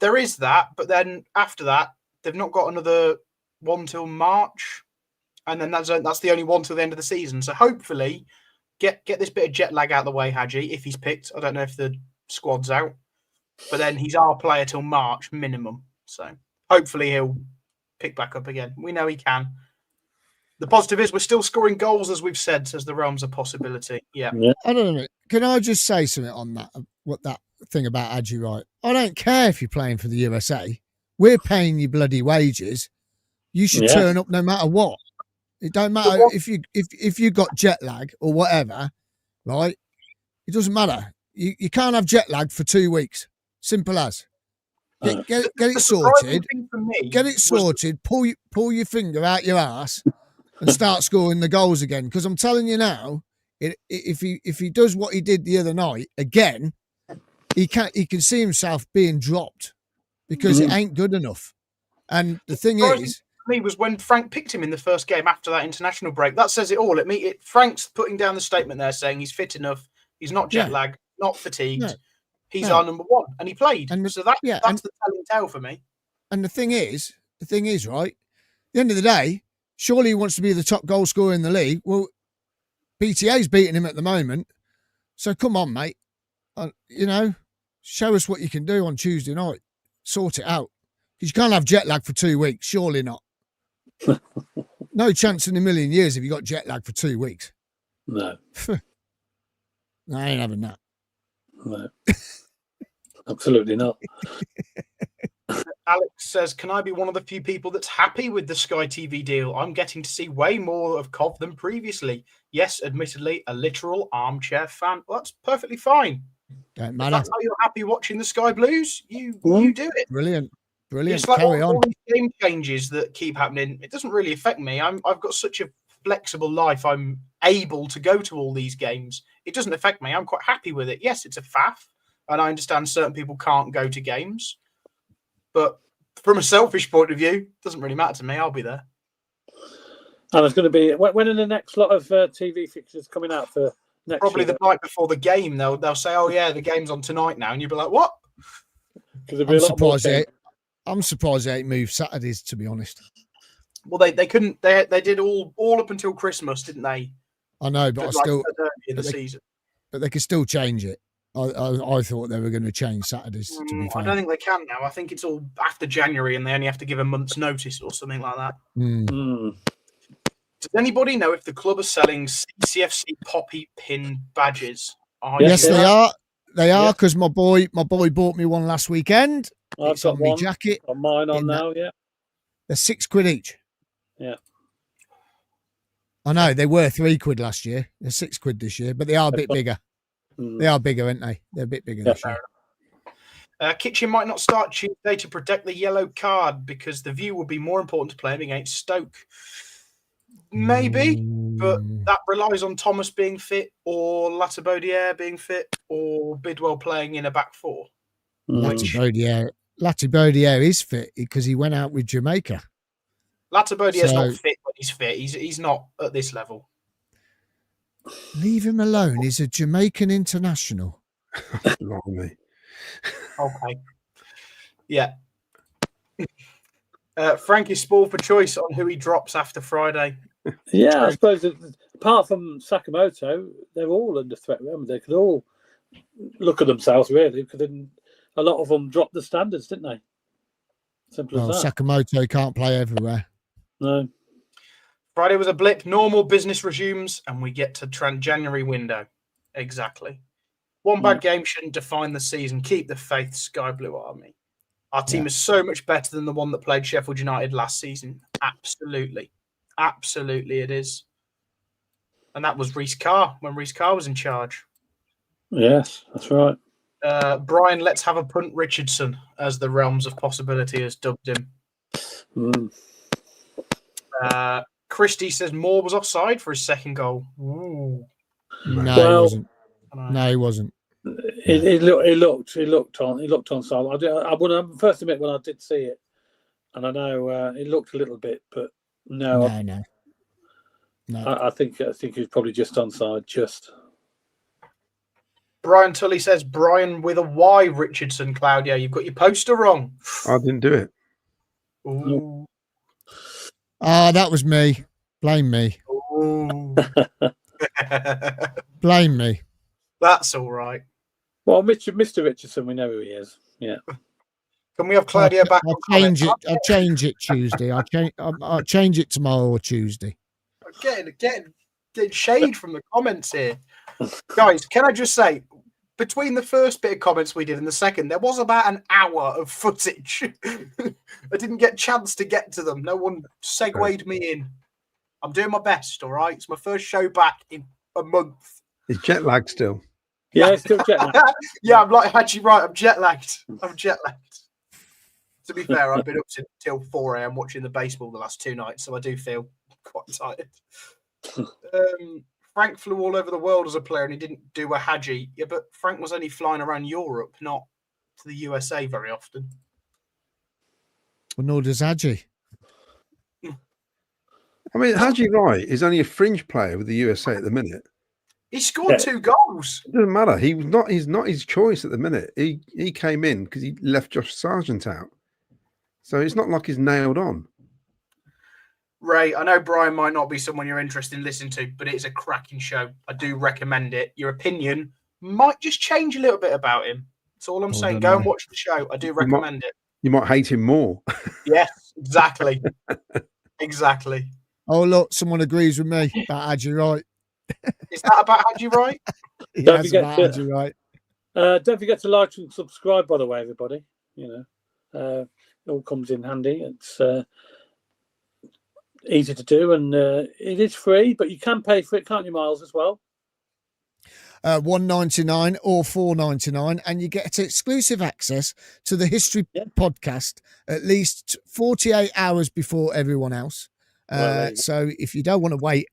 There is that, but then after that, they've not got another one till March, and then that's the only one till the end of the season. So hopefully, get this bit of jet lag out of the way, Hadji, if he's picked. I don't know if the squad's out, but then he's our player till March minimum. So hopefully he'll pick back up again. We know he can. The positive is we're still scoring goals, as we've said, says the realms of possibility. Yeah. I don't know. Can I just say something on that? What that thing about Adji Wright? I don't care if you're playing for the USA. We're paying you bloody wages. You should turn up no matter what. It don't matter if you got jet lag or whatever, right? It doesn't matter. You can't have jet lag for 2 weeks. Simple as. Get it sorted. Get it sorted. Pull your finger out your ass and start scoring the goals again. Because I'm telling you now, if he does what he did the other night again, he can see himself being dropped because it ain't good enough. And the thing is, me was when Frank picked him in the first game after that international break. That says it all. Frank's putting down the statement there saying he's fit enough. He's not jet lagged, not fatigued. No. He's our number one, and he played. So that's the telling tale for me. And the thing is, right? At the end of the day, surely he wants to be the top goal scorer in the league. Well, PTA's beating him at the moment. So come on, mate. Show us what you can do on Tuesday night. Sort it out. Because you can't have jet lag for 2 weeks. Surely not. No chance in a million years if you got jet lag for 2 weeks. No. No, I ain't having that. No. Absolutely not. Alex says, can I be one of the few people that's happy with the Sky TV deal? I'm getting to see way more of Cov than previously. Yes, admittedly, a literal armchair fan. Well, that's perfectly fine. Don't matter. If that's how you're happy watching the Sky Blues, you do it. Brilliant. It's like Carry on. All these game changes that keep happening. It doesn't really affect me. I've got such a flexible life. I'm able to go to all these games. It doesn't affect me. I'm quite happy with it. Yes, it's a faff. And I understand certain people can't go to games. But from a selfish point of view, it doesn't really matter to me. I'll be there. And there's going to be... When are the next lot of TV fixtures coming out for next Probably year? The night before the game. They'll say, oh, yeah, the game's on tonight now. And you'll be like, what? I'm surprised they ain't moved Saturdays, to be honest. Well, they couldn't... They did all up until Christmas, didn't they? I know, but season. But they could still change it. I thought they were going to change Saturdays. To be fair. I don't think they can now. I think it's all after January, and they only have to give a month's notice or something like that. Does anybody know if the club are selling CCFC poppy pin badges? Yes, they are. They are, because my boy bought me one last weekend. It's on my jacket. On mine on now, yeah. They're £6 each. Yeah. I know they were £3 last year. They're £6 this year, but they are a bit bigger. They are bigger, aren't they? They're a bit bigger this year. Kitchen might not start Tuesday to protect the yellow card because the View would be more important to play him against Stoke. Maybe, but that relies on Thomas being fit or Latibaudiere being fit or Bidwell playing in a back four. Latibaudiere is fit because he went out with Jamaica. Latibaudiere's not fit when he's fit. He's not at this level. Leave him alone. He's a Jamaican international. Okay. Yeah. Frank is spoiled for choice on who he drops after Friday. Yeah, I suppose apart from Sakamoto, they're all under threat. Remember, they could all look at themselves really, because a lot of them dropped the standards, didn't they? Simple as that. Sakamoto can't play everywhere. No. Friday was a blip. Normal business resumes, and we get to January window. Exactly. One bad game shouldn't define the season. Keep the faith, Sky Blue Army. Our team is so much better than the one that played Sheffield United last season. Absolutely. Absolutely it is. And that was Reece Carr, when Reece Carr was in charge. Yes, that's right. Brian, let's have a punt Richardson, as the realms of possibility has dubbed him. Christie says Moore was offside for his second goal. Ooh. No, he wasn't. No, he wasn't. It looked onside. I would first admit when I did see it, and I know it looked a little bit, but no. I think he was probably just onside. Just. Brian Tully says Brian with a Y Richardson. Claudio, you've got your poster wrong. I didn't do it. Ooh. That was me. Blame me. Blame me. That's all right. Well, Mr. Richardson, we know who he is. Yeah. Can we have Claudia back? I'll change it Tuesday. I'll change it tomorrow or Tuesday. getting shade from the comments here. Guys, can I just say, between the first bit of comments we did and the second, there was about an hour of footage. I didn't get a chance to get to them. No one segued me in. I'm doing my best, all right? It's my first show back in a month. It's jet lag still. Yeah, it's still jet lagged. Yeah, I'm like, actually, right, I'm jet lagged. To be fair, I've been up till 4 a.m. watching the baseball the last 2 nights, so I do feel quite tired. Frank flew all over the world as a player and he didn't do a Hadji. Yeah, but Frank was only flying around Europe, not to the USA very often. Well, nor does Hadji. I mean, Hadji Wright is only a fringe player with the USA at the minute. He scored 2 goals. It doesn't matter. He's not his choice at the minute. He came in because he left Josh Sargent out. So it's not like he's nailed on. Ray, I know Brian might not be someone you're interested in listening to, but it's a cracking show. I do recommend it. Your opinion might just change a little bit about him. That's all I'm saying. Go and watch the show. I do recommend it. You might hate him more. Yes, exactly. Exactly. Oh, look, someone agrees with me about Hadji Wright. Is that about Hadji Wright? Don't forget to like and subscribe, by the way, everybody. You know, it all comes in handy. It's easy to do, and it is free, but you can pay for it, can't you, Miles, as well? $1.99 or $4.99, and you get exclusive access to the History podcast at least 48 hours before everyone else. So if you don't want to wait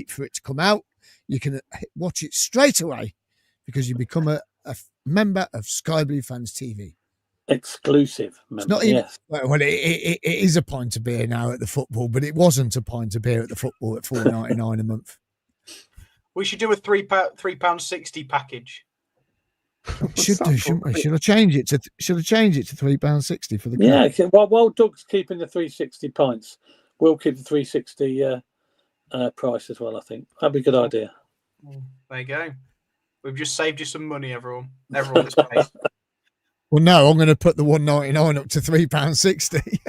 for it to come out, you can watch it straight away because you become a member of Sky Blue Fans TV. Exclusive member. It's not even, well, it is a pint of beer now at the football, but it wasn't a pint of beer at the football at $4.99 a month. We should do a £3.60 package. Should do, shouldn't we? Should I change it to £3.60 for the club? Yeah. While Doug's keeping the 360 pints, we'll keep the 360 price as well. I think that'd be a good idea. There you go. We've just saved you some money, everyone. Everyone is paid. Well, no, I'm going to put the $1.99 up to £3.60.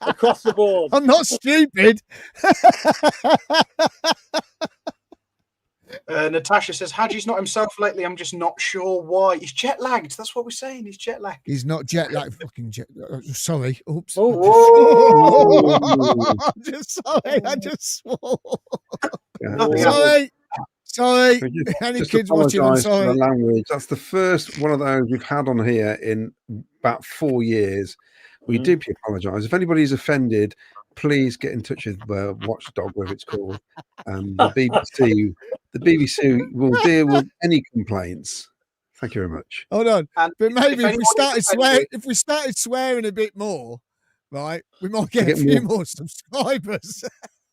Across the board. I'm not stupid. Natasha says, Hadji's not himself lately. I'm just not sure why. He's jet lagged. That's what we're saying. He's jet lagged. He's not jet lagged. Fucking jet. Sorry. Oops. Oh. I'm just sorry. I just swore. Yeah. Sorry. Any kids watching? I'm sorry. For the language. That's the first one of those we've had on here in about 4 years. We deeply apologise. If anybody's offended, please get in touch with Watchdog, whatever it's called. The BBC will deal with any complaints. Thank you very much. Hold on, but maybe if we started swearing a bit more, right, we might get a few more subscribers.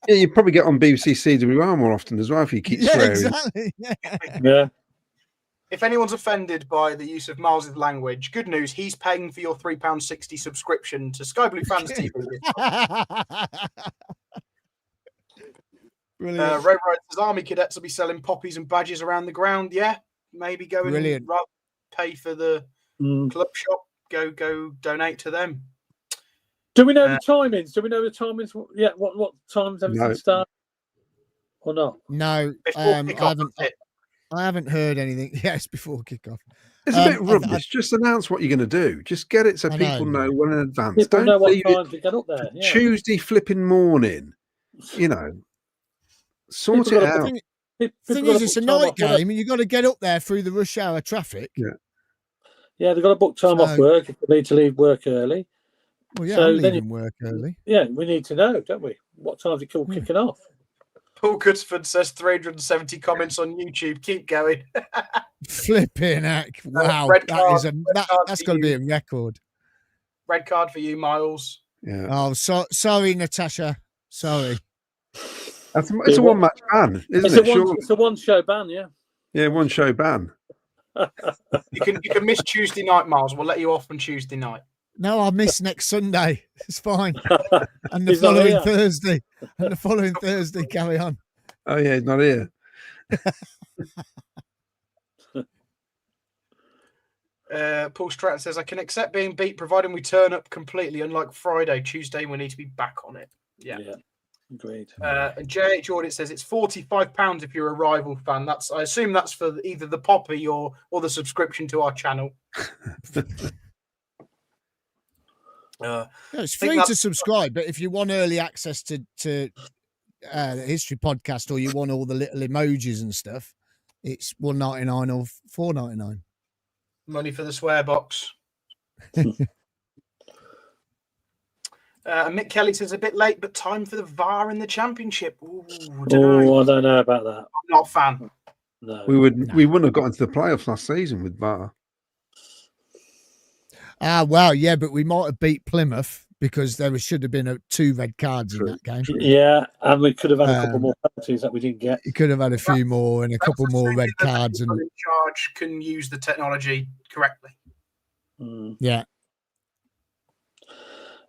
Yeah, you probably get on BBC CWR more often as well if you keep swearing. Exactly. Yeah. If anyone's offended by the use of Miles' language, good news, he's paying for your £3.60 subscription to Sky Blue Fans TV. Brilliant. Ray Wright says army cadets will be selling poppies and badges around the ground. Yeah, maybe go and pay for the club shop. Go donate to them. Do we know the timings? Yeah, what times everything starts or not? No, I haven't heard anything. Yes, before kickoff. It's a bit rubbish. Just announce what you're going to do. Just get it so people know well in advance. People know what time to get up there. Yeah. Tuesday flipping morning. You know, sort it out. The thing is, it's a night game, and you've got to get up there through the rush hour traffic. Yeah, they've got to book time off work if they need to leave work early. Well, yeah, I'm leaving work early. Yeah, we need to know, don't we? What time's it kicking off? Paul Cutsford says 370 comments on YouTube. Keep going. Flipping heck. Wow. That's got to be a record. Red card for you, Miles. Yeah. Oh, sorry, Natasha. Sorry. It's a one-match ban, isn't it? It's a one-show ban, yeah. Yeah, one-show ban. You can miss Tuesday night, Miles. We'll let you off on Tuesday night. No, I'll miss next Sunday. It's fine. And the following Thursday. And the following Thursday, carry on. Oh, yeah, he's not here. Paul Stratton says, I can accept being beat providing we turn up completely, unlike Friday. Tuesday, we need to be back on it. Yeah. Agreed. JH Audit says it's £45 if you're a rival fan. I assume that's for either the poppy or the subscription to our channel. It's free to subscribe, but if you want early access to the History Podcast, or you want all the little emojis and stuff, it's $1.99 or $4.99. Money for the swear box. Mick Kelly says a bit late, but time for the VAR in the Championship. Ooh, I don't know about that. I'm not a fan. No, we wouldn't have got into the playoffs last season with VAR. Well, yeah, but we might have beat Plymouth because there should have been 2 red cards in that game. Yeah, and we could have had a couple more penalties that we didn't get. You could have had a few more and a couple more red cards. And in charge can use the technology correctly. Yeah.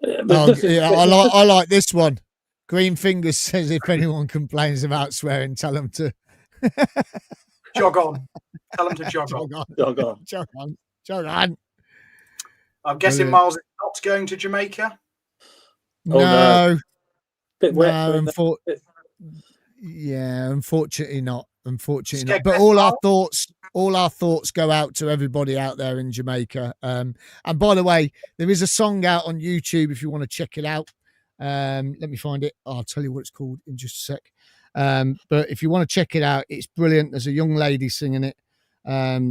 I like this one. Green Fingers says if anyone complains about swearing, tell them to jog on. Tell them to jog on. Jog on. I'm guessing Miles is not going to Jamaica. No. Bit wet. Unfortunately not. But all our thoughts go out to everybody out there in Jamaica. And by the way, there is a song out on YouTube if you want to check it out. Let me find it. I'll tell you what it's called in just a sec. But if you want to check it out, it's brilliant. There's a young lady singing it.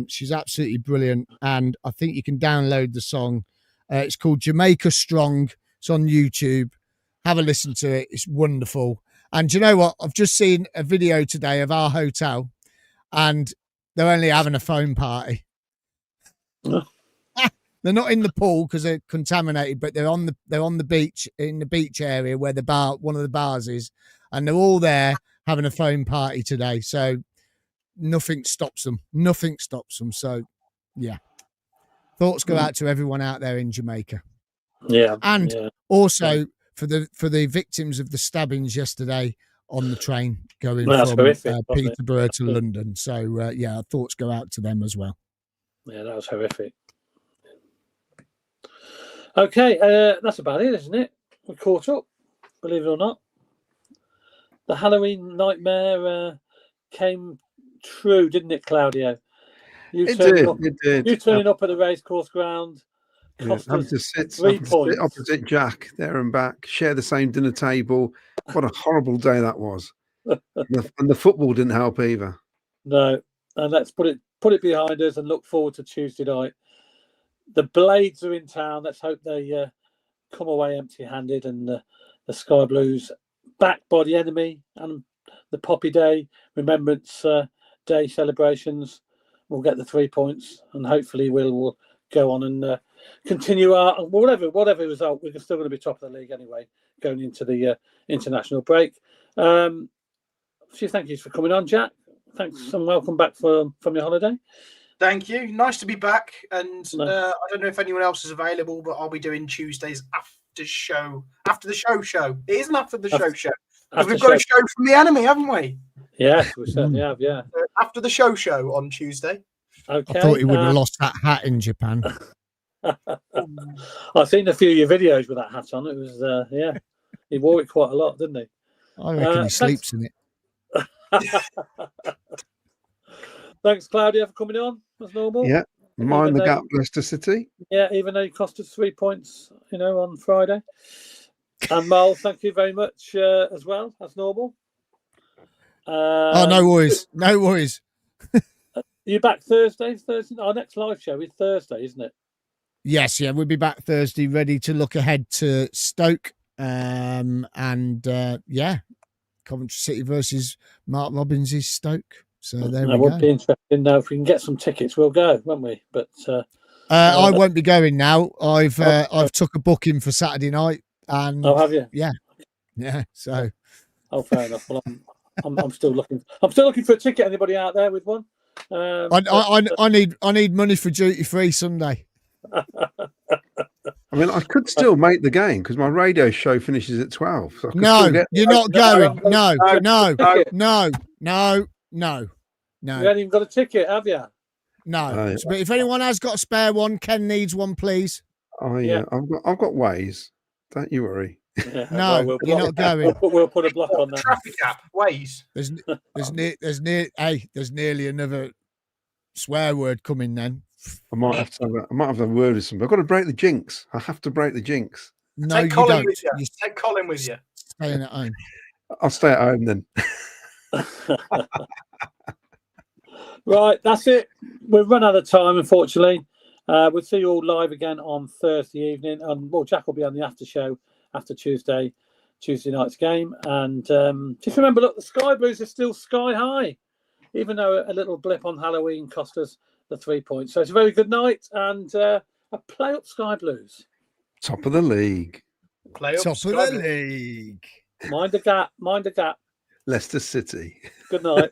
She's absolutely brilliant, and I think you can download the song. It's called Jamaica Strong. It's on YouTube. Have a listen to it. It's wonderful. And do you know what? I've just seen a video today of our hotel, and they're only having a foam party. They're not in the pool because they're contaminated, but they're on the beach, in the beach area where one of the bars is, and they're all there having a foam party today. So nothing stops them. So yeah, thoughts go out to everyone out there in Jamaica. Yeah, and also for the victims of the stabbings yesterday on the train going from Peterborough to London. So our thoughts go out to them as well. Yeah, that was horrific. Okay, that's about it, isn't it? We caught up, believe it or not. The Halloween nightmare came true, didn't it, Claudio? It did. You turning up at the racecourse ground. Having to sit opposite Jack there and back, share the same dinner table. What a horrible day that was. And the football didn't help either. No, and let's put it behind us and look forward to Tuesday night. The Blades are in town. Let's hope they come away empty-handed, and the Sky Blues backed by the enemy and the Poppy Day Remembrance Day celebrations will get the 3 points, and hopefully we'll go on and continue our whatever result. We're still going to be top of the league anyway, going into the international break. A few thank yous for coming on, Jack. Thanks and welcome back from your holiday. Thank you. Nice to be back. And I don't know if anyone else is available, but I'll be doing Tuesdays after the show. It isn't after the show. Because we've got a show from the enemy, haven't we? Yes, we certainly have, yeah. After the show on Tuesday. Okay. I thought he would have lost that hat in Japan. I've seen a few of your videos with that hat on. It was, he wore it quite a lot, didn't he? I reckon he sleeps in it. Thanks, Claudia, for coming on, as normal. Yeah, mind the gap, Leicester City. Yeah, even though you cost us 3 points, on Friday. And Mal, thank you very much as well, as normal. No worries. You're back Thursday? Our next live show is Thursday, isn't it? Yes, we'll be back Thursday, ready to look ahead to Stoke. Coventry City versus Mark Robbins' Stoke. So there we go. Would be interesting now. If we can get some tickets, we'll go, won't we? But I won't be going now. I've took a booking for Saturday night. And have you? Yeah. So. Fair enough. Well, I'm still looking. I'm still looking for a ticket. Anybody out there with one? I need money for duty free Sunday. I mean, I could still make the game because my radio show finishes at 12. So you're not going. No. You haven't even got a ticket, have you? No. But if anyone has got a spare one, Ken needs one, please. I've got ways. Don't you worry. Yeah, No, you're not going. We'll put a block on that. Traffic app, Waze. There's nearly another swear word coming then. I might have a word with somebody. I've got to break the jinx. I have to break the jinx. No, Take you Colin don't. with you. Take Colin with you. Staying at home. I'll stay at home then. Right, that's it. We've run out of time, unfortunately. We'll see you all live again on Thursday evening. Well, Jack will be on the after show after Tuesday night's game. And just remember, look, the Sky Blues are still sky high, even though a little blip on Halloween cost us the 3 points. So it's a very good night and a play up Sky Blues. Top of the league. Top of the league. Mind the gap. Mind the gap. Leicester City. Good night.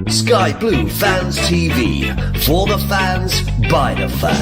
Sky Blue Fans TV, for the fans, by the fans.